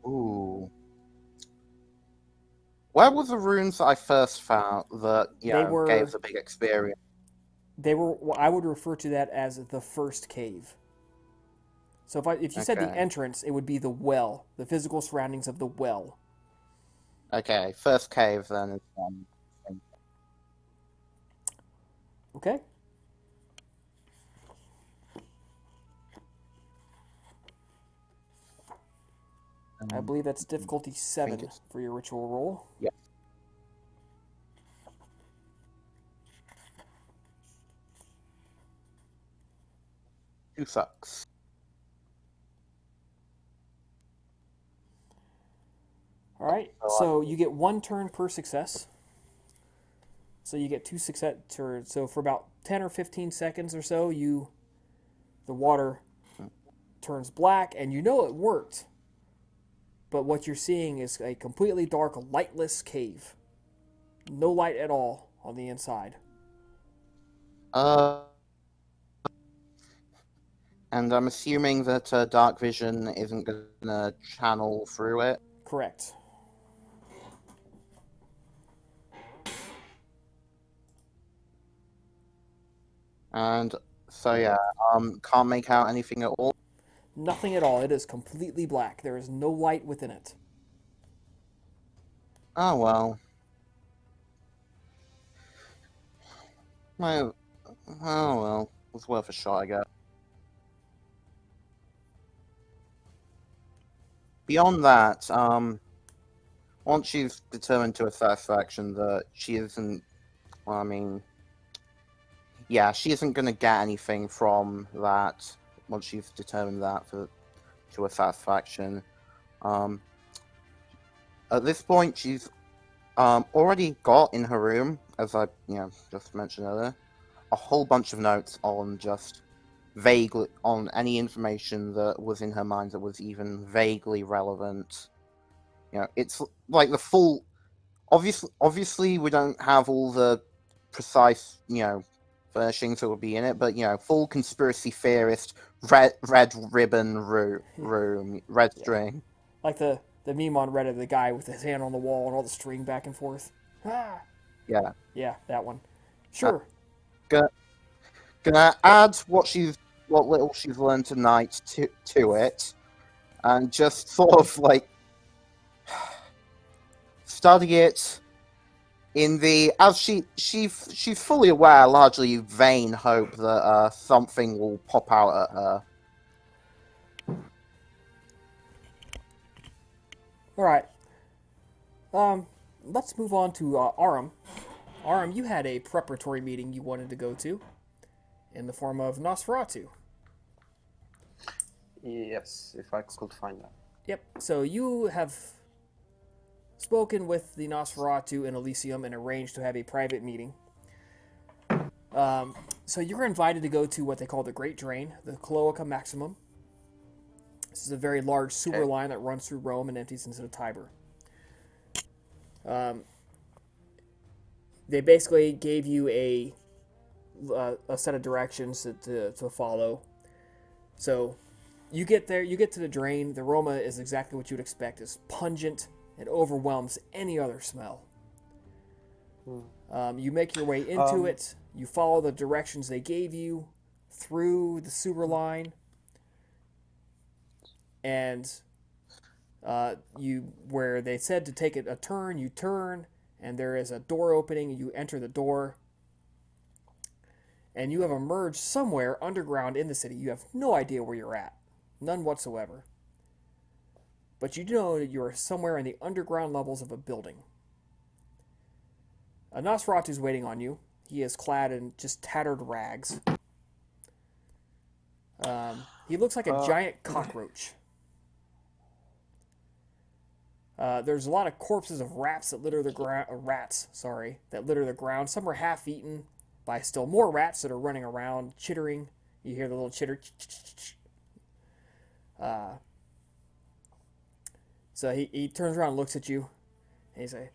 Ooh. Where were the runes that I first found that, gave the big experience? They were. Well, I would refer to that as the first cave. So if you said the Okay. entrance, it would be the well, the physical surroundings of the well. Okay, first cave then is Okay. I believe that's difficulty 7 it's- for your ritual roll. Yeah. 2 sucks. All right. So you get 1 turn per success. So you get 2 success turns. So for about 10 or 15 seconds or so, the water turns black, and you know it worked. But what you're seeing is a completely dark, lightless cave. No light at all on the inside. And I'm assuming that dark vision isn't gonna channel through it. Correct. And so yeah, can't make out anything at all. Nothing at all. It is completely black. There is no light within it. Oh well. Oh well. It was worth a shot, I guess. Beyond that, once she's determined to her satisfaction that she isn't, well, I mean, yeah, she isn't going to get anything from that once she's determined that to her satisfaction. At this point, she's already got in her room, as I just mentioned earlier, a whole bunch of notes on just vaguely on any information that was in her mind that was even vaguely relevant. It's like the full. Obviously, we don't have all the precise, furnishings that would be in it, but full conspiracy theorist red ribbon room, red string. Like the meme on Reddit, the guy with his hand on the wall and all the string back and forth. Ah. Yeah. Yeah, that one. Sure. Gonna add what little she's learned tonight to it, and just sort of like study it in the as she's fully aware, largely vain hope that something will pop out at her. All right. Let's move on to Aram. Aram, you had a preparatory meeting you wanted to go to, in the form of Nosferatu. Yes, if I could find that. Yep. So you have spoken with the Nosferatu in Elysium and arranged to have a private meeting. So you're invited to go to what they call the Great Drain, the Cloaca Maximum. This is a very large sewer line that runs through Rome and empties into the Tiber. They basically gave you a set of directions to follow. So you get there, you get to the drain. The aroma is exactly what you'd expect. It's pungent. It overwhelms any other smell. You make your way into it. You follow the directions they gave you through the sewer line. And where they said to take a turn, you turn, and there is a door opening, and you enter the door. And you have emerged somewhere underground in the city. You have no idea where you're at. None whatsoever. But you do know that you are somewhere in the underground levels of a building. A Nosferatu is waiting on you. He is clad in just tattered rags. He looks like a giant cockroach. There's a lot of corpses of rats that litter the ground. That litter the ground. Some are half-eaten by still more rats that are running around, chittering. You hear the little chitter. So he turns around and looks at you, and he says,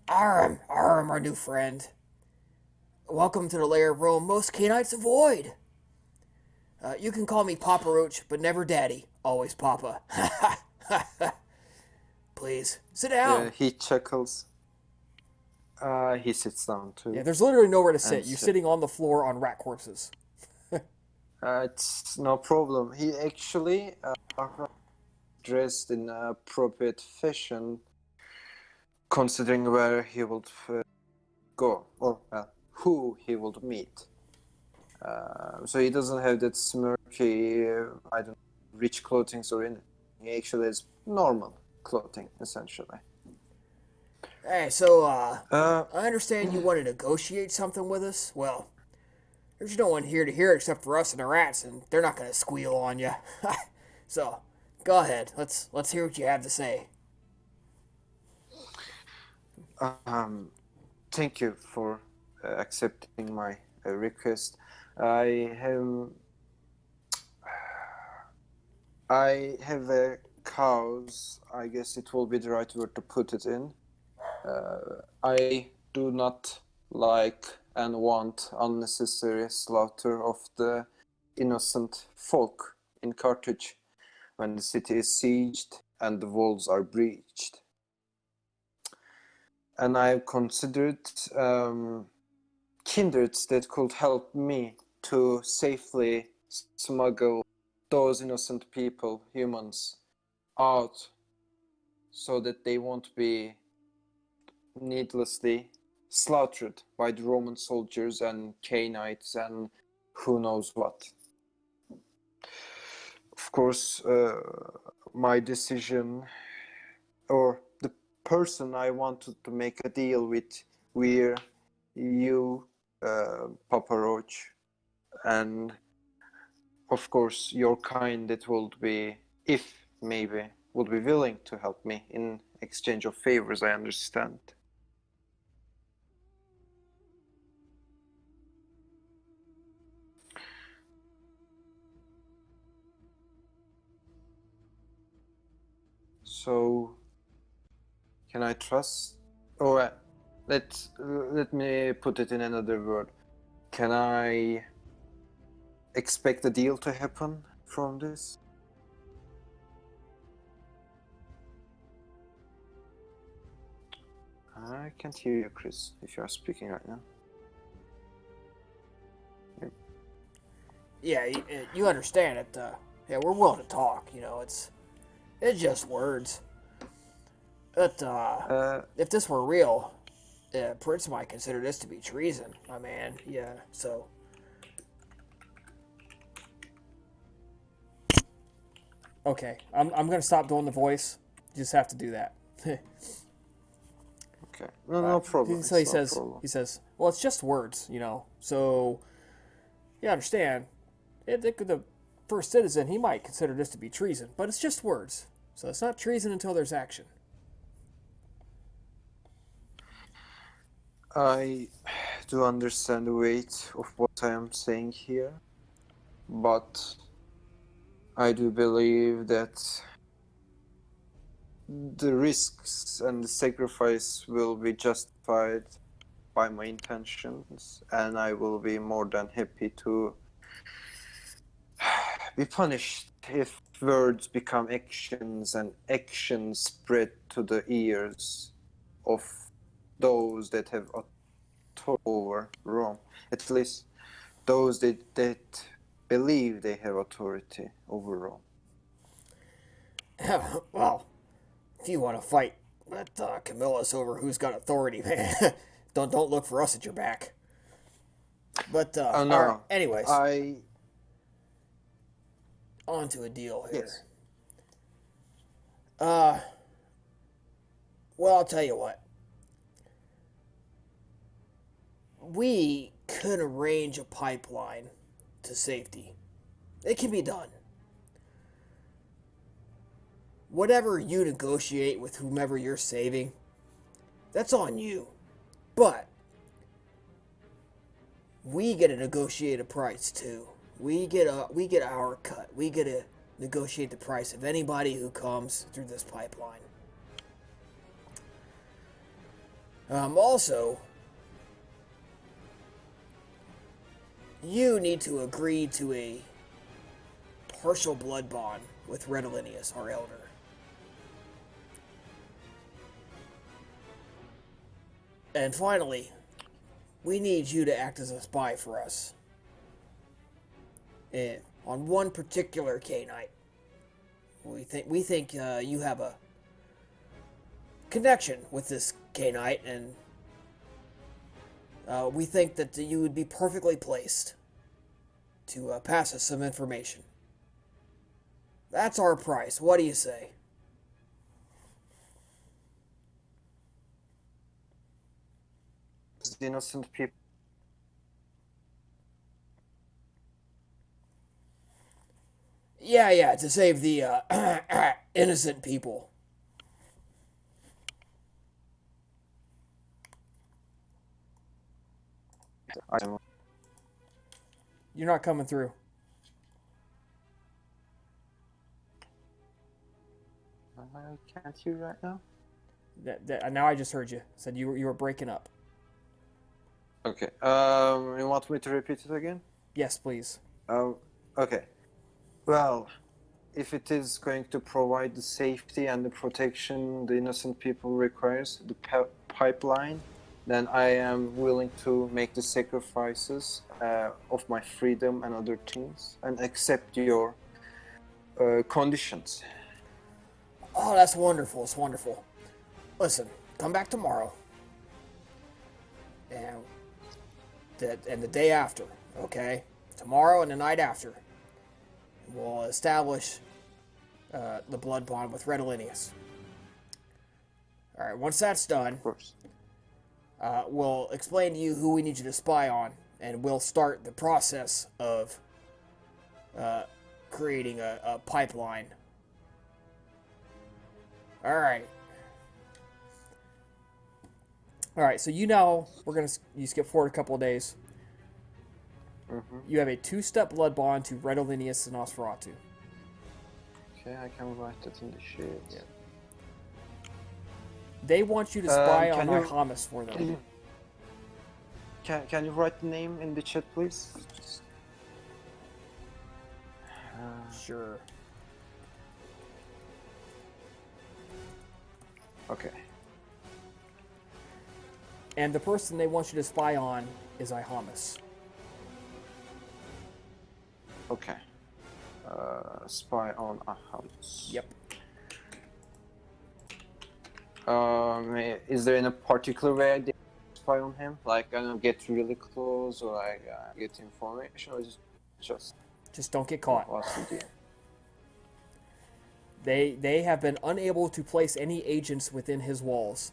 Aram, our new friend. Welcome to the lair of Rome most Canaanites avoid. You can call me Papa Roach, but never Daddy. Always Papa. Please, sit down. He chuckles. He sits down too. Yeah, there's literally nowhere to sit. You're sitting on the floor on rat corpses. It's no problem. He actually dressed in appropriate fashion, considering where he would go, or who he would meet. So he doesn't have that smirky, rich clothing or anything. He actually has normal clothing, essentially. Hey, so, I understand you want to negotiate something with us? Well, There's no one here to hear except for us and the rats, and they're not gonna squeal on you. So, go ahead. Let's hear what you have to say. Um, Thank you for accepting my request. I have I have a cause. I guess it will be the right word to put it in. I do not like and want unnecessary slaughter of the innocent folk in Carthage when the city is sieged and the walls are breached. And I have considered kindreds that could help me to safely smuggle those innocent people, humans, out so that they won't be needlessly slaughtered by the Roman soldiers and Cainites and who knows what. Of course, my decision, or the person I wanted to make a deal with, were you, Papa Roach, and of course your kind that would be, if maybe, would be willing to help me in exchange of favors, I understand. So, can I trust? Or let me put it in another word. Can I expect a deal to happen from this? I can't hear you, Chris, if you are speaking right now. Yeah, you understand it. Yeah, we're willing to talk. It's just words. But if this were real, Prince might consider this to be treason, my man. Yeah, so. Okay, I'm gonna stop doing the voice. You just have to do that. Okay, no problem. So he It's no says, problem. well, it's just words, So, you understand. The first citizen, he might consider this to be treason, but it's just words. So it's not treason until there's action. I do understand the weight of what I am saying here, but I do believe that the risks and the sacrifice will be justified by my intentions, and I will be more than happy to be punished if words become actions and actions spread to the ears of those that have authority over Rome. At least those that believe they have authority over Rome. Well, if you want to fight, let Camillus over who's got authority, man. Don't look for us at your back. But Oh all right. no, Anyways, on to a deal here. Yes. Well, I'll tell you what. We could arrange a pipeline to safety. It can be done. Whatever you negotiate with whomever you're saving, that's on you. But we get to negotiate a price too. We get our cut. We get to negotiate the price of anybody who comes through this pipeline. Also, you need to agree to a partial blood bond with Redolinius, our elder. And finally, we need you to act as a spy for us. On one particular Cainite. We think you have a connection with this Cainite, and we think that you would be perfectly placed to pass us some information. That's our price. What do you say? The innocent people Yeah, to save the innocent people. I You're not coming through. can't hear right now. Now I just heard you. Said you were breaking up. Okay. You want me to repeat it again? Yes, please. Okay. Well, if it is going to provide the safety and the protection the innocent people requires, the pipeline, then I am willing to make the sacrifices of my freedom and other things and accept your conditions. Oh, that's wonderful. It's wonderful. Listen, come back tomorrow. And the day after, okay? Tomorrow and the night after. We'll establish the blood bond with Redolinius. Alright, once that's done, Of course. we'll explain to you who we need you to spy on, and we'll start the process of creating a pipeline. Alright. Alright, so we're going to skip forward a couple of days. Mm-hmm. You have a 2-step blood bond to Redolinius and Nosferatu. Okay, I can write that in the sheet. Yeah. They want you to spy on can you- Ihamus for them. Can you write the name in the chat, please? Sure. Okay. And the person they want you to spy on is Ihamus. Okay. Spy on Ahams. Yep. Is there any particular way I spy on him? Like, I don't get really close, or like get information, or just Just don't get caught. what's the deal? They have been unable to place any agents within his walls.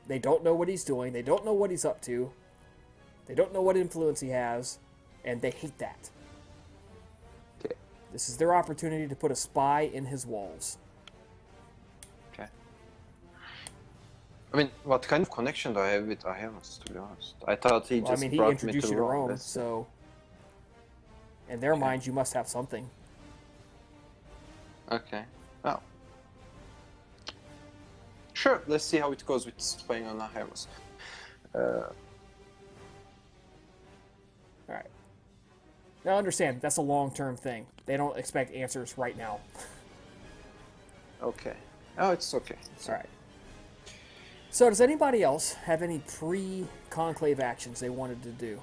They don't know what he's doing. They don't know what he's up to. They don't know what influence he has, and they hate that. Okay. This is their opportunity to put a spy in his walls. Okay. I mean, what kind of connection do I have with Ahemos, to be honest? I thought he Well, just he brought me introduced to you to Rome. Rome, That's- so in their minds, you must have something. Okay. Well. Sure, let's see how it goes with spying on Ahemos. All right. Now, understand that's a long-term thing. They don't expect answers right now. Okay. Oh, it's okay. All right. So, does anybody else have any pre-conclave actions they wanted to do?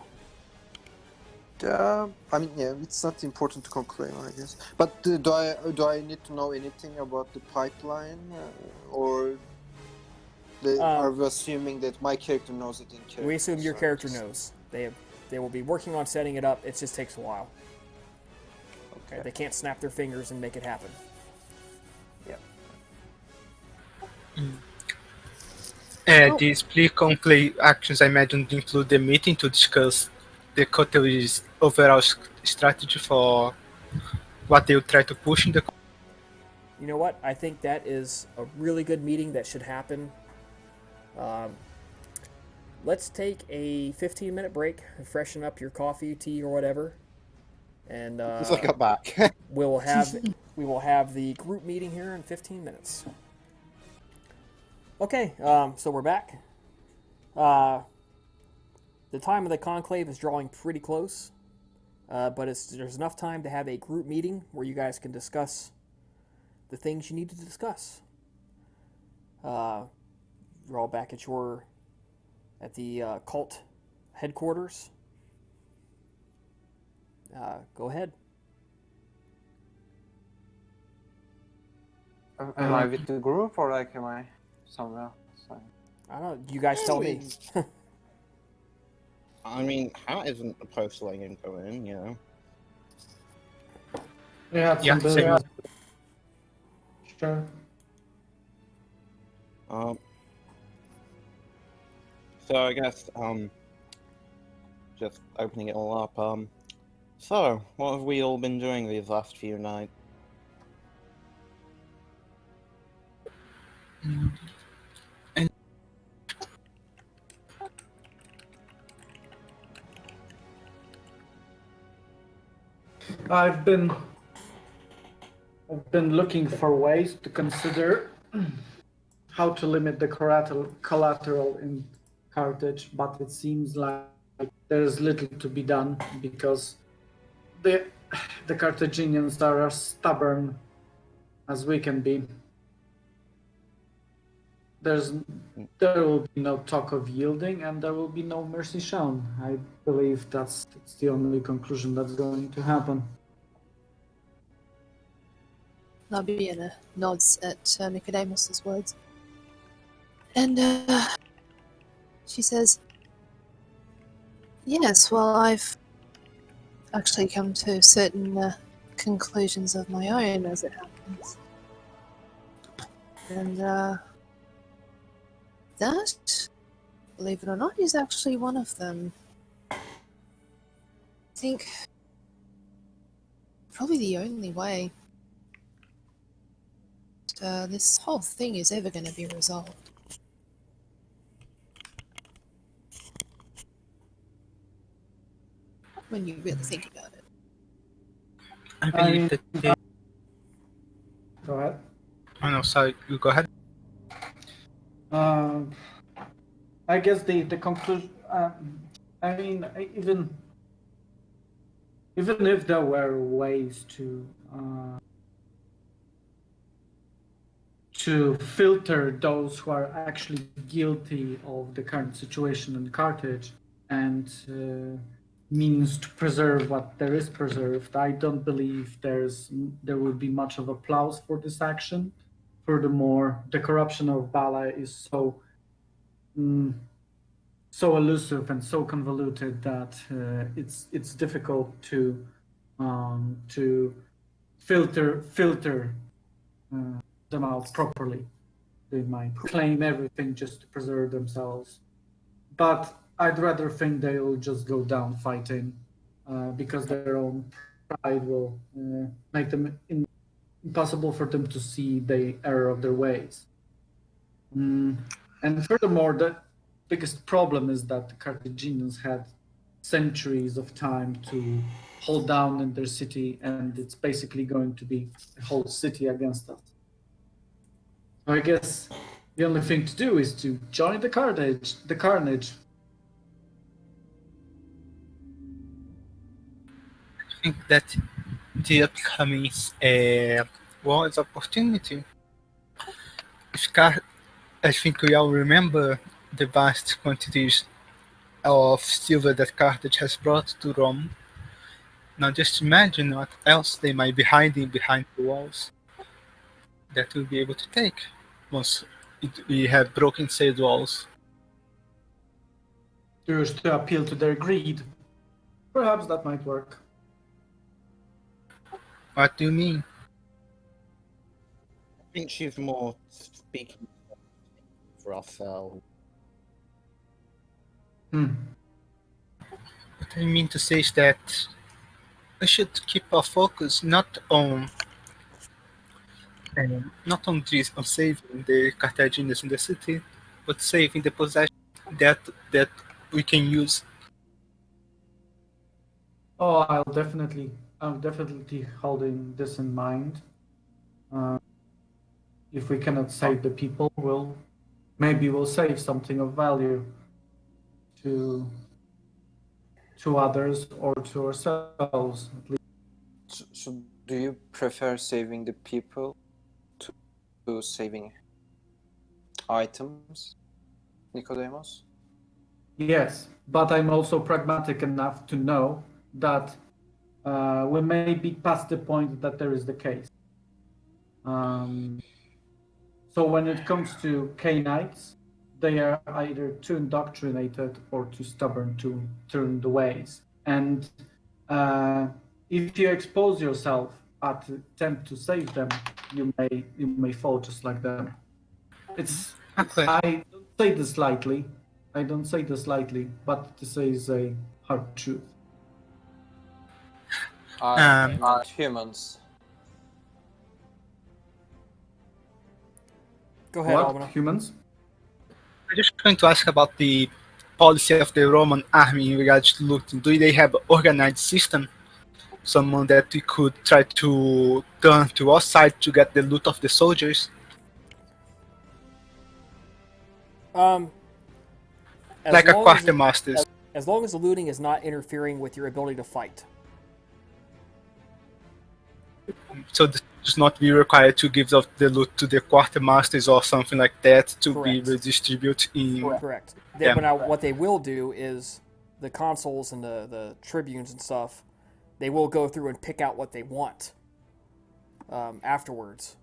I mean, yeah, it's not important to conclude, I guess. But do I need to know anything about the pipeline, or are we assuming that my character knows it in character? We assume your so character just- knows. They will be working on setting it up. It just takes a while. Okay. They can't snap their fingers and make it happen. Yeah. These pre-conclave actions I imagine include the meeting to discuss the coteries' overall strategy for what they will try to push in the. You know what? I think that is a really good meeting that should happen. Let's take a 15-minute break, freshen up your coffee, tea, or whatever, and Since I got back. we will have the group meeting here in 15 minutes. Okay, so we're back. The time of the conclave is drawing pretty close, but there's enough time to have a group meeting where you guys can discuss the things you need to discuss. You're all back at the cult headquarters. Go ahead. Am I with the group, or like am I somewhere else? I don't know. You guys tell me. I mean, Hat isn't opposed to letting him go in, you know. Yeah, Yeah, some same. Sure. So I guess just opening it all up. So, what have we all been doing these last few nights? And I've been looking for ways to consider how to limit the collateral in Carthage, but it seems like there's little to be done because the Carthaginians are as stubborn as we can be. There will be no talk of yielding, and there will be no mercy shown. I believe that's the only conclusion that's going to happen. Labiana nods at Nicodemus's words. And she says, yes, well, I've actually come to certain conclusions of my own as it happens. And that, believe it or not, is actually one of them. I think probably the only way this whole thing is ever going to be resolved. When you really think about it. I believe that they... Go ahead. Oh no, sorry, you go ahead. I guess the conclusion. I mean, even if there were ways to filter those who are actually guilty of the current situation in Carthage and means to preserve what there is preserved, I don't believe there will be much of applause for this action. Furthermore, the corruption of Bala is so elusive and so convoluted that it's difficult to filter them out properly. They might claim everything just to preserve themselves, but I'd rather think they'll just go down fighting because their own pride will make them impossible for them to see the error of their ways. And furthermore, the biggest problem is that the Carthaginians had centuries of time to hold down in their city, and it's basically going to be a whole city against us. So I guess the only thing to do is to join the carnage. I think that the upcoming war is opportunity. I think we all remember the vast quantities of silver that Carthage has brought to Rome. Now just imagine what else they might be hiding behind the walls that we'll be able to take once we have broken said walls. Just to appeal to their greed. Perhaps that might work. What do you mean? I think she's more speaking for ourselves. What I mean to say is that we should keep our focus not on saving the Carthaginians in the city, but saving the possession that we can use. Oh, I'm definitely holding this in mind. If we cannot save the people, maybe we'll save something of value to others or to ourselves at least. So do you prefer saving the people to saving items, Nicodemus? Yes, but I'm also pragmatic enough to know that we may be past the point that there is the case. So when it comes to Cainites, they are either too indoctrinated or too stubborn to turn the ways. And if you expose yourself at attempt to save them, you may fall just like them. Okay. I don't say this lightly. But this is a hard truth. I meant humans. Go ahead, What? Almana. Humans? I'm just going to ask about the policy of the Roman army in regards to looting. Do they have organized system? Someone that we could try to turn to our side to get the loot of the soldiers? As Like a long as quartermaster. as long as the looting is not interfering with your ability to fight. So this does not be required to give of the loot to the quartermasters or something like that to be Correct. redistributed in. Correct. Yeah. But now what they will do is the consuls and the tribunes and stuff, they will go through and pick out what they want afterwards.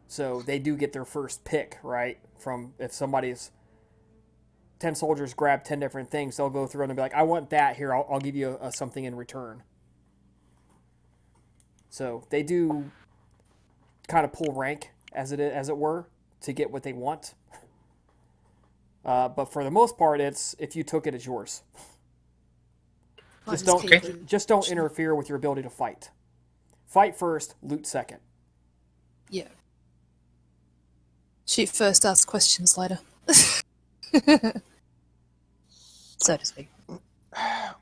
So they do get their first pick, right? From if somebody's 10 soldiers grab 10 different things, they'll go through and be like, I want that here. I'll give you something in return. So they do kind of pull rank, as it were, to get what they want. But for the most part, it's if you took it, it's yours. Might Just don't keep Okay. them- just don't interfere with your ability to fight. Fight first, loot second. Yeah. Shoot first, ask questions later. So to speak.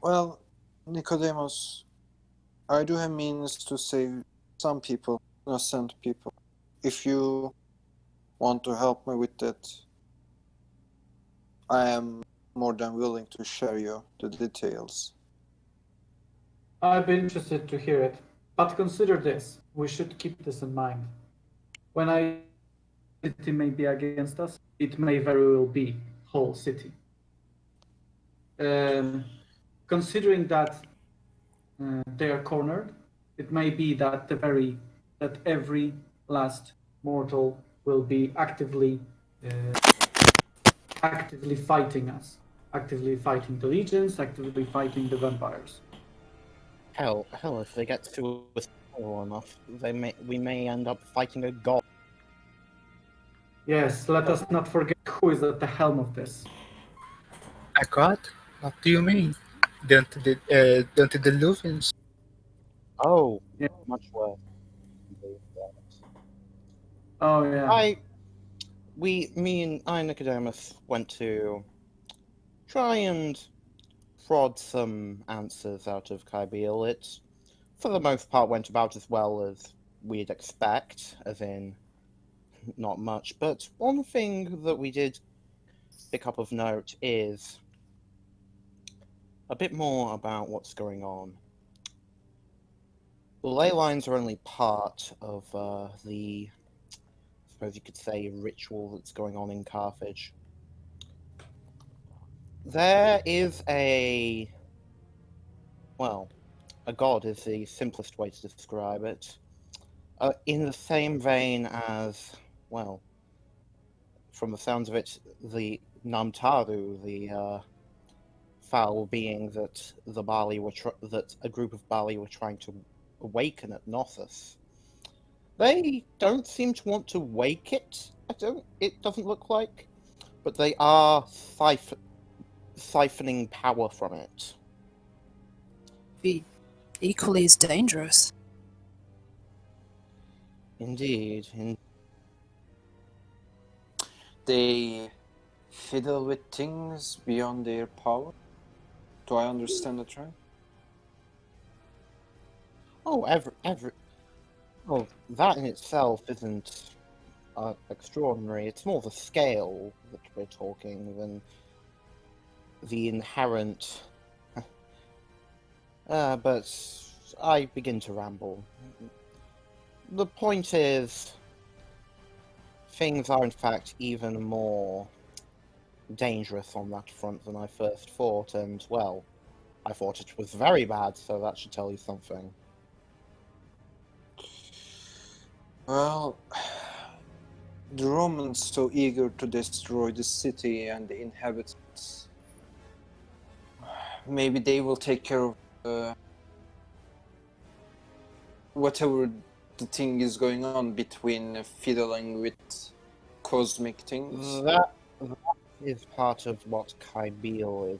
Well, Nicodemus, I do have means to save some people, innocent people. If you want to help me with that, I am more than willing to share you the details. I'd be interested to hear it. But consider this. We should keep this in mind. When city may be against us, it may very well be whole city. Considering that they are cornered, it may be that every last mortal will be actively fighting us, actively fighting the legions, actively fighting the vampires. Hell, if they get to us powerful enough, we may end up fighting a god. Yes, let us not forget who is at the helm of this. A god? What do you mean? Don't the Luvians? Oh, Yeah. much worse. Oh yeah. Me and Nicodemus went to try and prod some answers out of Kybiel. It, for the most part, went about as well as we'd expect, as in, not much. But one thing that we did pick up of note is a bit more about what's going on. The ley lines are only part of the, I suppose you could say, ritual that's going on in Carthage. There is a god is the simplest way to describe it. In the same vein as, well, from the sounds of it, the Namtaru, the foul being that the Bali that a group of Bali were trying to awaken at Gnosis. They don't seem to want to wake it. It doesn't look like, but they are siphoning power from it. Be equally as dangerous. Indeed. They fiddle with things beyond their power? Do I understand that right? Oh, well, that in itself isn't extraordinary. It's more the scale that we're talking than the inherent. But I begin to ramble. The point is, things are in fact even more dangerous on that front than I first thought, and well, I thought it was very bad, so that should tell you something. Well, the Romans so eager to destroy the city and the inhabitants. Maybe they will take care of whatever the thing is going on between fiddling with cosmic things. That is part of what Kybiel is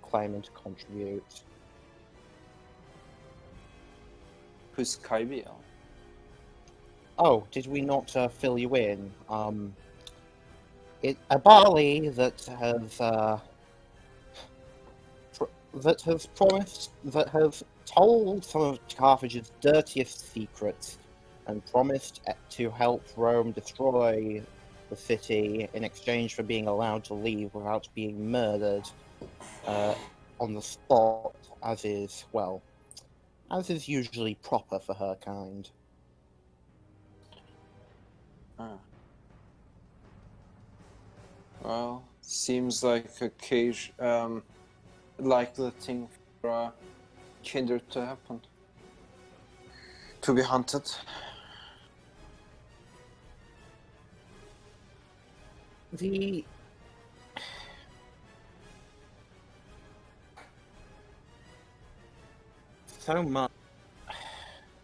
claiming to contribute. Who's Kaibia? Oh, did we not fill you in? A Bali that has told some of Carthage's dirtiest secrets and promised to help Rome destroy the city in exchange for being allowed to leave without being murdered on the spot, as is usually proper for her kind. Ah. Well, seems like a cage, likely thing for a kindred to happen. To be hunted. So much,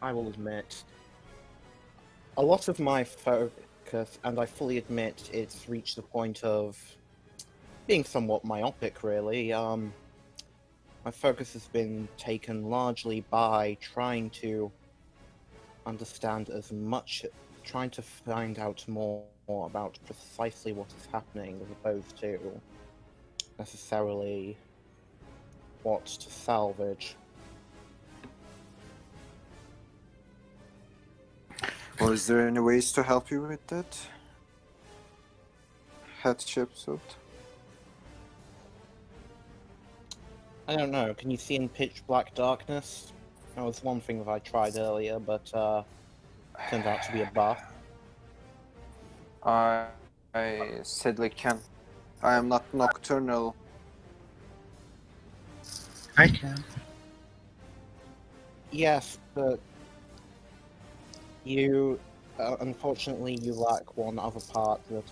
I will admit, a lot of my focus, and I fully admit it's reached the point of being somewhat myopic, really. My focus has been taken largely by trying to understand trying to find out more about precisely what is happening, as opposed to necessarily what to salvage. Well, is there any ways to help you with that? Headship suit? I don't know, can you see in pitch black darkness? That was one thing that I tried earlier, but turned out to be a bust. I sadly can. I am not nocturnal. I can. Yes, but you, unfortunately, you lack one other part that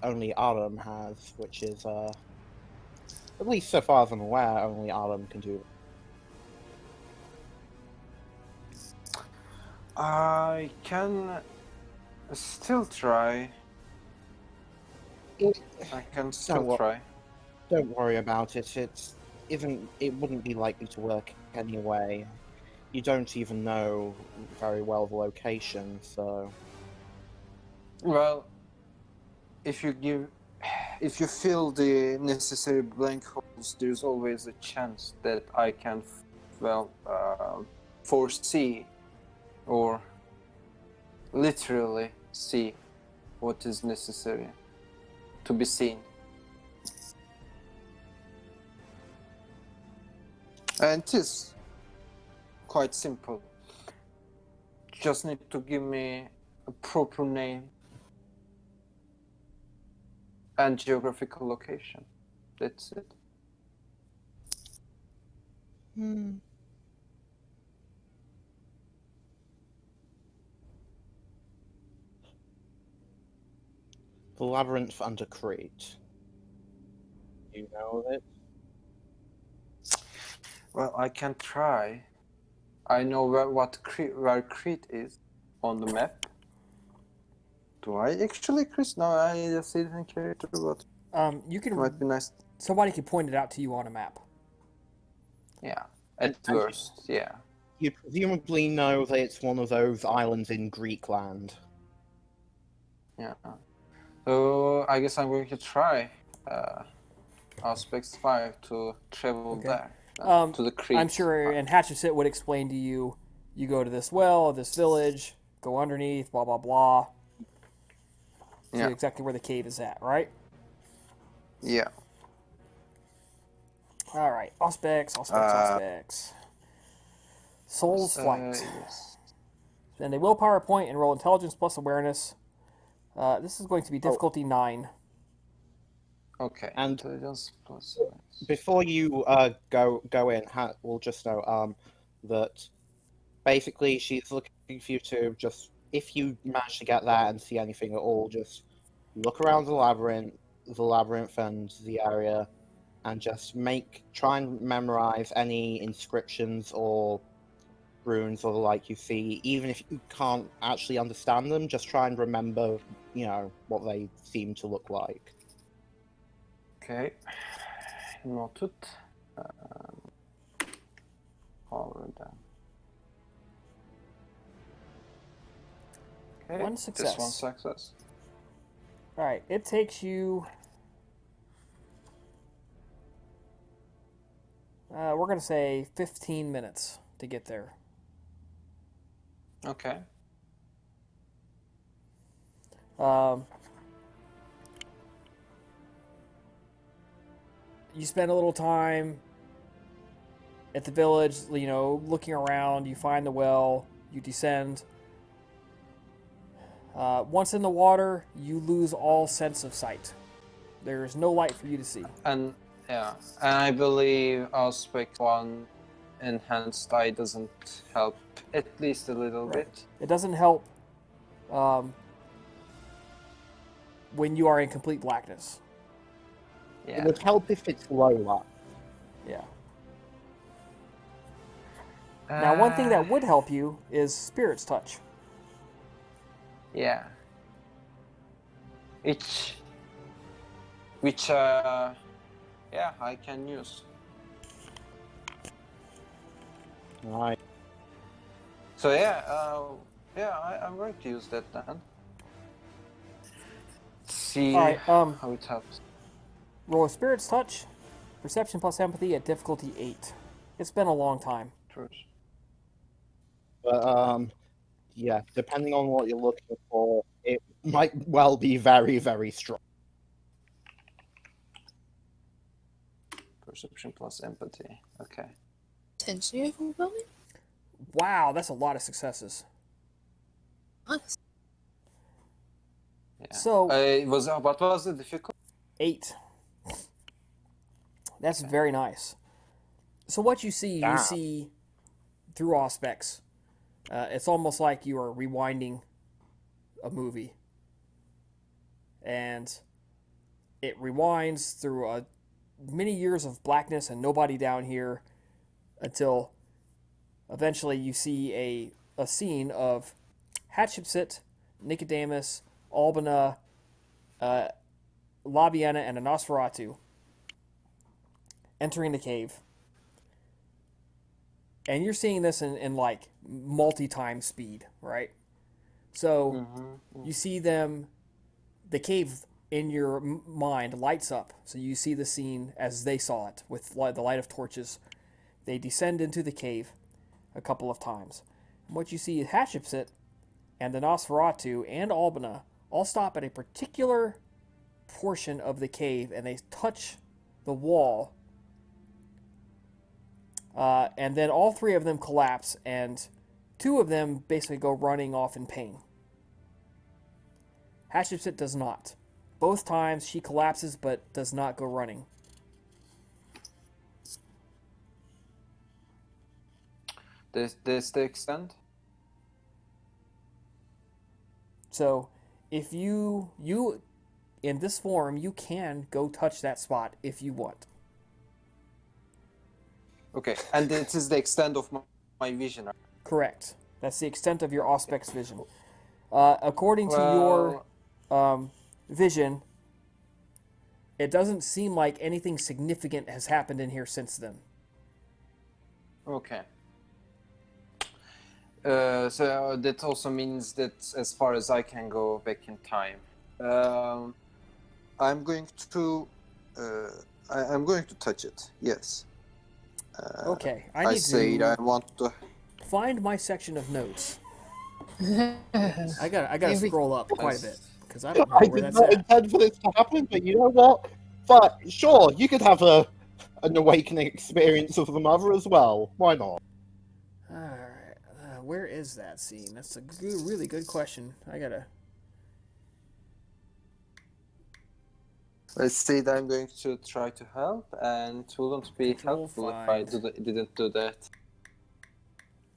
only Aram has, which is, at least so far as I'm aware, only Aram can do. I can still try. I can still try. Don't worry about it. It wouldn't be likely to work anyway. You don't even know very well the location, so. Well, if you fill the necessary blank holes, there's always a chance that I can, foresee or literally see what is necessary to be seen. And it is quite simple. Just need to give me a proper name and geographical location. That's it. The labyrinth under Crete. You know it? Well, I can try. I know where Crete is on the map. Do I actually, Chris? No, I just didn't care to, but You can. might be nice. Somebody can point it out to you on a map. Yeah, at And worst, yeah. You presumably know that it's one of those islands in Greekland. Yeah. So I guess I'm going to try Aspects 5 to travel there. To the Crete. I'm sure, and Hatchet would explain to you, you go to this well, this village, go underneath, blah, blah, blah. See exactly where the cave is at, right? Yeah. All right. Auspex. Soul's Flight. Yes. Then a willpower point and roll intelligence plus awareness. This is going to be difficulty 9. Okay. And intelligence plus before you go in, we'll just know that basically she's looking for you to just, if you manage to get there and see anything at all, just look around the labyrinth and the area, and just try and memorize any inscriptions or runes or the like you see. Even if you can't actually understand them, just try and remember, what they seem to look like. Okay. Noted. Hold on. Okay. One success. Just one success. All right, it takes you. We're gonna say 15 minutes to get there. Okay. You spend a little time at the village, looking around. You find the well. You descend. Once in the water, you lose all sense of sight. There's no light for you to see. And yeah, and I believe aspect 1 enhanced eye doesn't help at least a little bit. It doesn't help when you are in complete blackness. It Yeah. would help if it's lower. Yeah. Now, one thing that Uh, would help you is Spirit's Touch. Yeah. Which yeah, I can use. Right. So yeah, I'm going to use that then. See All right. how it helps. Roll a Spirit's Touch, Perception plus Empathy at difficulty 8. It's been a long time. First. But yeah, depending on what you're looking for, it might well be very, very strong. Perception plus empathy. Okay. Potentially overwhelming. Wow, that's a lot of successes. Nice. Yeah. So- what was the difficulty? 8. That's very nice. So what you see, Damn. you see through Auspex. It's almost like you are rewinding a movie. And it rewinds through many years of blackness and nobody down here until eventually you see a scene of Hatshepsut, Nicodemus, Albina, Labiana, and a Nosferatu entering the cave. And you're seeing this in like multi-time speed, right? So you see them, the cave in your mind lights up. So you see the scene as they saw it with the light of torches. They descend into the cave a couple of times. And what you see is Hatshepsut and the Nosferatu and Albina all stop at a particular portion of the cave and they touch the wall. And then all three of them collapse, and two of them basically go running off in pain. Hatshepsut does not. Both times she collapses but does not go running. This the extent? So if you in this form, you can go touch that spot if you want. Okay, and this is the extent of my vision. Correct. That's the extent of your Auspex vision. According to your vision, it doesn't seem like anything significant has happened in here since then. Okay. So that also means that as far as I can go back in time, I'm going to I'm going to touch it. Yes. Okay, I I need said to I want to. find my section of notes. I gotta scroll up quite a bit because I don't know I where did that's not at. intend for this to happen, but you know what? But sure, you could have an awakening experience of the mother as well. Why not? All right, where is that scene? That's a really good question. I gotta. Let's say that I'm going to try to help, and it wouldn't be Control helpful if I find. didn't do that.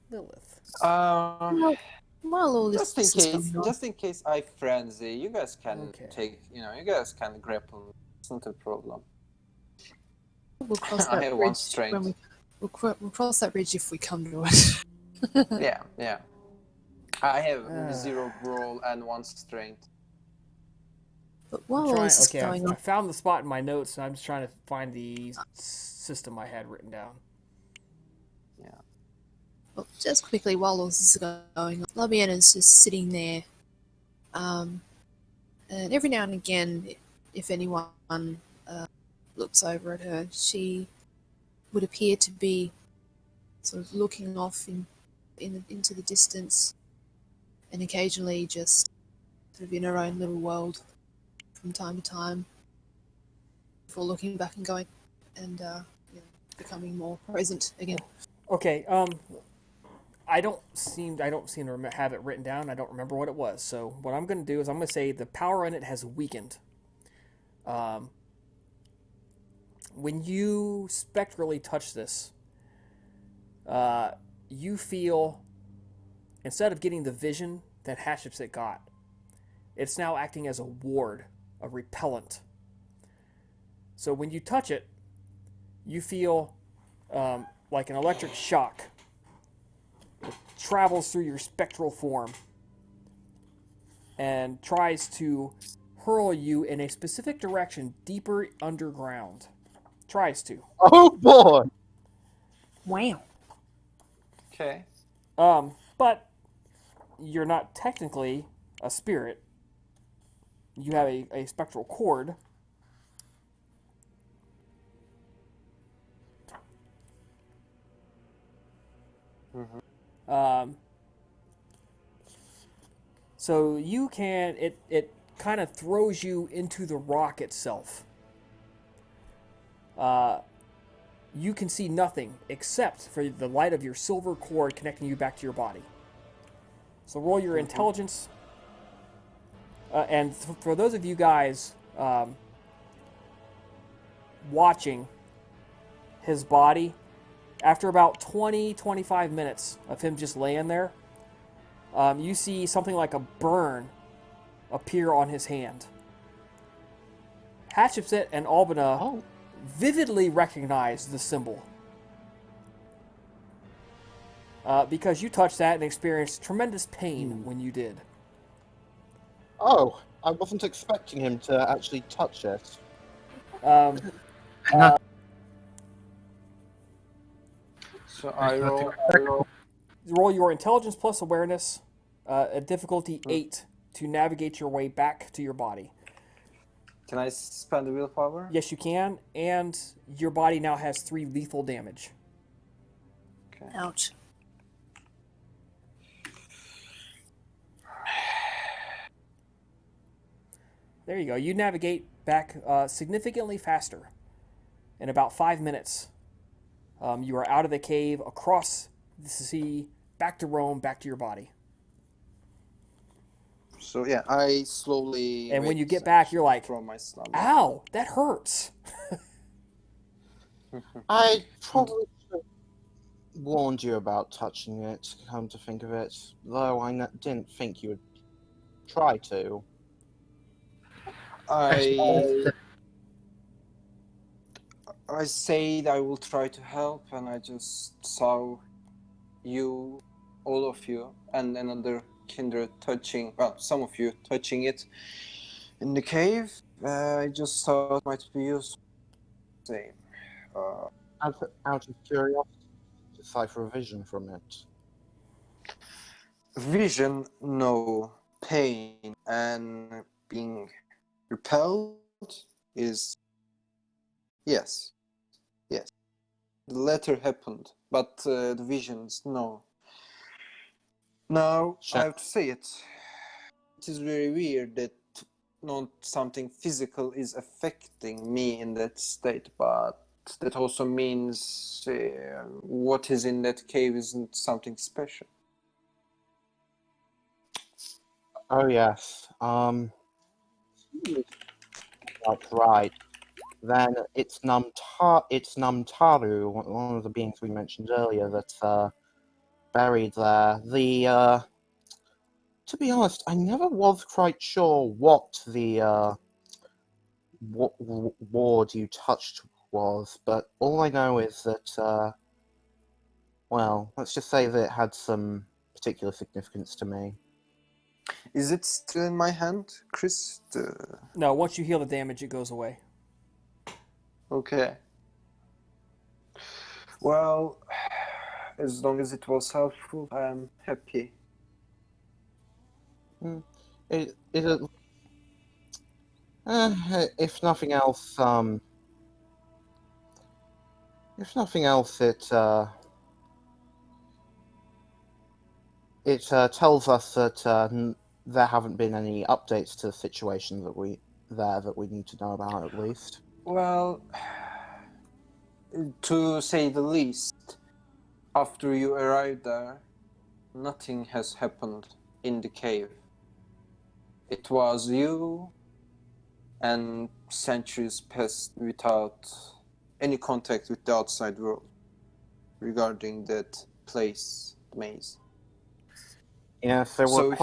Lilith. While all this is going on, Just in case I frenzy, you guys can Okay. take, you guys can grapple. It's not a problem. we'll cross I that have bridge one strength. when we'll cross that bridge if we come to it. Yeah. I have 0 brawl and 1 strength. But while all this is going I on, found the spot in my notes, and I'm just trying to find the system I had written down. well, just quickly while all this is going on, Labiana's just sitting there, And every now and again, if anyone looks over at her, she would appear to be sort of looking off into the distance, and occasionally just sort of in her own little world from time to time, before looking back and going and becoming more present again. Okay. I don't seem to have it written down. I don't remember what it was. So what I'm going to do is I'm going to say the power in it has weakened. When you spectrally touch this, you feel, instead of getting the vision that Hatshepsut got, it's now acting as a ward, a repellent. So when you touch it, you feel like an electric shock. It travels through your spectral form and tries to hurl you in a specific direction deeper underground. Tries to. Oh boy! Wow. Okay. But you're not technically a spirit. You have a spectral cord. Mm-hmm. So you can, it kind of throws you into the rock itself. You can see nothing except for the light of your silver cord connecting you back to your body. So roll your intelligence. And for those of you guys watching his body, after about 20-25 minutes of him just laying there, you see something like a burn appear on his hand. Hatshepsut and Albina vividly recognize the symbol. Because you touched that and experienced tremendous pain when you did. Oh, I wasn't expecting him to actually touch it. Not So I roll. Roll your intelligence plus awareness at difficulty 8 to navigate your way back to your body. Can I spend the willpower? Yes, you can, and your body now has 3 lethal damage. Okay. Ouch. There you go. You navigate back significantly faster. In about 5 minutes, you are out of the cave, across the sea, back to Rome, back to your body. So yeah, I slowly. And when wake you get back, you're like, from my slumber. ow, that hurts. I probably should have warned you about touching it, come to think of it, though I didn't think you would try to. I said I will try to help, and I just saw you, all of you, and another kindred touching. Well, some of you touching it in the cave. I just thought it might be useful. Same. Out of curiosity, decipher a vision from it. Vision, no. Pain and being repelled is yes. The latter happened, but the visions, no. Now, I have to say it. It is very weird that not something physical is affecting me in that state, but that also means what is in that cave isn't something special. Oh yes. That's right. Then it's Numtaru, one of the beings we mentioned earlier, that's buried there. To be honest, I never was quite sure what the ward you touched was, but all I know is that, well, let's just say that it had some particular significance to me. Is it still in my hand, Chris? No, once you heal the damage, it goes away. Okay. Well, as long as it was helpful, I am happy. It if nothing else, it tells us that there haven't been any updates to the situation that we need to know about at least. Well, to say the least, after you arrived there, nothing has happened in the cave. It was you, and centuries passed without any contact with the outside world regarding that place, the maze. Yes, they So were if-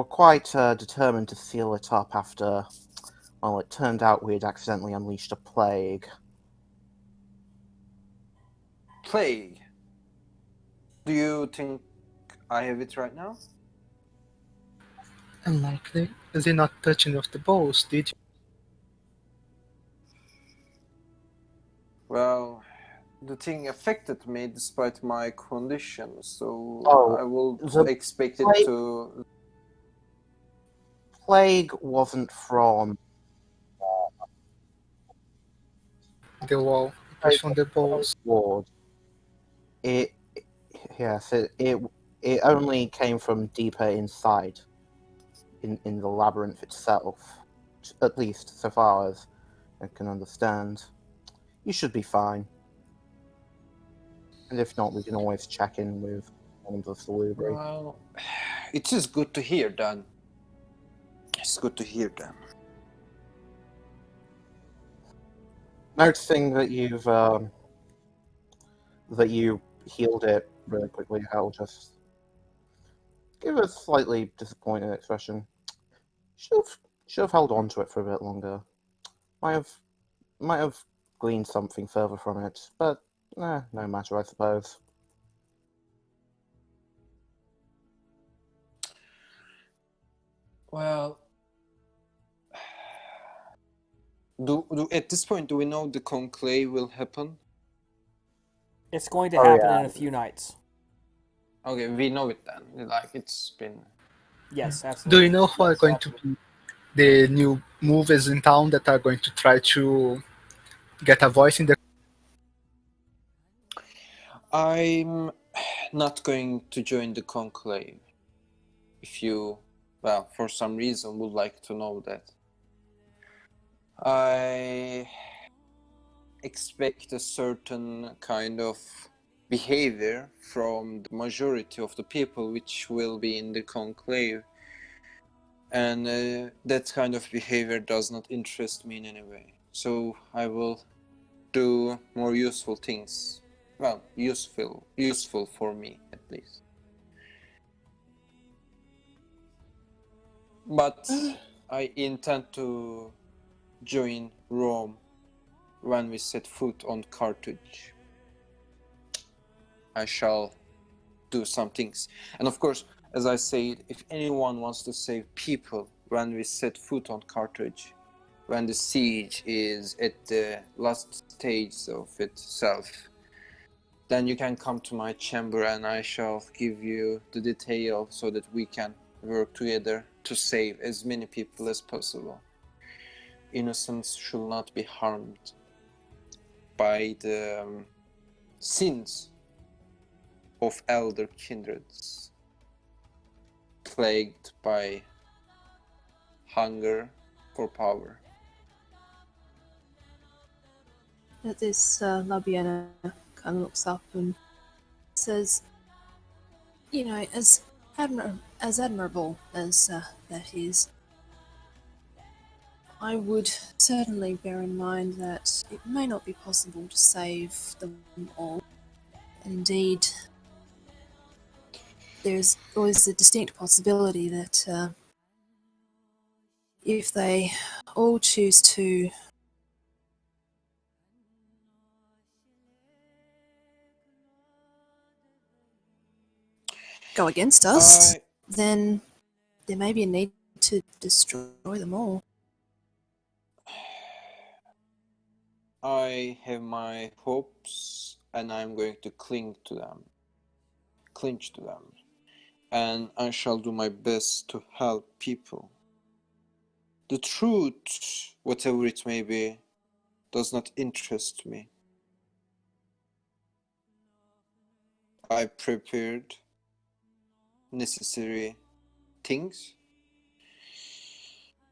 quite determined to seal it up after. Well, it turned out we had accidentally unleashed a plague. Plague. Do you think I have it right now? Unlikely. As in not touching of the balls, did you? Well, the thing affected me despite my condition, so Oh, I will the expect it plague- to. Plague wasn't from. The wall. It was from the balls. Ward. It yes, it only came from deeper inside in the labyrinth itself. At least so far as I can understand. You should be fine. And if not, we can always check in with one of the Salubri. Well, it is good to hear, Dan. It's good to hear, Dan. Noticing that you healed it really quickly, I'll just give a slightly disappointed expression. Should have held on to it for a bit longer. Might have gleaned something further from it, but no matter, I suppose. Well, do at this point, do we know the conclave will happen? It's going to Oh, happen yeah. in a few nights. Okay, we know it then. Like it's been. Yes, Do absolutely. you know who are going to be the new movers in town that are going to try to get a voice in the? I'm not going to join the conclave. If you, well, for some reason would like to know that. I expect a certain kind of behavior from the majority of the people which will be in the conclave, and that kind of behavior does not interest me in any way. So I will do more useful things. Well, useful for me at least. But I intend to join Rome when we set foot on Carthage. I shall do some things. And of course, as I said, if anyone wants to save people when we set foot on Carthage, when the siege is at the last stage of itself, then you can come to my chamber and I shall give you the detail so that we can work together to save as many people as possible. Innocents should not be harmed by the sins of elder kindreds, plagued by hunger for power. At this, Labiana kind of looks up and says, "You know, as admirable as that is, I would certainly bear in mind that it may not be possible to save them all. And indeed, there's always a distinct possibility that if they all choose to go against us, then there may be a need to destroy them all." I have my hopes and I'm going to cling to them. and I shall do my best to help people. The truth, whatever it may be, does not interest me. I prepared necessary things,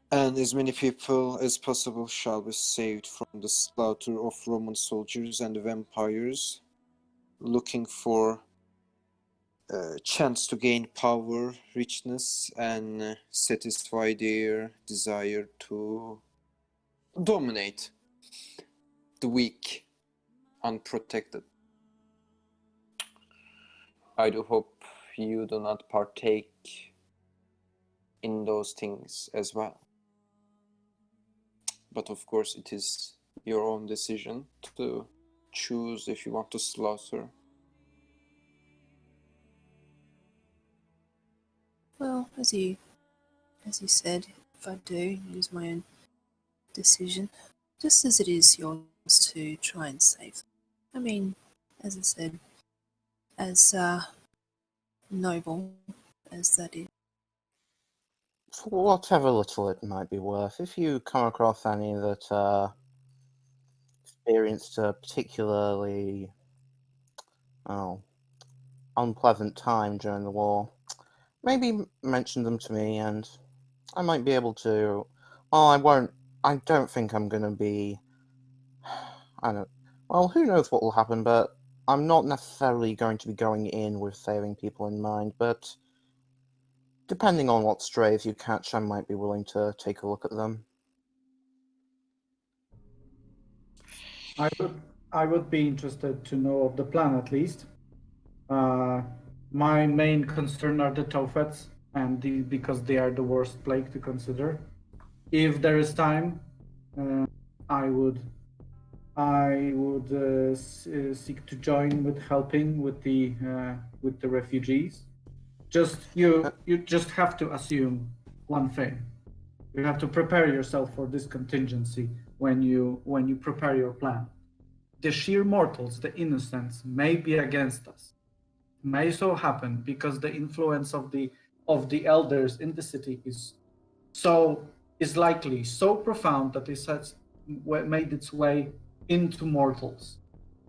and as many people as possible shall be saved from the slaughter of Roman soldiers and vampires looking for a chance to gain power, richness, and satisfy their desire to dominate the weak, unprotected. I do hope you do not partake in those things as well. But of course, it is your own decision to choose if you want to slaughter. Well, as you said, if I do, it is my own decision, just as it is yours to try and save them. I mean, as I said, as noble as that is. For whatever little it might be worth, if you come across any that experienced a particularly unpleasant time during the war, maybe mention them to me, and I might be able to. Well, I won't. I don't think I'm going to be. I don't. Well, who knows what will happen, but I'm not necessarily going to be going in with saving people in mind, but depending on what strays you catch, I might be willing to take a look at them. I would be interested to know of the plan at least. My main concern are the Tophets, and because they are the worst plague to consider. If there is time, I would seek to join with helping with the refugees. You just have to assume one thing. You have to prepare yourself for this contingency when you prepare your plan. The sheer mortals, the innocents, may be against us. May so happen because the influence of the elders in the city is likely so profound that it has made its way into mortals.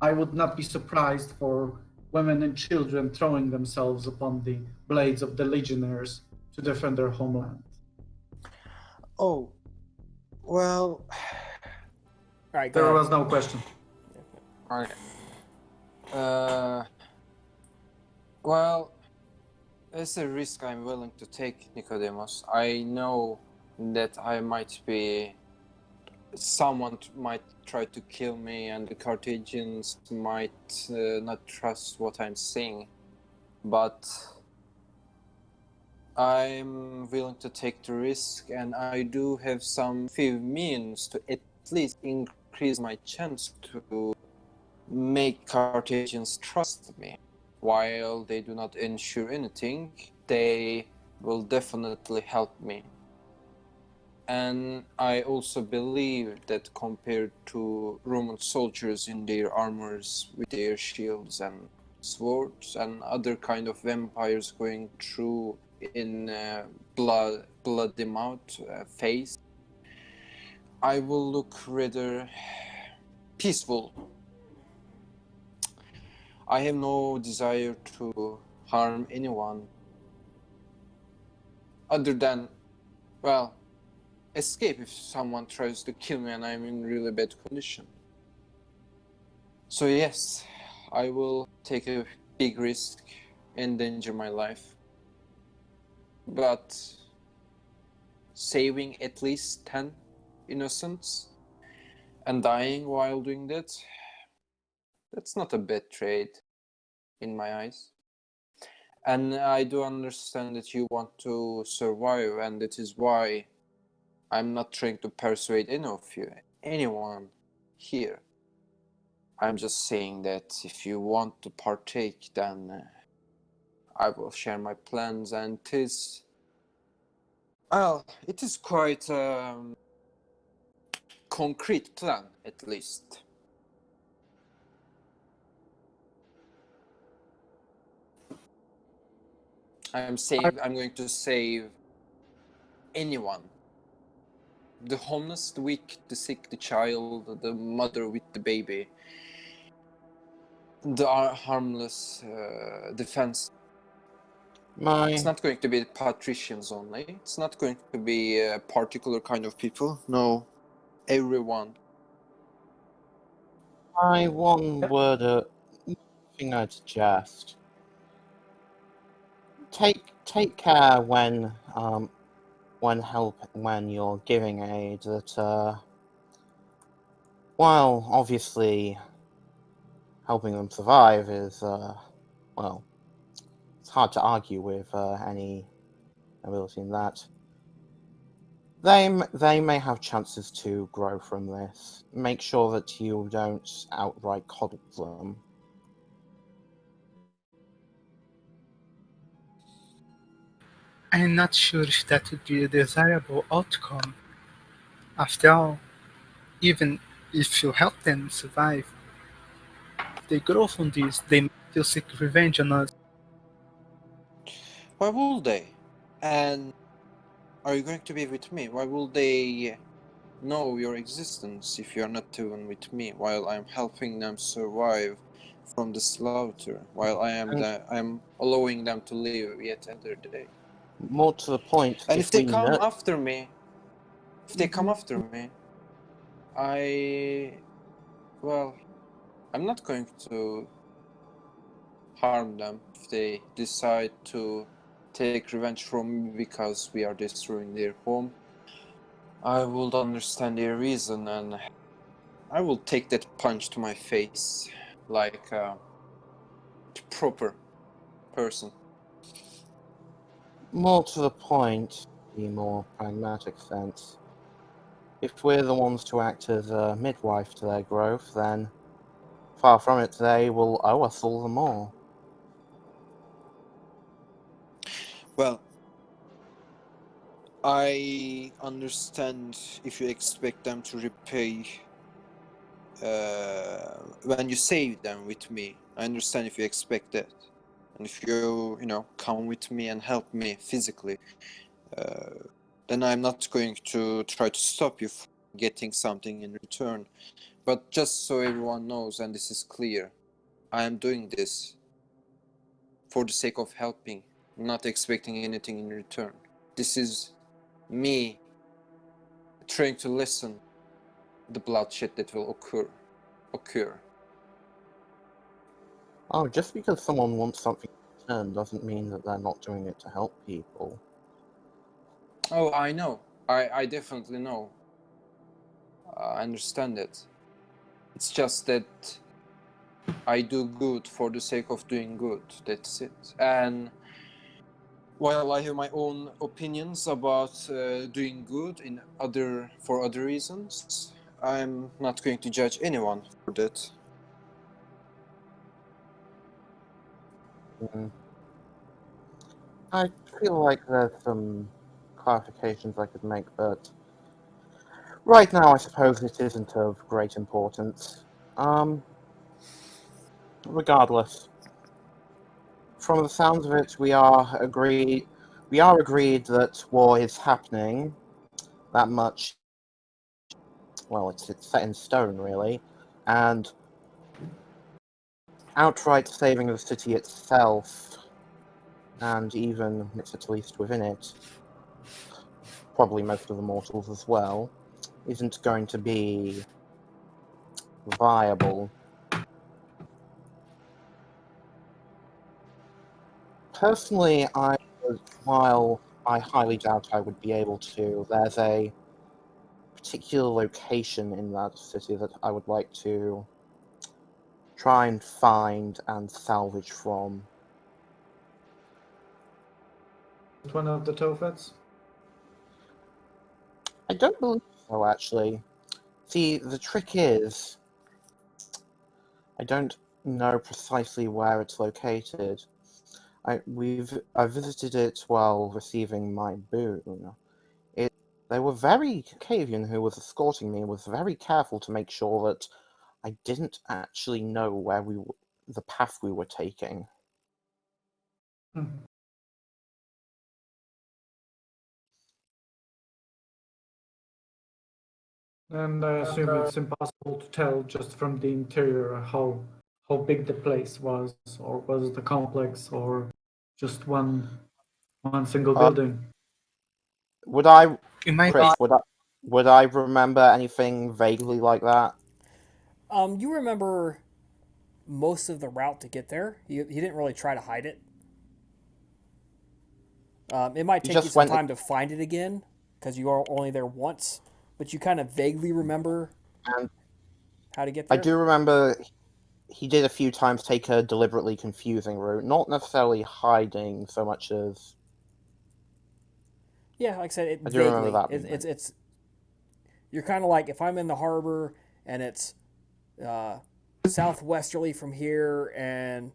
I would not be surprised for women and children throwing themselves upon the blades of the legionnaires to defend their homeland. Oh, well, All right, go There ahead. was no question. okay. Well, it's a risk I'm willing to take, Nicodemus. I know that someone might try to kill me, and the Carthaginians might not trust what I'm saying, but I'm willing to take the risk, and I do have some few means to at least increase my chance to make Carthaginians trust me. While they do not ensure anything, they will definitely help me. And I also believe that compared to Roman soldiers in their armors with their shields and swords and other kind of vampires going through in bloody mouth face, I will look rather peaceful. I have no desire to harm anyone other than, well, escape if someone tries to kill me and I'm in really bad condition. So yes, I will take a big risk, endanger my life, but saving at least 10 innocents and dying while doing that, that's not a bad trade in my eyes. And I do understand that you want to survive, and that is why I'm not trying to persuade anyone here. I'm just saying that if you want to partake, then I will share my plans, and it is quite a concrete plan, at least. I'm going to save anyone. The homeless, the weak, the sick, the child, the mother with the baby, the harmless defense. It's not going to be patricians only. It's not going to be a particular kind of people. No, everyone. My one word, thing I'd suggest: take care when you're giving aid that while obviously helping them survive is well, it's hard to argue with any ability in that. They may have chances to grow from this. Make sure that you don't outright coddle them. I'm not sure if that would be a desirable outcome. After all, even if you help them survive, if they grow from this, they may still seek revenge on us. Why would they? And are you going to be with me? Why will they know your existence if you're not even with me while I'm helping them survive from the slaughter, while I am allowing them to live yet another day? More to the point, And if they come know. after me, I'm not going to harm them if they decide to take revenge from me because we are destroying their home. I will understand their reason and I will take that punch to my face like a proper person. More to the point, the more pragmatic sense. If we're the ones to act as a midwife to their growth, then far from it, they will owe us all the more. Well, I understand if you expect them to repay when you save them with me. I understand if you expect that. And if you come with me and help me physically, then I'm not going to try to stop you from getting something in return. But just so everyone knows, and this is clear, I am doing this for the sake of helping, not expecting anything in return. This is me trying to lessen the bloodshed that will occur. Oh, just because someone wants something in return doesn't mean that they're not doing it to help people. Oh, I know. I definitely know. I understand it. It's just that I do good for the sake of doing good. That's it. And while I have my own opinions about doing good for other reasons, I'm not going to judge anyone for that. I feel like there's some clarifications I could make, but right now I suppose it isn't of great importance. Regardless, from the sounds of it, we are agreed that war is happening. That much, well, it's set in stone, really, and outright saving the city itself, and even at least within it, probably most of the mortals as well, isn't going to be viable. Personally, while I highly doubt I would be able to, there's a particular location in that city that I would like to try and find and salvage from. One of the Tofets? I don't believe so, actually. See, the trick is, I don't know precisely where it's located. I visited it while receiving my boon. They were Cavian who was escorting me was very careful to make sure that I didn't actually know where the path we were taking. And I assume it's impossible to tell just from the interior how big the place was, or was it a complex, or just one single building. Would I, It might be. Chris? Would I remember anything vaguely like that? You remember most of the route to get there. He didn't really try to hide it. It might You take you just some went. time to find it again because you are only there once, but you kind of vaguely remember And how to get I there. do remember he did a few times take a deliberately confusing route, not necessarily hiding so much as Yeah, like I said, I do remember that being it's you're kind of like if I'm in the harbor and it's uh, southwesterly from here, and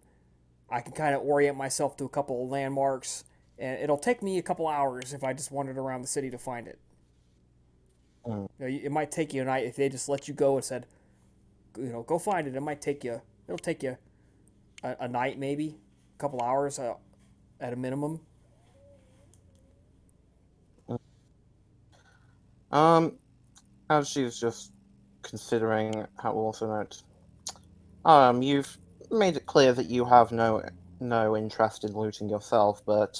I can kind of orient myself to a couple of landmarks, and it'll take me a couple hours if I just wandered around the city to find it. Mm. It might take you a night if they just let you go and said, go find it. It might take you. It'll take you a night, maybe a couple hours at a minimum. As she's just considering how also note, you've made it clear that you have no interest in looting yourself, but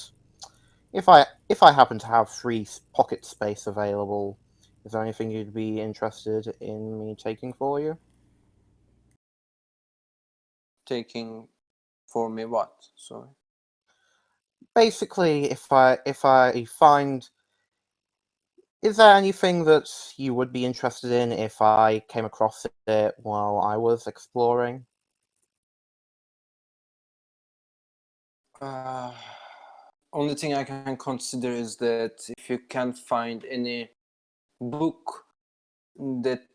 if I happen to have free pocket space available, is there anything you'd be interested in me taking for you? Taking for me what? Sorry. Basically, if I find, is there anything that you would be interested in if I came across it while I was exploring? Uh, Only thing I can consider is that if you can't find any book that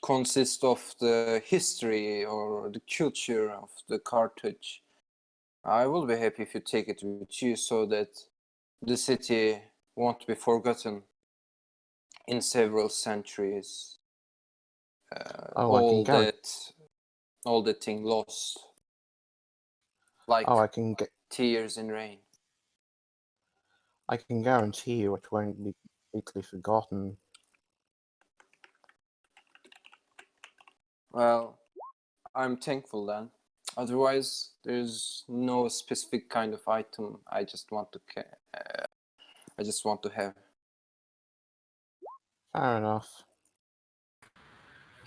consists of the history or the culture of the Carthage, I will be happy if you take it with you so that the city won't be forgotten in several centuries. Oh, I can All guarantee. that thing lost, like Oh, I can get. tears in rain. I can guarantee you it won't be completely forgotten. Well, I'm thankful then. Otherwise, there's no specific kind of item I just want to I just want to have. Fair enough.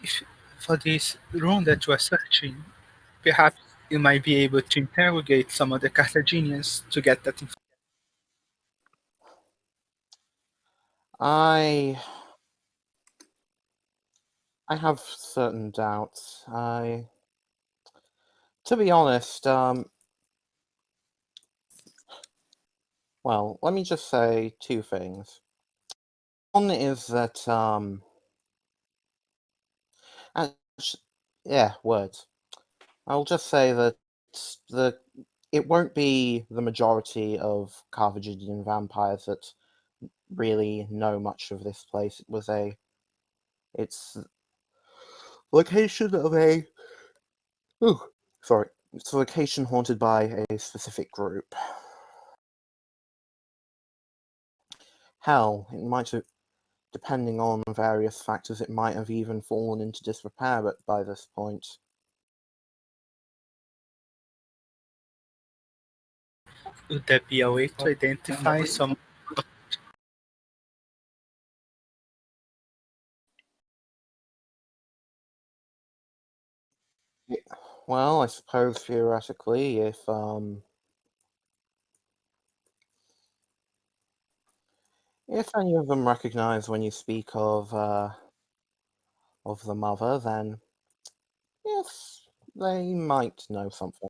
If, for this room that you are searching, perhaps you might be able to interrogate some of the Carthaginians to get that information. I have certain doubts. To be honest, well, let me just say two things. One is that, actu- yeah, words. I'll just say that the it won't be the majority of Carthaginian vampires that really know much of this place. It's location of a, ooh, sorry, it's a location haunted by a specific group. Hell, it might have, depending on various factors, it might have even fallen into disrepair by this point. Would there be a way to identify some? Well, I suppose theoretically, if any of them recognize when you speak of the mother, then yes, they might know something.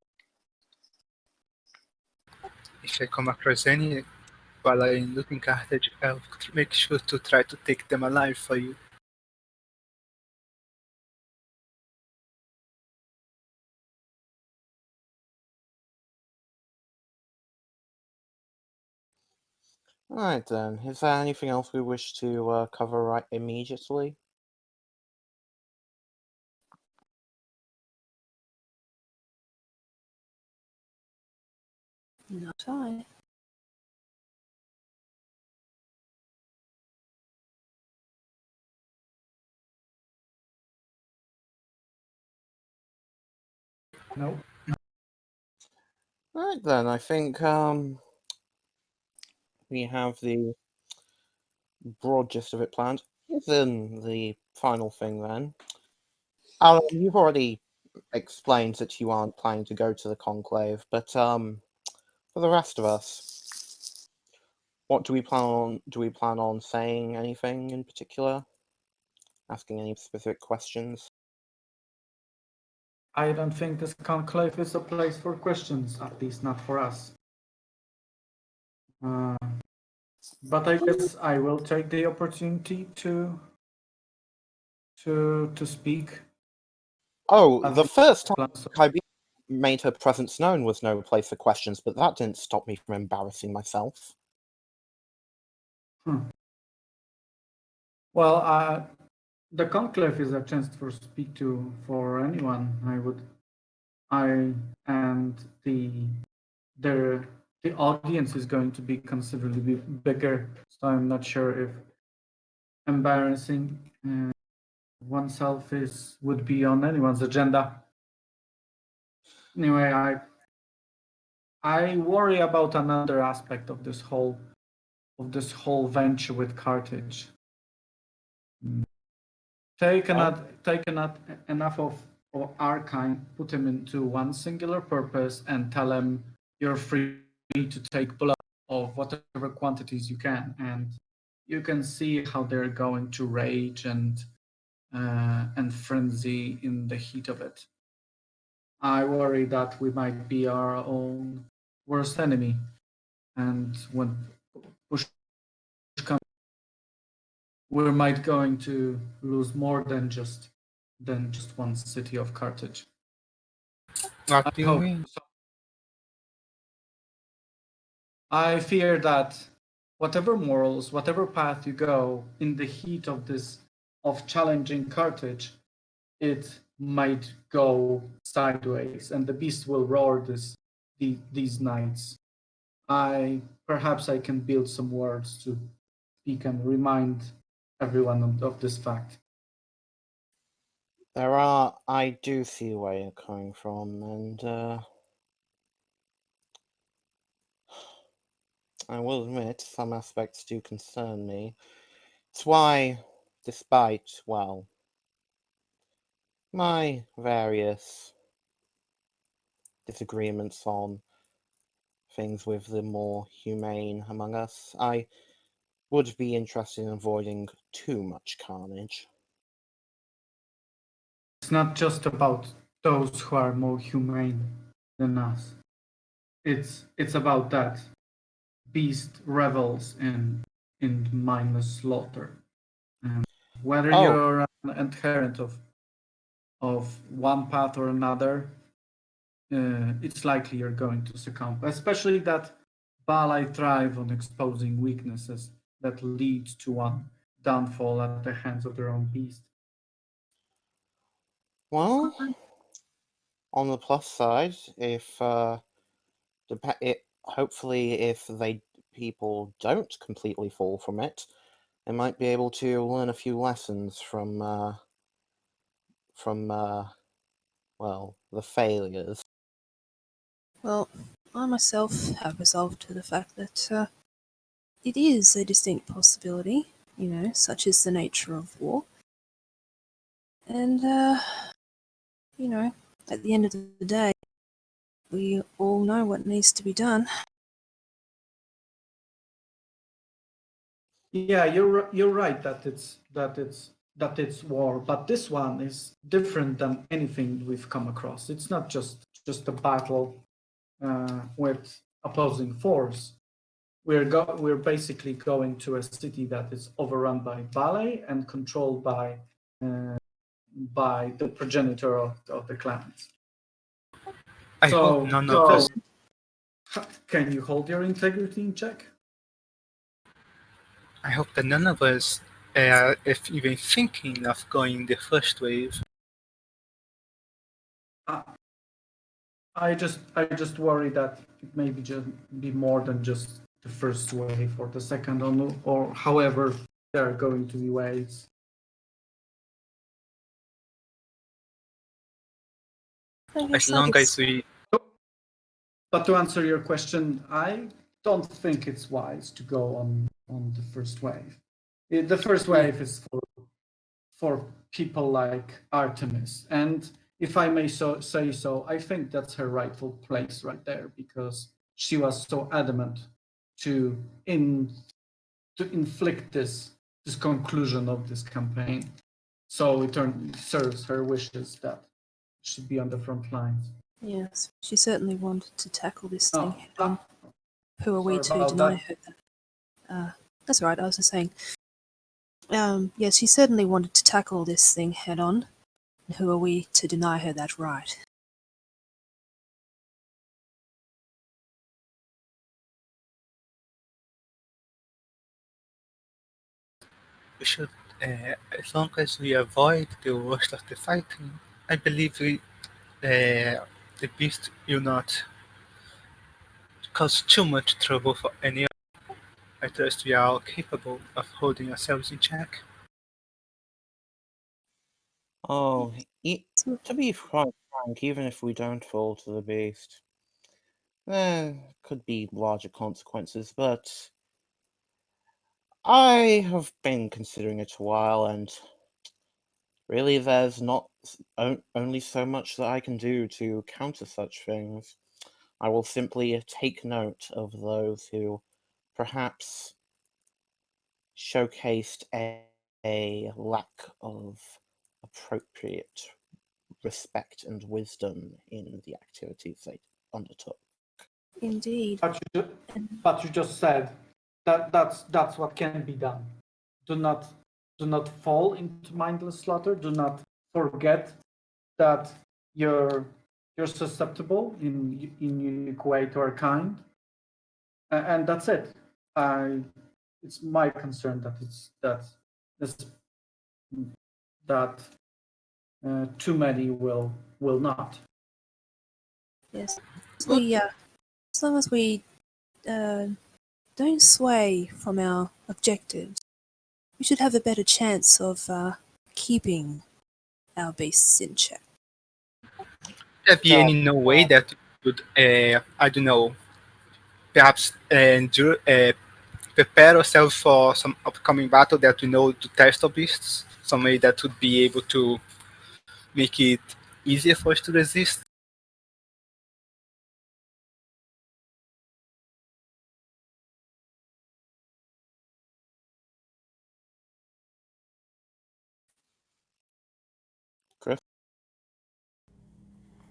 If I come across any while I'm looting Carthage, I'll make sure to try to take them alive for you. Alright then, is there anything else we wish to cover right immediately? Not I. No. Right then, I think we have the broad gist of it planned. Then the final thing then. Alan, you've already explained that you aren't planning to go to the conclave, but for the rest of us, what do we plan on? Do we plan on saying anything in particular? Asking any specific questions? I don't think this conclave is a place for questions, at least not for us. But I guess I will take the opportunity to speak. Oh, At the least first time plans. Kybe made her presence known was no place for questions, but that didn't stop me from embarrassing myself. Well, the conclave is a chance to speak to for anyone. And the audience is going to be considerably bigger, so I'm not sure if embarrassing oneself would be on anyone's agenda. Anyway, I worry about another aspect of this whole venture with Carthage. Take enough of our kind, put him into one singular purpose, and tell him you're free to take blood of whatever quantities you can, and you can see how they're going to rage and frenzy in the heat of it. I worry that we might be our own worst enemy, and when push comes, we might going to lose more than just one city of Carthage. What I do you hope mean? so. I fear that whatever morals, whatever path you go in the heat of challenging Carthage, it might go sideways, and the beast will roar these nights. Perhaps I can build some words to speak and remind everyone of this fact. I do see where you're coming from, and I will admit some aspects do concern me. It's why, despite, well, my various disagreements on things with the more humane among us, I would be interested in avoiding too much carnage. It's not just about those who are more humane than us. It's about that beast revels in mindless slaughter. And whether Oh, you're an adherent of one path or another, it's likely you're going to succumb. Especially that Balai thrive on exposing weaknesses that lead to one downfall at the hands of their own beast. well, on the plus side, if hopefully if people don't completely fall from it, they might be able to learn a few lessons from well, the failures. Well, I myself have resolved to the fact that it is a distinct possibility, such is the nature of war. And, at the end of the day, we all know what needs to be done. Yeah, you're right that it's war, but this one is different than anything we've come across. It's not just a battle with opposing force. We're basically going to a city that is overrun by ballet and controlled by the progenitor of the clans. I hope none of us. Can you hold your integrity in check? I hope that none of us if even thinking of going the first wave. I just worry that it may just be more than just the first wave or the second, or however there are going to be waves. I As guess long as we But to answer your question, I don't think it's wise to go on the first wave. The first wave is for people like Artemis, and if I may say so, I think that's her rightful place right there, because she was so adamant to inflict this conclusion of this campaign. So it serves her wishes that she be on the front lines. yes, she certainly wanted to tackle this thing Oh, head on. Who are we sorry to about deny that. her that? That's all right. I was just saying. Yes, she certainly wanted to tackle this thing head on. And who are we to deny her that right? should, as long as we avoid the worst of the fighting, I believe the beast will not cause too much trouble for any. I trust we are all capable of holding ourselves in check. Oh, So, to be quite frank, even if we don't fall to the beast, there could be larger consequences, but I have been considering it a while, and really there's not only so much that I can do to counter such things. I will simply take note of those who perhaps showcased a lack of appropriate respect and wisdom in the activities they undertook. indeed. But you just said that that's what can be done. Do not fall into mindless slaughter. Do not forget that you're susceptible in unique way to our kind, and that's it. It's my concern that this, that too many will not. Yes. Good. As long as we don't sway from our objectives, we should have a better chance of keeping our beasts in check. There be any no way that we would, I don't know, perhaps prepare ourselves for some upcoming battle that we know to test our beasts? Some way that would be able to make it easier for us to resist? Chris?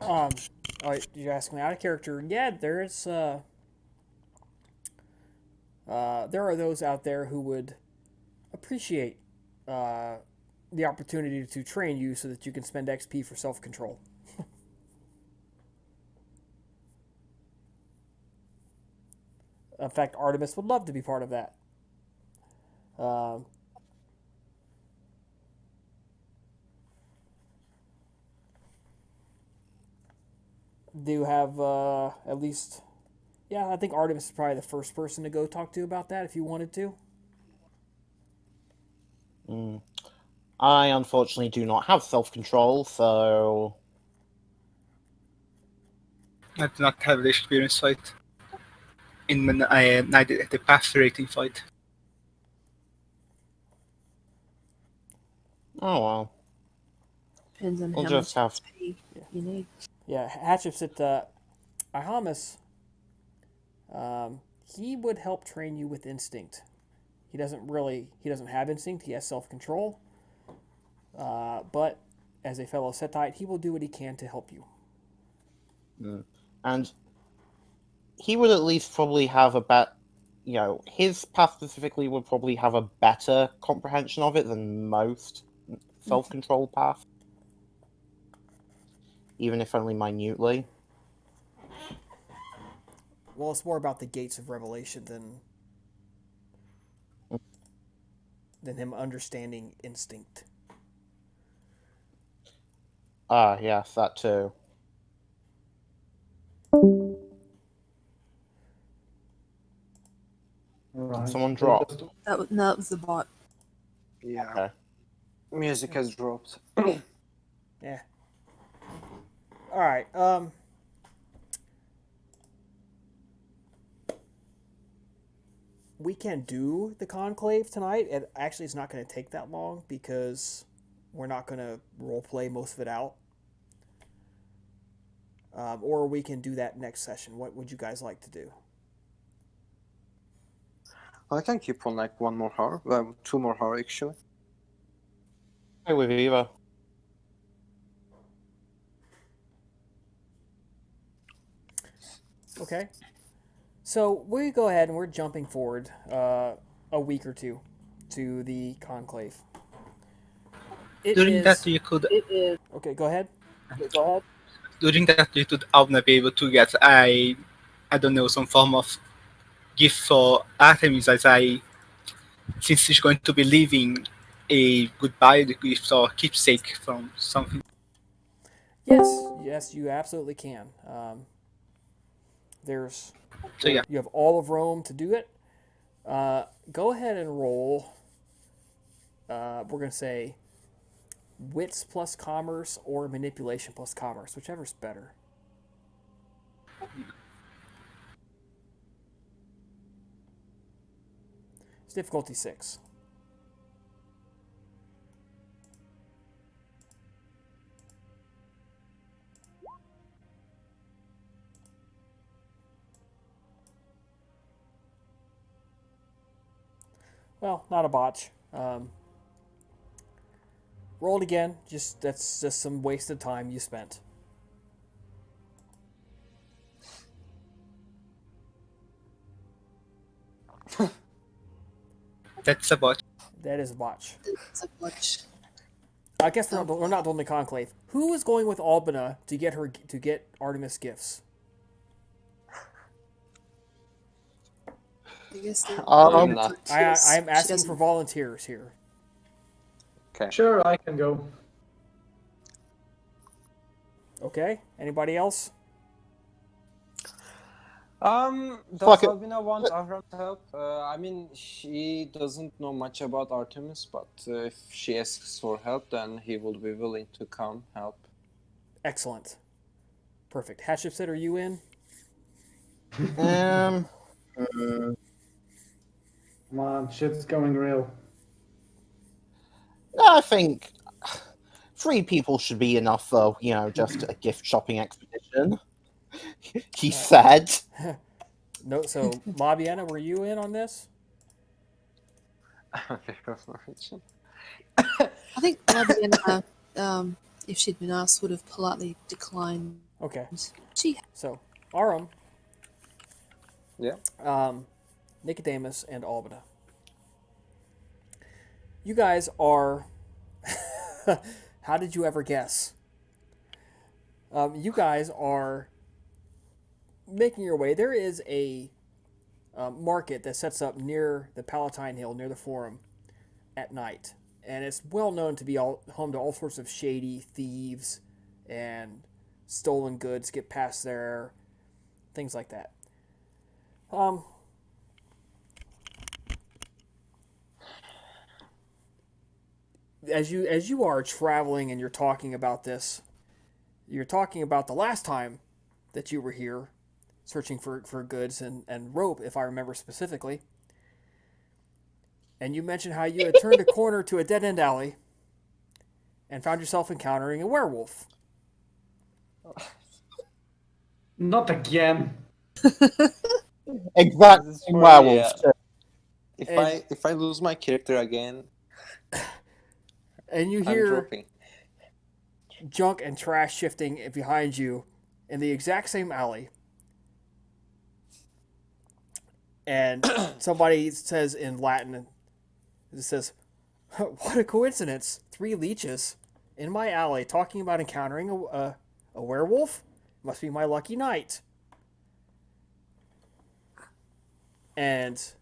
All right, you're asking me out of character. Yeah, there are those out there who would appreciate uh, the opportunity to train you so that you can spend XP for self control. In fact, Artemis would love to be part of that. Uh, do you have at least? Yeah, I think Artemis is probably the first person to go talk to about that if you wanted to. Mm. I unfortunately do not have self-control, so I do not have the experience fight. Neither the path rating fight. oh well. Depends on We'll how just much have XP you need. Yeah, Hatchet's at Ihamus. He would help train you with instinct. He doesn't have instinct. He has self control. But as a fellow Setite, he will do what he can to help you. and he would at least probably have his path specifically would probably have a better comprehension of it than most self-control paths, even if only minutely. Well, it's more about the gates of revelation than him understanding instinct. Ah, yes, that too. Right. Someone drop. That was the bot. Yeah, Okay. music has dropped. Yeah. All right. right. We can do the conclave tonight. It actually is not going to take that long because we're not going to role play most of it out. Or we can do that next session. What would you guys like to do? I can keep on like 1 more hour, 2 more hour actually. Go with Eva. Okay. So we go ahead and we're jumping forward a week or two to the conclave. During that, you could Okay, go ahead. Avna be able to get I don't know, some form of gift for Artemis since she's going to be leaving a goodbye gift or keepsake from something. Yes, you absolutely can. There's So yeah, You have all of Rome to do it. Go ahead and roll. We're going to say wits plus commerce or manipulation plus commerce, whichever's better. It's difficulty 6. Well, not a botch. Roll it again. That's just some wasted time you spent. that's about. That is a botch. It's a bunch. I guess we're not the only conclave. Who is going with Albina to get Artemis gifts? I guess they're Um, Not. I am She asking doesn't- for volunteers here. Okay. Sure, I can go. Okay. Anybody else? Does Fuck it. Albina want Ahram's help? I mean, she doesn't know much about Artemis, but if she asks for help, then he will be willing to come help. Excellent. Perfect. Hatshepsut, are you in? um, Come on, shit's going real. I think 3 people should be enough for, just a gift shopping expedition. He said. No. So, Mabiana, were you in on this? I think Labiana, if she'd been asked, would have politely declined. Okay. She So, Aram, Yeah. Nicodemus, and Albina. You guys are. How did you ever guess? You guys are making your way. There is a market that sets up near the Palatine Hill, near the Forum, at night. And it's well known to be home to all sorts of shady thieves and stolen goods get past there, things like that. As you are traveling and you're talking about this, you're talking about the last time that you were here searching for goods and rope, if I remember specifically. And you mentioned how you had turned a corner to a dead-end alley and found yourself encountering a werewolf. Not again. Exact This is same for- werewolf. yeah. And- If I lose my character again, And you I'm hear dropping. junk and trash shifting behind you in the exact same alley. And somebody says in Latin, it says, "What a coincidence! 3 leeches in my alley talking about encountering a werewolf. Must be my lucky night." And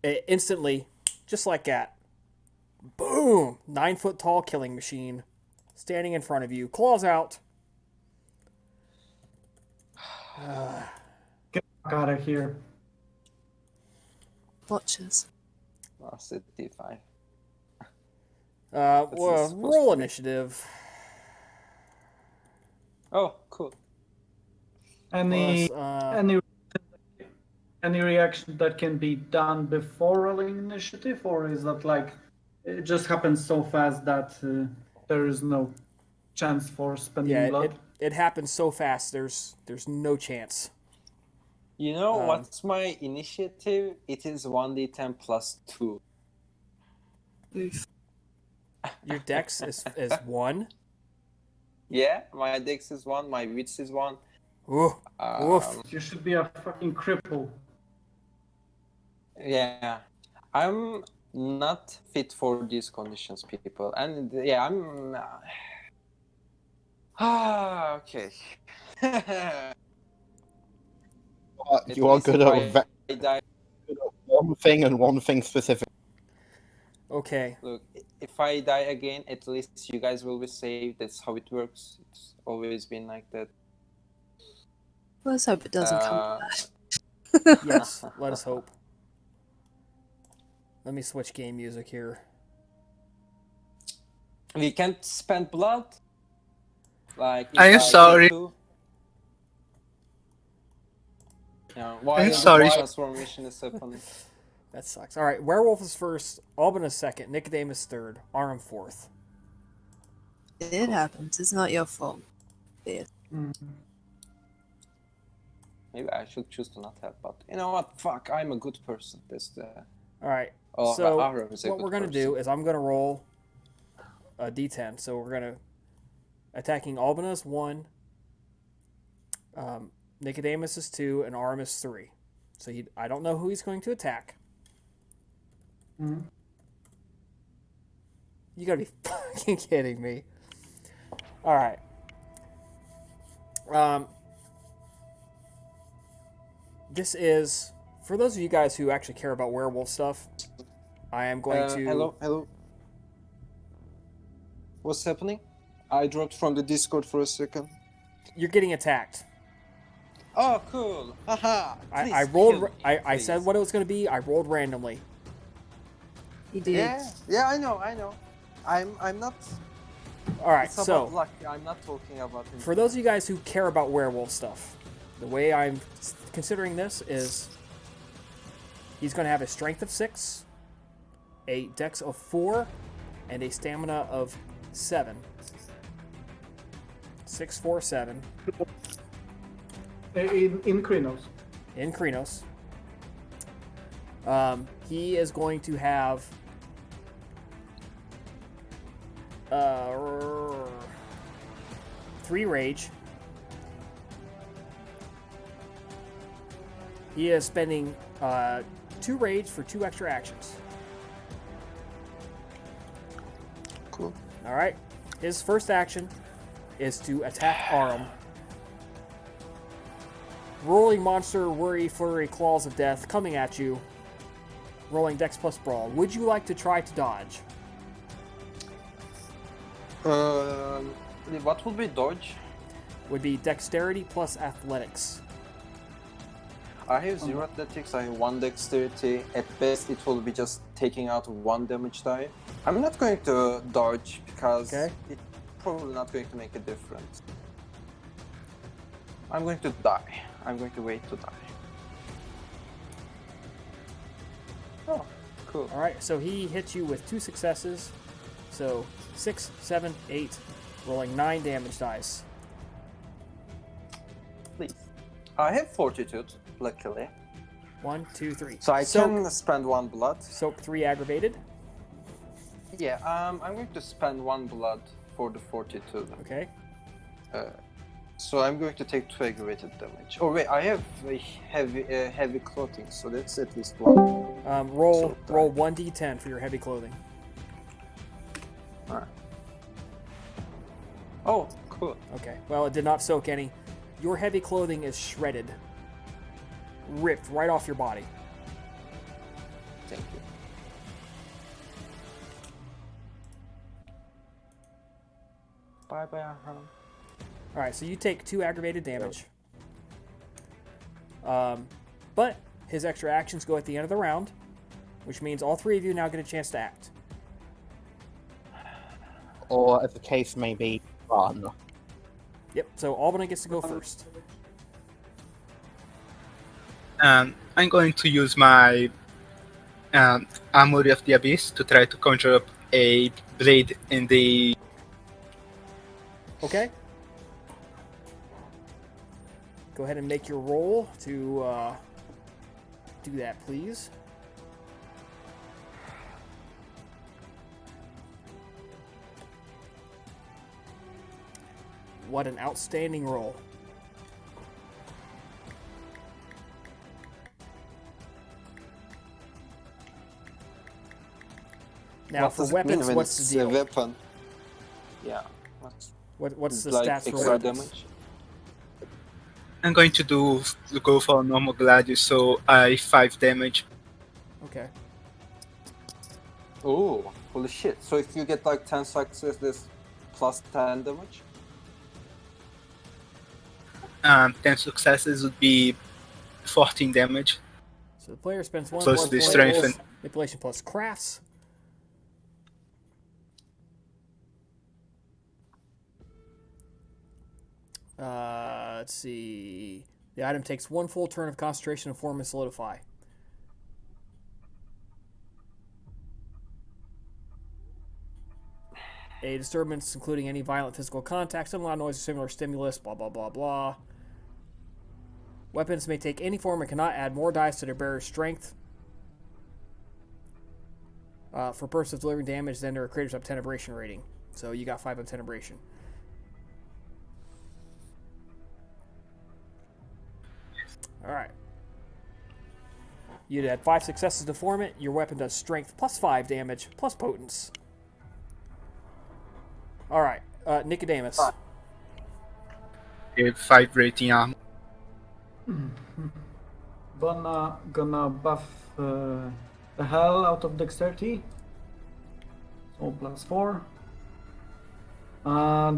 instantly, just like that, boom! 9-foot tall killing machine standing in front of you, claws out. Get the fuck out of here. watches. Lost it, D5. Well, supposed roll to be? initiative. Oh, cool. Any Plus, any reaction that can be done before rolling initiative, or is that like it just happens so fast that there is no chance for spending yeah, blood? it happens so fast. There's no chance. You know what's my initiative? It is 1d10 plus 2. Oof. Your dex is 1. Yeah, my dex is 1, my wits is 1. Oof. Oof. You should be a fucking cripple. Yeah, I'm not fit for these conditions, people. And yeah, I'm... okay. You are good at I die. one thing and one thing specific. Okay. Look, if I die again, at least you guys will be saved. That's how it works. It's always been like that. Let's hope it doesn't come to that. Yes, let us hope. Let me switch game music here. We can't spend blood. Like, if I am I sorry. do- Yeah, while I'm the sorry. transformation is happening. That sucks. All right, Werewolf is first, Alban is second, Nicodemus third, Aram fourth. It happens. It's not your fault. Yeah. Maybe I should choose to not have, but you know what? Fuck, I'm a good person. That's the... All right. Oh, So Aram is a what good we're gonna person. do is I'm gonna roll a d10. So we're gonna attacking Albanus 1, Nicodemus is 2, and Aram is 3. So I don't know who he's going to attack. Mhm. You gotta be fucking kidding me. All right. This is for those of you guys who actually care about werewolf stuff. I am going to. Hello. What's happening? I dropped from the Discord for a second. You're getting attacked. Oh, cool! Haha! I rolled. I said what it was going to be. I rolled randomly. He did. Yeah, I know. I'm not. All right. It's about So luck. I'm not talking about. for those of you guys who care about werewolf stuff, the way I'm considering this is he's going to have a strength of 6, a dex of 4, and a stamina of 7. 6, 4, 7 In Krynos. in Krynos. He is going to have 3 rage. He is spending 2 rage for 2 extra actions. Cool. All right. His first action is to attack Aram. Rolling monster, worry, flurry, claws of death coming at you. Rolling dex plus brawl. Would you like to try to dodge? What would be dodge? Would be dexterity plus athletics. I have 0 athletics. I have 1 dexterity. At best, it will be just taking out 1 damage die. I'm not going to dodge because Okay. it's probably not going to make a difference. I'm going to die. I'm going to wait to die. Oh, cool. All right. So he hits you with 2 successes. So 6, 7, 8, rolling 9 damage dice. Please. I have fortitude, luckily. 1, 2, 3. So I soak, can spend 1 blood. soak 3 aggravated. Yeah, I'm going to spend 1 blood for the fortitude. Okay. So I'm going to take 2 aggravated damage. Oh wait, I have a heavy clothing, so that's at least 1. Roll So, 1d10 for your heavy clothing. Alright. Oh, cool. Okay. Well, it did not soak any. Your heavy clothing is shredded, ripped right off your body. Thank you. Bye bye, Aram. All right, so you take 2 aggravated damage. But his extra actions go at the end of the round, which means all 3 of you now get a chance to act. Or, as the case may be, run. Yep. So Albany gets to go first. I'm going to use my Armory of the Abyss to try to conjure up a blade in the. Okay. Go ahead and make your roll to do that, please. What an outstanding roll. Now, What for does it mean weapons, when what's it's the deal? a weapon? Yeah. What's the like stats for extra weapons? damage? I'm going to go for a normal Gladius, so I 5 damage. Okay. Oh, holy shit. So if you get like 10 successes plus 10 damage? 10 successes would be 14 damage. So the player spends one Plus hit the point strength plus and- manipulation plus crafts. Let's see. The item takes one full turn of concentration to form and solidify. A disturbance, including any violent physical contact, some loud noise or similar stimulus, blah, blah, blah, blah. Weapons may take any form and cannot add more dice to their bearer's strength. For purposes of delivering damage, then there are creators up 10 aberration rating. So you got 5 of 10 aberration. Alright. You'd had 5 successes to form it. Your weapon does strength plus 5 damage plus potence. Alright. Nicodemus. 5 rating armor. Gonna buff the hell out of dexterity. So +4.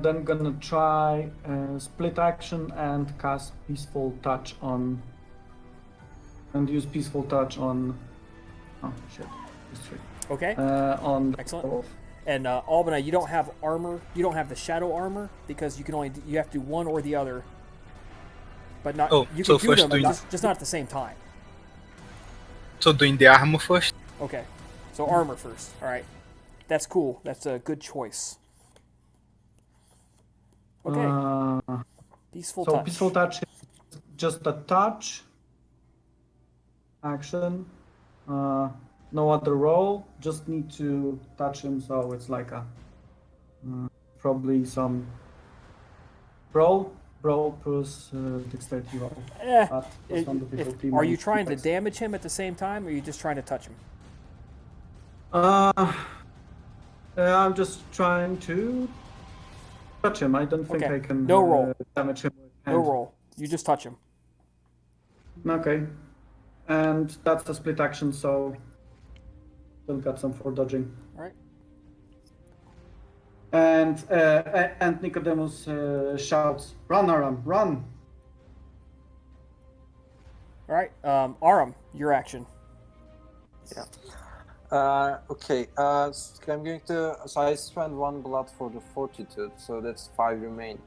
Then gonna try split action and cast Peaceful Touch on. And use Peaceful Touch on. Oh shit. It's 3. Okay. On. Excellent. And Albina, you don't have armor. You don't have the shadow armor because you have to do one or the other. But not. Oh, you so can do first them, but doing- just not at the same time. So doing the armor first. Okay. So armor first. All right. That's cool. That's a good choice. Okay. Peaceful So touch. Peaceful Touch is just a touch action. No other roll. Just need to touch him, so it's like a probably some brawl plus dexterity roll. But plus one difficulty Are you minus trying to defense. damage him at the same time, or are you just trying to touch him? I'm just trying to touch him. I don't think Okay. I can No roll. damage him with No hand. roll. You just touch him. Okay. And that's a split action, so still got some for dodging. All right. And Nicodemus shouts, "Run, Aram, run!" All right. Aram, your action. Okay. So I'm going to. So I spend 1 blood for the fortitude, so that's 5 remaining.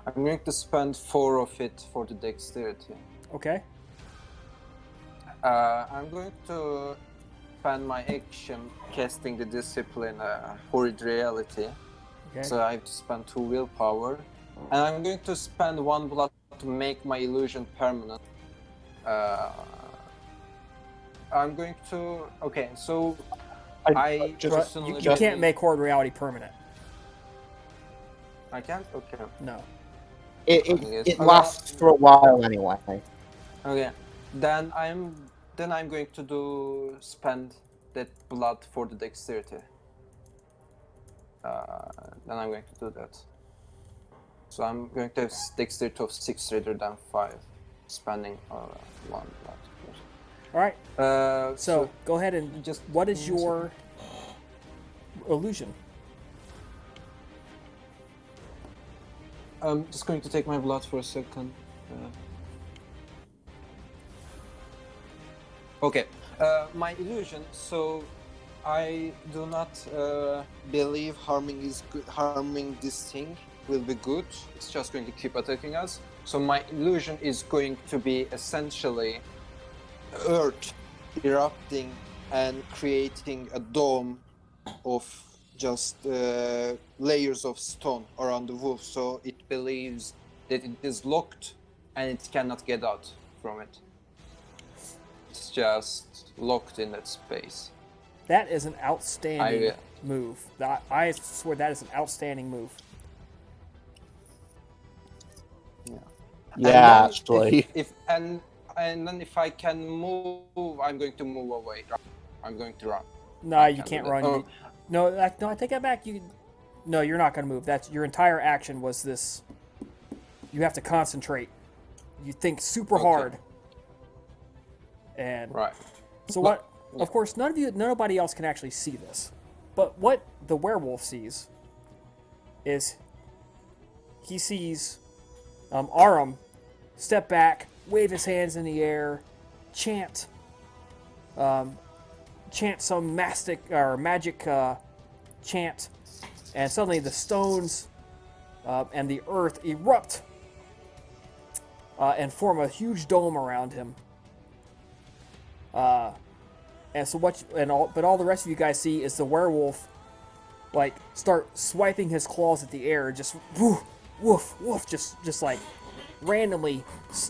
I'm going to spend 4 of it for the dexterity. Okay. I'm going to spend my action casting the discipline horrid reality. Okay. So I have to spend 2 willpower, and I'm going to spend 1 blood to make my illusion permanent. I'm going to. Okay, so I But personally. you can't make horde reality permanent. I can't. Okay. No. It lasts for a while anyway. Okay. Then I'm going to spend that blood for the dexterity. Then I'm going to do that. So I'm going to have dexterity of 6 rather than 5, spending 1 blood. All right. So So go ahead and just- What is your illusion? I'm just going to take my blood for a second. Okay, my illusion. So I do not believe harming this thing will be good. It's just going to keep attacking us. So my illusion is going to be essentially earth erupting and creating a dome of just layers of stone around the wolf, so it believes that it is locked and it cannot get out from it. It's just locked in that space. That is an outstanding I- move. I swear that is an outstanding move. Yeah, actually. If and then if I can move, I'm going to move away. I'm going to run. No, I you can't can't do that. run. Oh. No, I take that back. No, you're not going to move. That's your entire action was this. You have to concentrate. You think super Okay. hard. And Right. so what? Of course, nobody else can actually see this. But what the werewolf sees is he sees Aram step back, wave his hands in the air, chant some magic chant, and suddenly the stones and the earth erupt and form a huge dome around him. And so but all the rest of you guys see is the werewolf, like, start swiping his claws at the air, just woof, woof, woof, just like randomly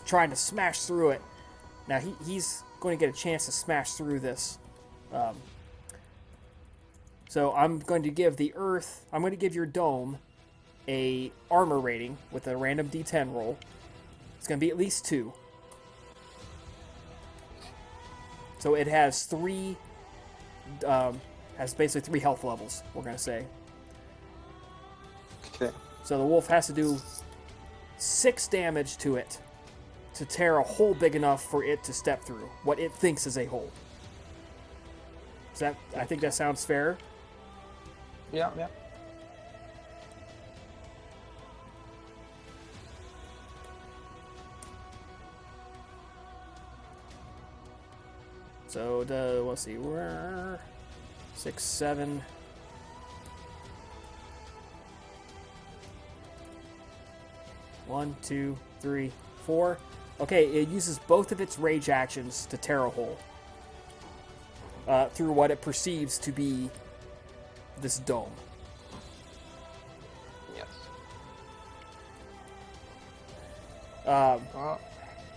trying to smash through it. Now he's going to get a chance to smash through this. So I'm going to give your dome a armor rating with a random D10 roll. It's going to be at least 2. So it has basically 3 health levels, we're going to say. Okay. So the wolf has to do 6 damage to it to tear a hole big enough for it to step through, what it thinks is a hole. I think that sounds fair. Yeah. So let's see, we're 6, 7. One, 2, 3, 4. Okay, it uses both of its rage actions to tear a hole through what it perceives to be this dome. Yes.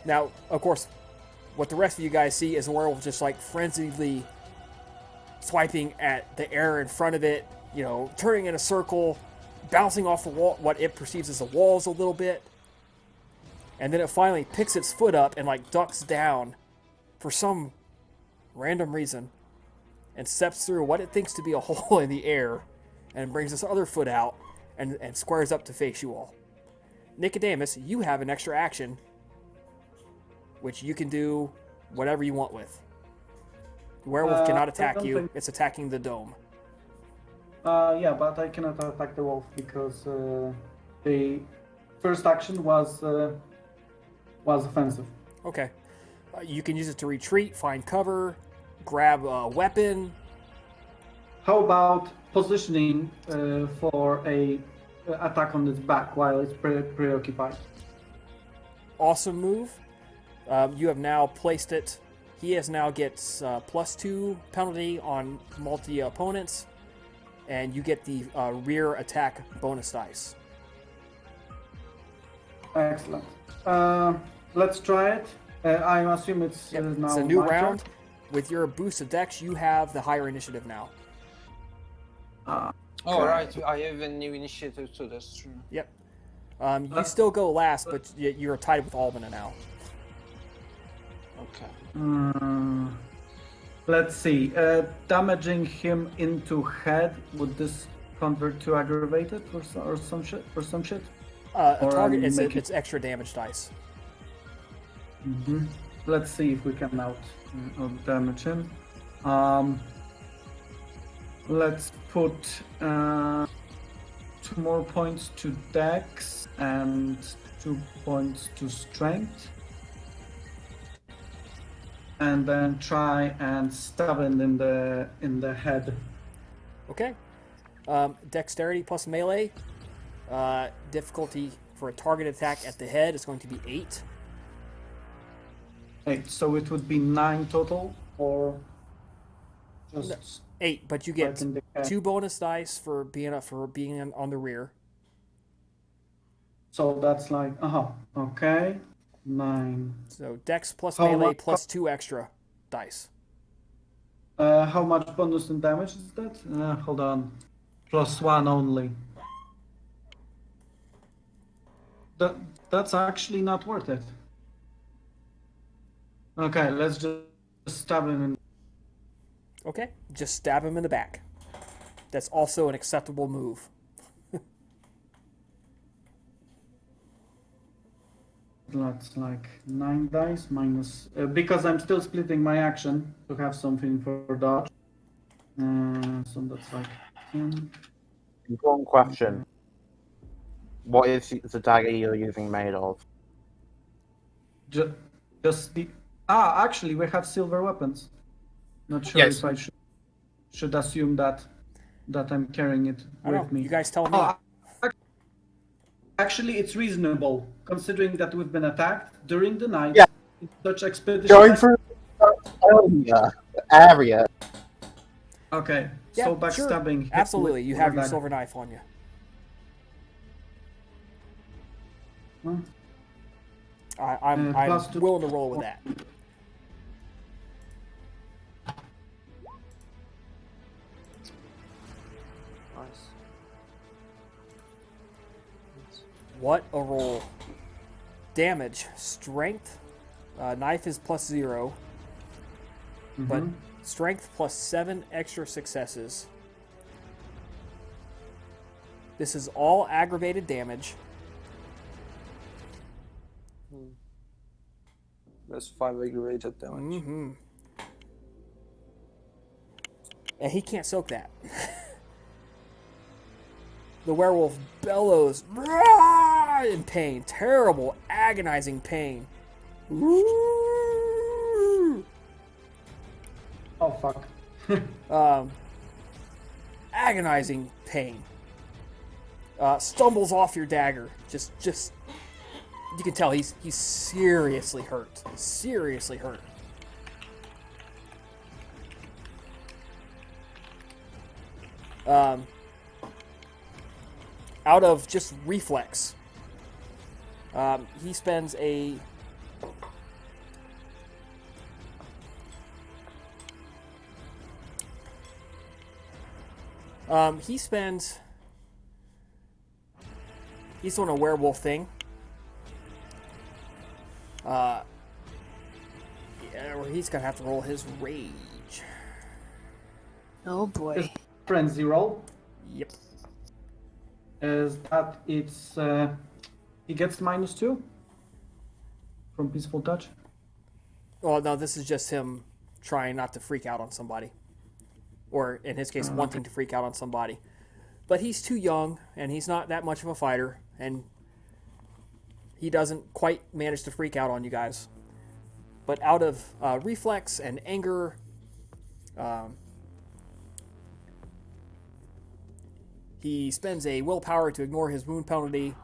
Now, of course, what the rest of you guys see is a werewolf just like frenziedly swiping at the air in front of it, turning in a circle, bouncing off the wall, what it perceives as the walls a little bit. And then it finally picks its foot up and like ducks down for some random reason and steps through what it thinks to be a hole in the air and brings its other foot out and squares up to face you all. Nicodemus, you have an extra action which you can do whatever you want with. The werewolf cannot attack you. It's attacking the dome. Yeah, but I cannot attack the wolf because the first action was offensive. Okay. You can use it to retreat, find cover, grab a weapon. How about positioning for a attack on its back while it's preoccupied? Awesome move. You have now placed it. He now gets +2 penalty on multi-opponents, and you get the rear attack bonus dice. Excellent. Let's try it. I assume it's now It's a new my round. turn. With your boost of dex, you have the higher initiative now. Oh, right. I have a new initiative, so that's true. Yep. You still go last, but you're tied with Albina now. Okay. Let's see. Damaging him into head, would this convert to aggravated or some shit? A Or target, make it- it's extra damage dice. Let's see if we can out damage him. Let's put 2 more points to dex and 2 points to strength. And then try and stab him in the head. Okay. Dexterity plus melee. Difficulty for a target attack at the head is going to be 8. 8. So it would be 9 total, or just No, 8, but you get right in the head? 2 bonus dice for being on the rear. So that's like, okay, 9. So Dex plus How melee much- plus 2 extra dice. How much bonus and damage is that? Hold on, +1 only. That's actually not worth it. Okay, let's just stab him in. Okay, just stab him in the back. That's also an acceptable move. That's like 9 dice minus, because I'm still splitting my action to have something for dodge. So that's like 10. Important question. What is the dagger you're using made of? Just the. Actually, we have silver weapons. Not sure Yes. if I should assume that I'm carrying it I don't with know. me. You guys tell me. Actually, it's reasonable considering that we've been attacked during the night. Yeah. In such expedition. Going through the area. Okay, Yeah, so sure. backstabbing. hit Absolutely, with you have your dagger. silver knife on you. Huh? I'm plus 2. willing to roll with that. Nice. What a roll. Damage. Strength. Knife is +0. But Mhm. strength plus 7 extra successes. This is all aggravated damage. That's 5 aggravated damage. Mm-hmm. And he can't soak that. The werewolf bellows in pain. Terrible, agonizing pain. Oh fuck. Agonizing pain. Stumbles off your dagger. Just you can tell he's seriously hurt. Seriously hurt. Out of just reflex, he spends a he's doing a werewolf thing. Yeah, or he's gonna have to roll his rage. Oh boy. Frenzy roll. Yep. Is that it's he gets -2 from peaceful touch. Well, no, this is just him trying not to freak out on somebody. Or, in his case, wanting to freak out on somebody. But he's too young, and he's not that much of a fighter, and he doesn't quite manage to freak out on you guys. But out of reflex and anger, he spends a willpower to ignore his wound penalty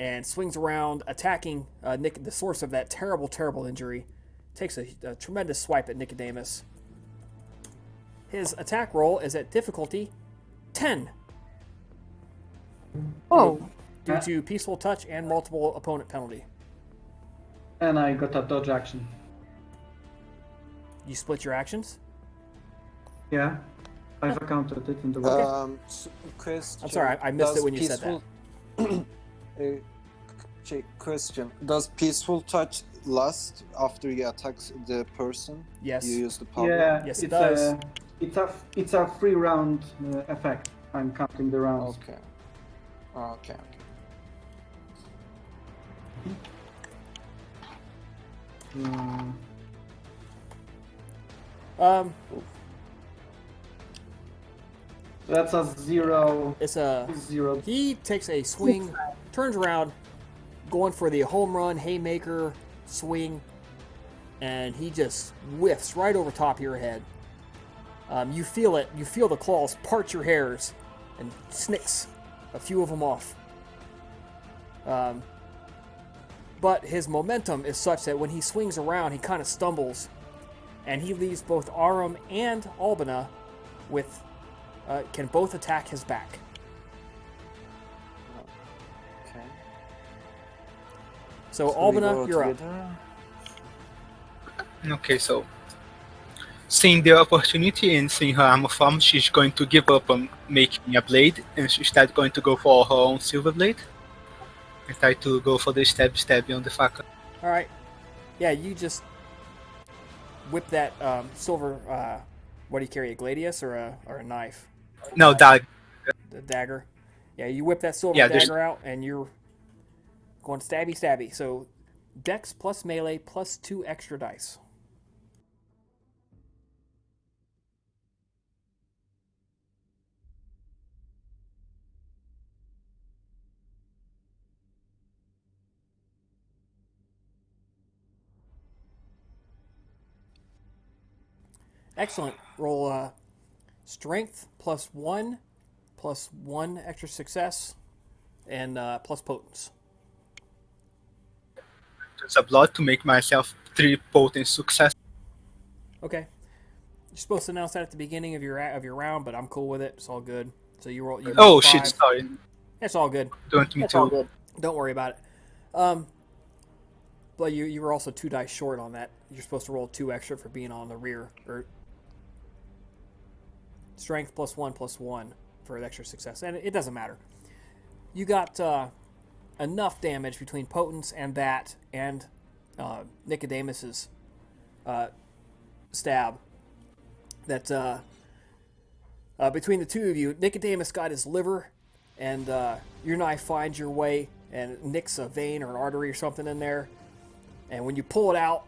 and swings around, attacking Nick, the source of that terrible, terrible injury. Takes a tremendous swipe at Nicodemus. His attack roll is at difficulty 10. Oh, Due to peaceful touch and multiple opponent penalty. And I got a dodge action. You split your actions? Yeah, I've accounted it in the Question. I'm sorry, I missed it when you said that. Question. Does peaceful touch last after you attack the person? Yes. You use the power? Yeah, Yes, it it's does. It's a 3-round effect. I'm counting the rounds. Okay. Okay. That's a 0. It's a 0. He takes a swing, turns around, going for the home run haymaker swing, and he just whiffs right over top of your head. You feel it. You feel the claws part your hairs, and snicks a few of them off. But his momentum is such that when he swings around, he kind of stumbles, and he leaves both Arum and Albina with can both attack his back. Okay. So So we Albina, go you're up. together. Okay, so seeing the opportunity and seeing her armor form, she's going to give up on making a blade and she's instead going to go for her own silver blade and try to go for the stab on the factor. All right. Yeah, you just whip that silver. What do you carry? A gladius or a knife? No, dagger. The dagger. Yeah, you whip that silver Yeah, there's- dagger out, and you're going stabby. So, Dex plus melee plus 2 extra dice. Excellent. Roll strength plus 1 extra success and plus potence. There's a blood to make myself 3 potent success. Okay. You're supposed to announce that at the beginning of your round, but I'm cool with it. It's all good. So you roll. You Oh roll shit, 5. sorry. It's all good. Don't me to. Don't worry about it. But you were also 2 dice short on that. You're supposed to roll 2 extra for being on the rear. Or strength plus 1 for an extra success. And it doesn't matter. You got enough damage between potence and that and Nicodemus's stab that between the two of you, Nicodemus got his liver, and your knife finds your way and nicks a vein or an artery or something in there. And when you pull it out,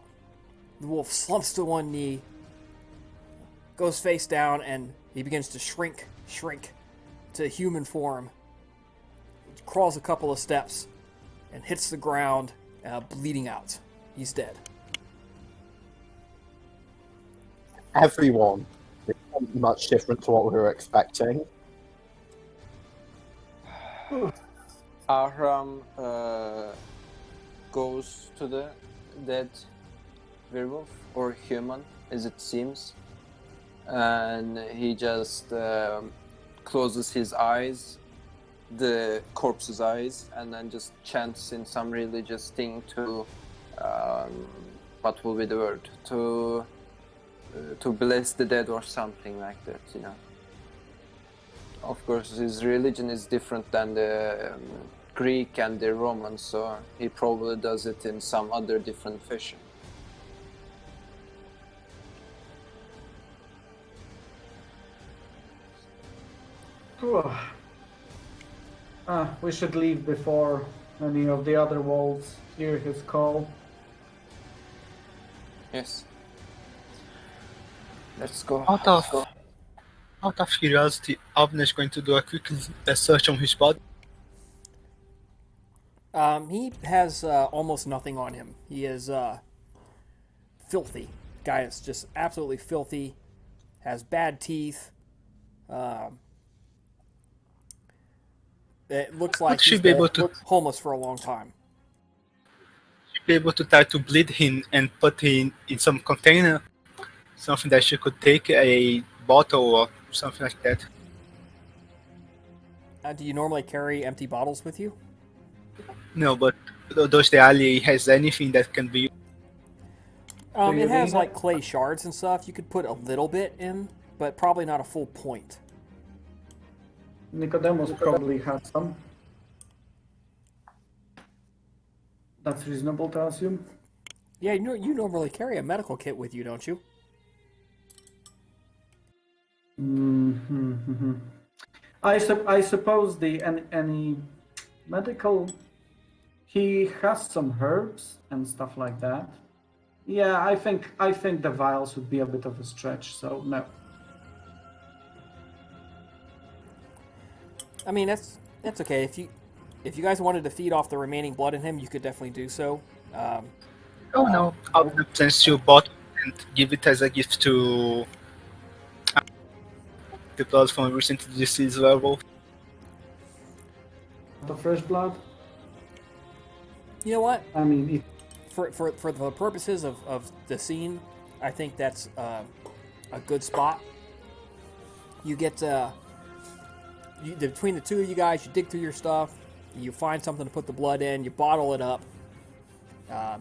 the wolf slumps to one knee, goes face down, and he begins to shrink to human form. He crawls a couple of steps and hits the ground, bleeding out. He's dead. Everyone is much different to what we were expecting. Ahram goes to the dead werewolf or human, as it seems, and he just closes his eyes, the corpse's eyes, and then just chants in some religious thing to what will be the word, to bless the dead or something like that, you know. Of course, his religion is different than the Greek and the Roman, so he probably does it in some other different fashion. We should leave before any of the other wolves hear his call. Yes. Let's go. Out of curiosity, Alvin is going to do a quick search on his body. He has almost nothing on him. He is filthy. Guy is just absolutely filthy. Has bad teeth. It looks like Should he's be been able to- homeless for a long time. Be able to try to bleed him and put him in some container, something that she could take, a bottle or something like that. Do you normally carry empty bottles with you? No, but does the alley has anything that can be? Do you It has need like it? clay shards and stuff. You could put a little bit in, but probably not a full point. Nicodemus probably has some. That's reasonable to assume. Yeah, you normally carry a medical kit with you, don't you? Mm-hmm. I suppose any medical. He has some herbs and stuff like that. Yeah, I think the vials would be a bit of a stretch. So no. I mean, that's okay. If you guys wanted to feed off the remaining blood in him, you could definitely do so. Oh no, Alvin sends you a bottle and give it as a gift to the blood from a recently deceased werewolf. of fresh blood? You know what? I mean, if For the purposes of the scene, I think that's a good spot. You get between the two of you guys, you dig through your stuff, you find something to put the blood in, you bottle it up. A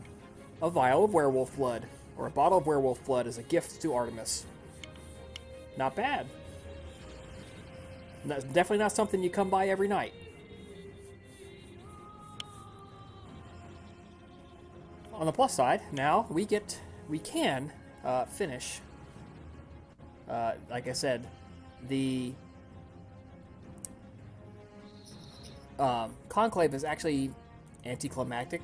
vial of werewolf blood, or a bottle of werewolf blood, is a gift to Artemis. Not bad. Definitely not something you come by every night. On the plus side, now we can finish. Like I said, the conclave is actually anticlimactic.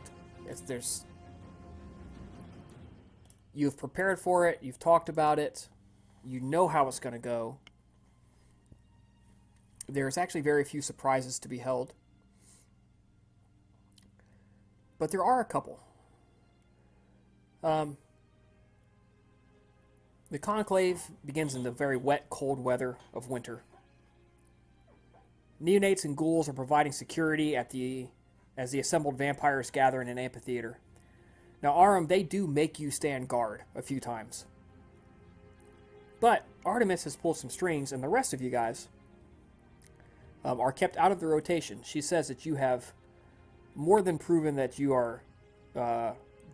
You've prepared for it, you've talked about it, you know how it's going to go. There's actually very few surprises to be held. But there are a couple. The conclave begins in the very wet, cold weather of winter. Neonates and ghouls are providing security as the assembled vampires gather in an amphitheater. Now, Aram, they do make you stand guard a few times. But Artemis has pulled some strings, and the rest of you guys are kept out of the rotation. She says that you have more than proven that you are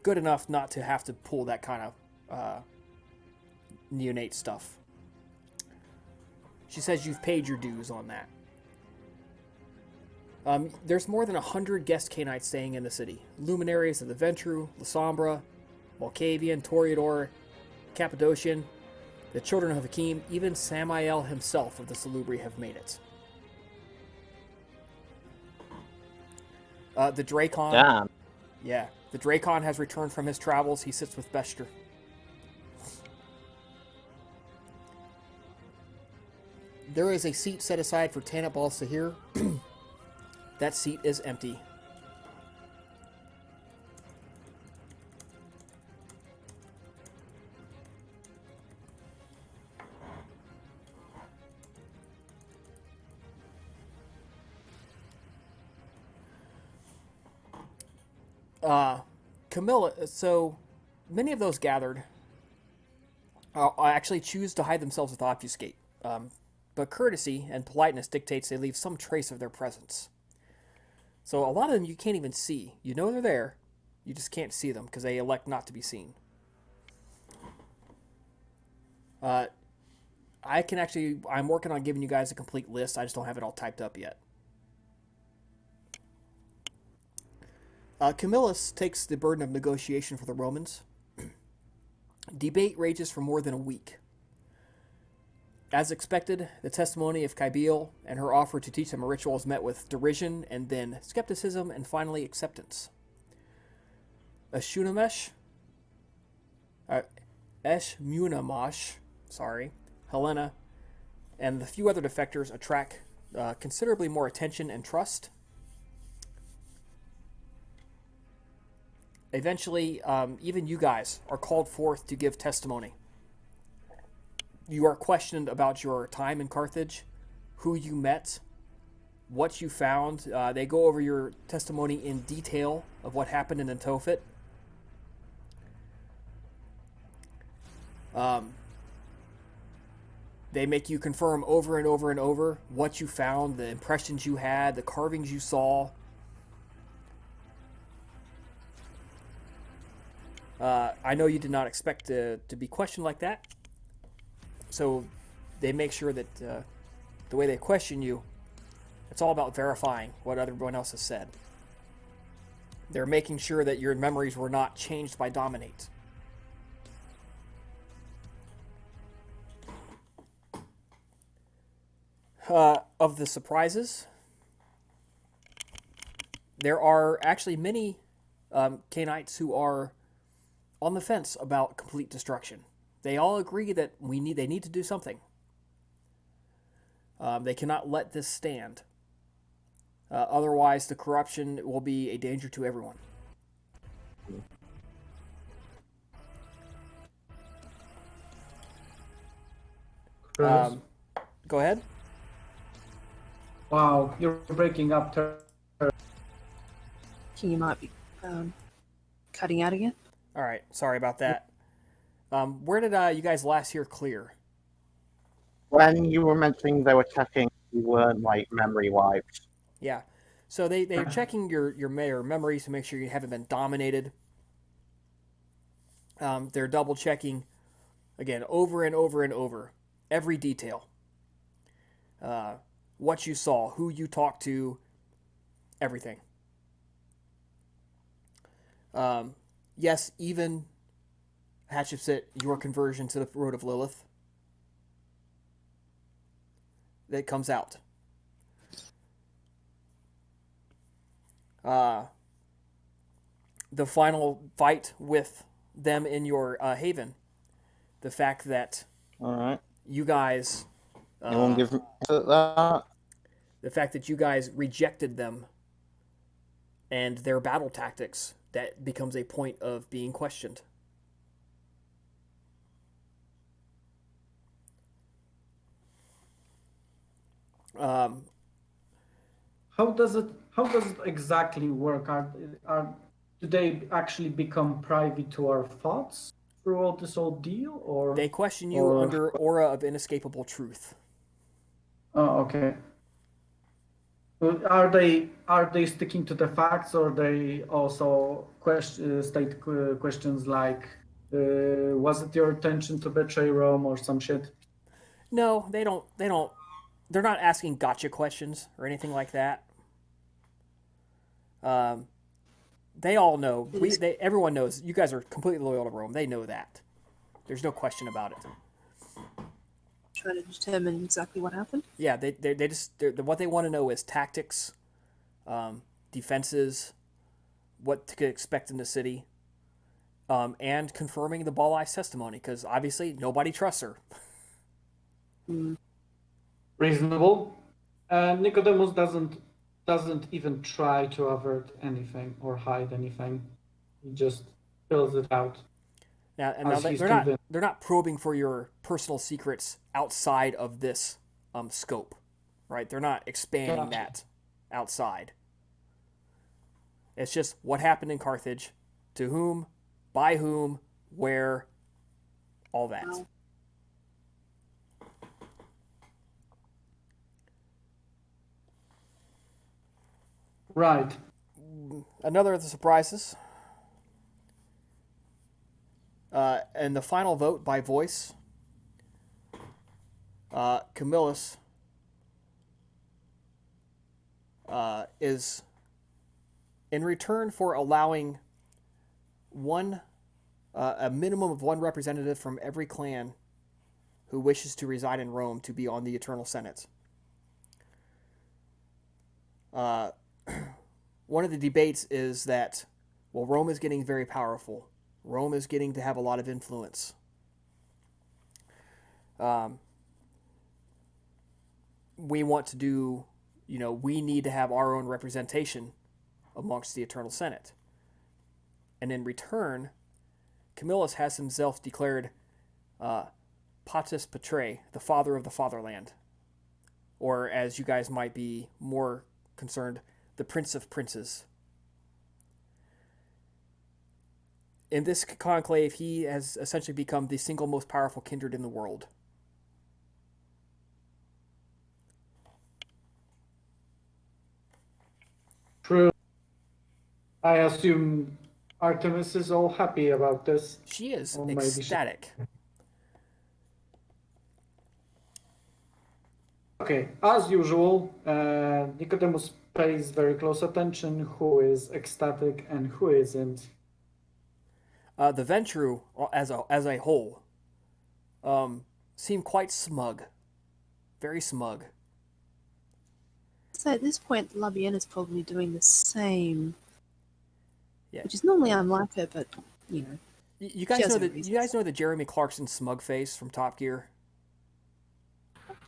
good enough not to have to pull that kind of neonate stuff. She says you've paid your dues on that. There's more than 100 guest Canaanites staying in the city. Luminaries of the Ventru, Lasombra, Malkavian, Toreador, Cappadocian, the children of Hakim, even Samael himself of the Salubri have made it. The Dracon. Damn. Yeah, the Dracon has returned from his travels. He sits with Bester. There is a seat set aside for Tanit Bal Sahir. That seat is empty. Camilla, so many of those gathered actually choose to hide themselves with obfuscate. But courtesy and politeness dictates they leave some trace of their presence. So a lot of them you can't even see. You know they're there, you just can't see them because they elect not to be seen. I'm working on giving you guys a complete list. I just don't have it all typed up yet. Camillus takes the burden of negotiation for the Romans. Debate rages for more than a week. As expected, the testimony of Kybiel and her offer to teach them a ritual is met with derision and then skepticism and finally acceptance. Eshmunamash, Helena, and the few other defectors attract considerably more attention and trust. Eventually, even you guys are called forth to give testimony. You are questioned about your time in Carthage, who you met, what you found. They go over your testimony in detail of what happened in Tophet. They make you confirm over and over and over what you found, the impressions you had, the carvings you saw. I know you did not expect to be questioned like that. So they make sure that the way they question you, it's all about verifying what everyone else has said. They're making sure that your memories were not changed by Dominate. Of the surprises, there are actually many Canaanites who are on the fence about complete destruction. They all agree that they need to do something. They cannot let this stand. Otherwise, the corruption will be a danger to everyone. Go ahead. Wow, you're breaking up You might be cutting out again. All right, sorry about that. Where did you guys last hear clear? When you were mentioning they were checking, you weren't like memory wiped. Yeah. So they're checking your memories to make sure you haven't been dominated. They're double checking again over and over and over every detail. What you saw, who you talked to, everything. Yes, even Hatshepsut, your conversion to the Road of Lilith. That comes out. The final fight with them in your haven. The fact that All right. you guys, Anyone give me that? the fact that you guys rejected them and their battle tactics, that becomes a point of being questioned. How does it exactly work? Do they actually become privy to our thoughts throughout this ordeal, or They question you under aura of inescapable truth. Oh, okay. Are they sticking to the facts, or they also state questions like, was it your intention to betray Rome or some shit? No, they don't. They're not asking gotcha questions or anything like that. They all know. Everyone knows you guys are completely loyal to Rome. They know that. There's no question about it. Trying to determine exactly what happened. Yeah, what they want to know is tactics, defenses, what to expect in the city, and confirming the Balai's testimony, because obviously nobody trusts her. Reasonable. Nicodemus doesn't even try to avert anything or hide anything. He just fills it out. Now they're not probing for your personal secrets outside of this scope, right? They're not expanding that outside. It's just what happened in Carthage, to whom, by whom, where, all that. Wow. Right. Another of the surprises. And the final vote by voice, Camillus is in return for allowing a minimum of one representative from every clan who wishes to reside in Rome to be on the Eternal Senate. One of the debates is that, well, Rome is getting very powerful. Rome is getting to have a lot of influence. We want to do, we need to have our own representation amongst the Eternal Senate. And in return, Camillus has himself declared Patus Patrae, the father of the fatherland. Or, as you guys might be more concerned, the Prince of Princes. In this conclave, he has essentially become the single most powerful kindred in the world. True. I assume Artemis is all happy about this. She is Or maybe ecstatic. Okay, as usual, Nicodemus pays very close attention who is ecstatic and who isn't. The Ventru, as a whole, seem quite smug. Very smug. So at this point, Labiena's probably doing the same. Yeah. Which is normally unlike her, but you know. You guys know the Jeremy Clarkson smug face from Top Gear?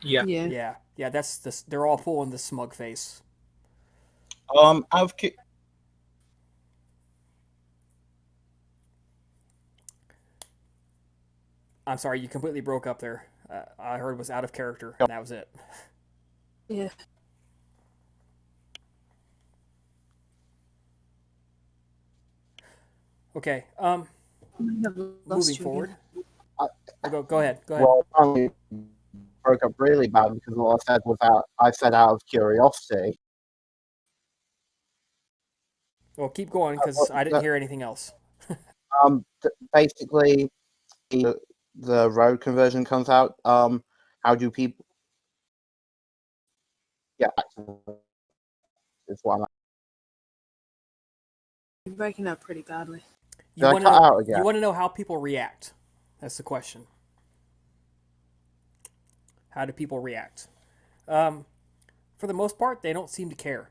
Yeah. Yeah. They're all pulling the smug face. I'm sorry, you completely broke up there. I heard it was out of character, and that was it. Yeah. Okay. I may have Moving lost you forward. again. Oh, go ahead. Go ahead. Well, apparently broke up really bad because all I said was I said out of curiosity. Well, keep going because I didn't hear anything else. Basically, the road conversion comes out. How do people get back to is what I'm You're breaking up pretty badly. You Did I want to cut know? out again? You want to know how people react? That's the question. How do people react? For the most part, they don't seem to care.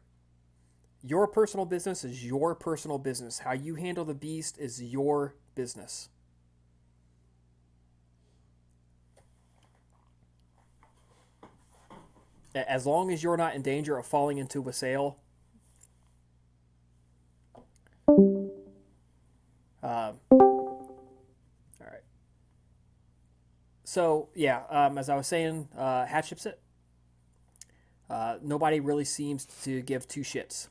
Your personal business is your personal business. How you handle the beast is your business. As long as you're not in danger of falling into a sale, all right. So yeah, as I was saying, Hat ships it. Nobody really seems to give two shits.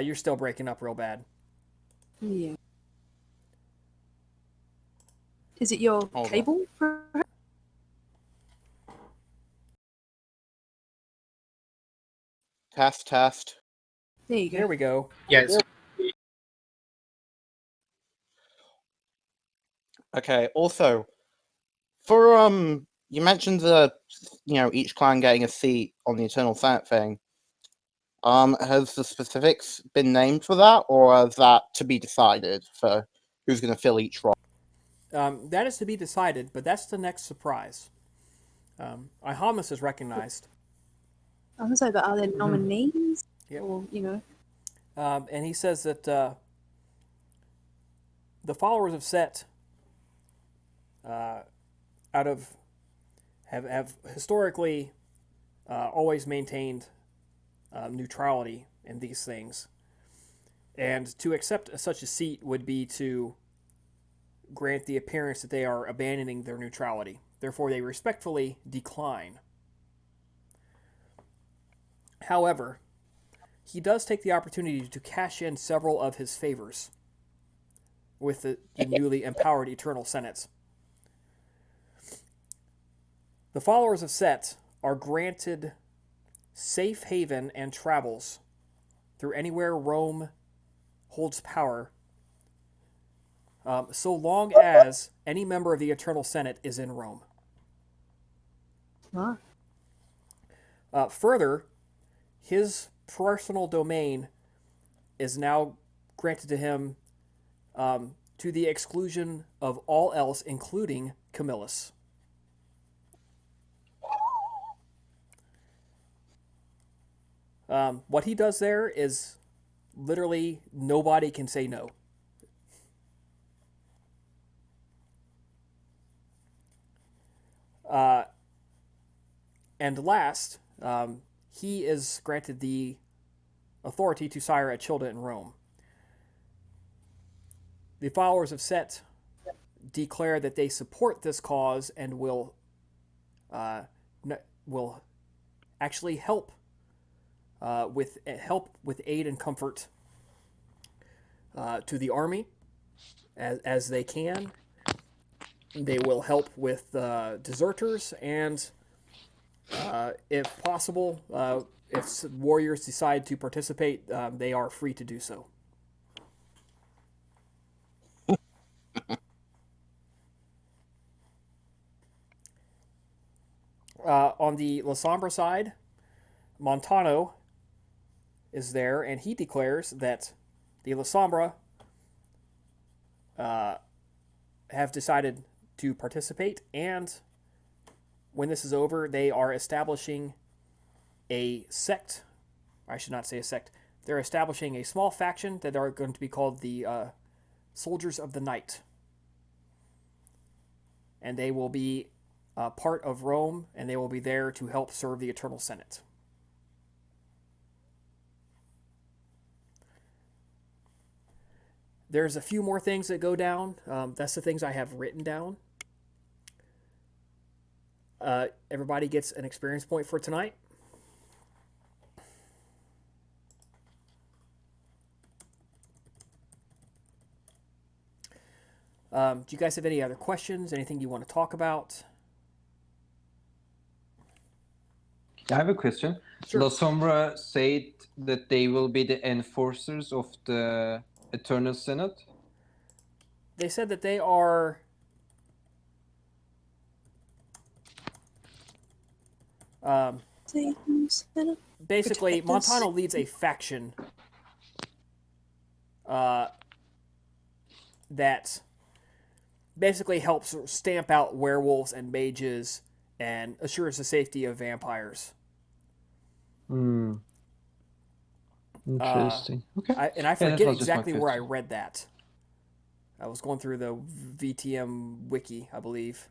You're still breaking up real bad. Yeah. Is it your Hold on. cable? Test. There you go. There we go. Yes. Okay. Also, for you mentioned each clan getting a seat on the Eternal Senate thing. Has the specifics been named for that, or is that to be decided for who's going to fill each role? That is to be decided, but that's the next surprise. Ihamus is recognized. I was gonna say, but are there nominees? Yep. Or, And he says that the followers of Set out of have historically always maintained neutrality in these things, and to accept such a seat would be to grant the appearance that they are abandoning their neutrality. Therefore, they respectfully decline. However, he does take the opportunity to cash in several of his favors with the newly empowered Eternal Senates. The followers of Set are granted safe haven and travels through anywhere Rome holds power, so long as any member of the Eternal Senate is in Rome. Ah, Further, his personal domain is now granted to him to the exclusion of all else, including Camillus. What he does there is literally nobody can say no. And last, he is granted the authority to sire a childa in Rome. The followers of Set declare that they support this cause and will actually help with aid and comfort to the army as they can. They will help with deserters and, if possible, if warriors decide to participate, they are free to do so. On the La Sombra side, Montano is there, and he declares that the La Sombra have decided to participate, and when this is over, they are establishing a sect. I should not say a sect. They're establishing a small faction that are going to be called the Soldiers of the Night. And they will be part of Rome, and they will be there to help serve the Eternal Senate. There's a few more things that go down. That's the things I have written down. Everybody gets an experience point for tonight. Do you guys have any other questions? Anything you want to talk about? I have a question. Sure. La Sombra said that they will be the enforcers of the Eternal Senate. They said that they are basically Protect us. Montano leads a faction that basically helps stamp out werewolves and mages and assures the safety of vampires. Hmm. Interesting. Okay. I that forget was just my exactly where I question. read that. I was going through the VTM wiki, I believe.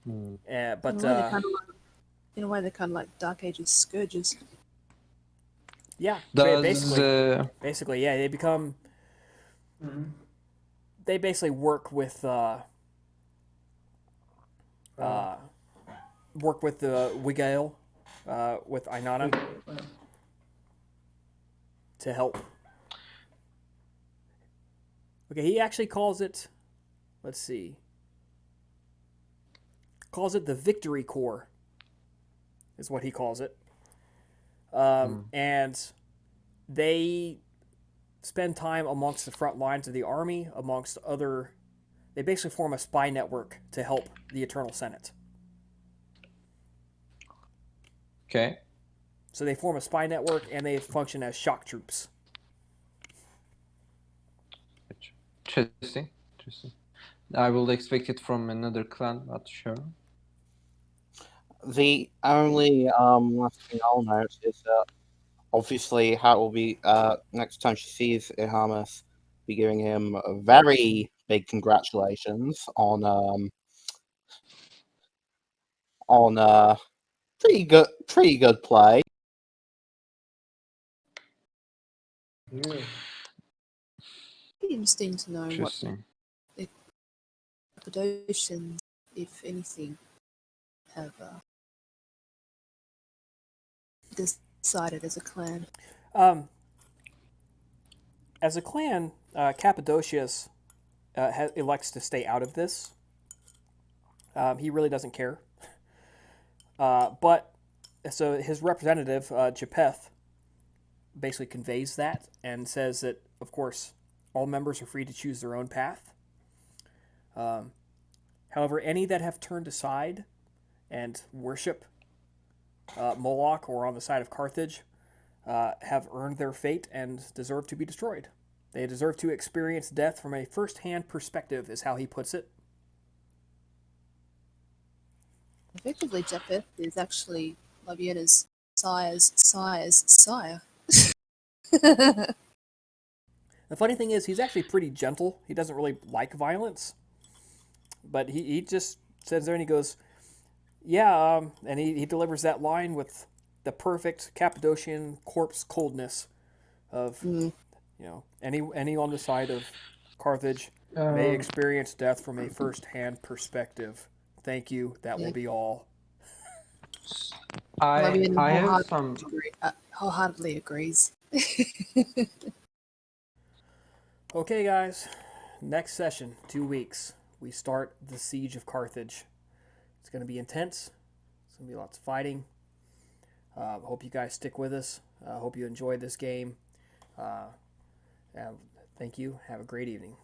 But In a way, they're kind of like Dark Ages scourges. yeah, Does basically, yeah, they become. They basically work with the Wigael, with Ainana to help. Okay, he actually calls it. Let's see. Calls it the Victory Corps. Is what he calls it. And they spend time amongst the front lines of the army, amongst other. They basically form a spy network to help the Eternal Senate. okay. So they form a spy network and they function as shock troops. Interesting. I will expect it from another clan, not sure. The only last thing I'll note is that obviously Hat will be next time she sees Ihamus, be giving him a very big congratulations on pretty good play. Be interesting to know what Interesting. the Cappadocians, if anything, have decided as a clan. As a clan, Cappadocius elects to stay out of this. He really doesn't care. But so his representative, Japheth, basically conveys that and says that, of course, all members are free to choose their own path. However, any that have turned aside and worship Moloch or on the side of Carthage have earned their fate and deserve to be destroyed. They deserve to experience death from a first-hand perspective, is how he puts it. Effectively, Japheth is actually Laviena's sire's sire. The funny thing is, he's actually pretty gentle. He doesn't really like violence. But he just sits there and he goes, yeah, and he delivers that line with the perfect Cappadocian corpse coldness of, any on the side of Carthage may experience death from a first-hand perspective. Thank you. That will be all. I have some. Wholeheartedly agrees. Okay, guys. Next session, 2 weeks. We start the siege of Carthage. It's going to be intense. It's going to be lots of fighting. Hope you guys stick with us. Hope you enjoyed this game. Thank you. Have a great evening.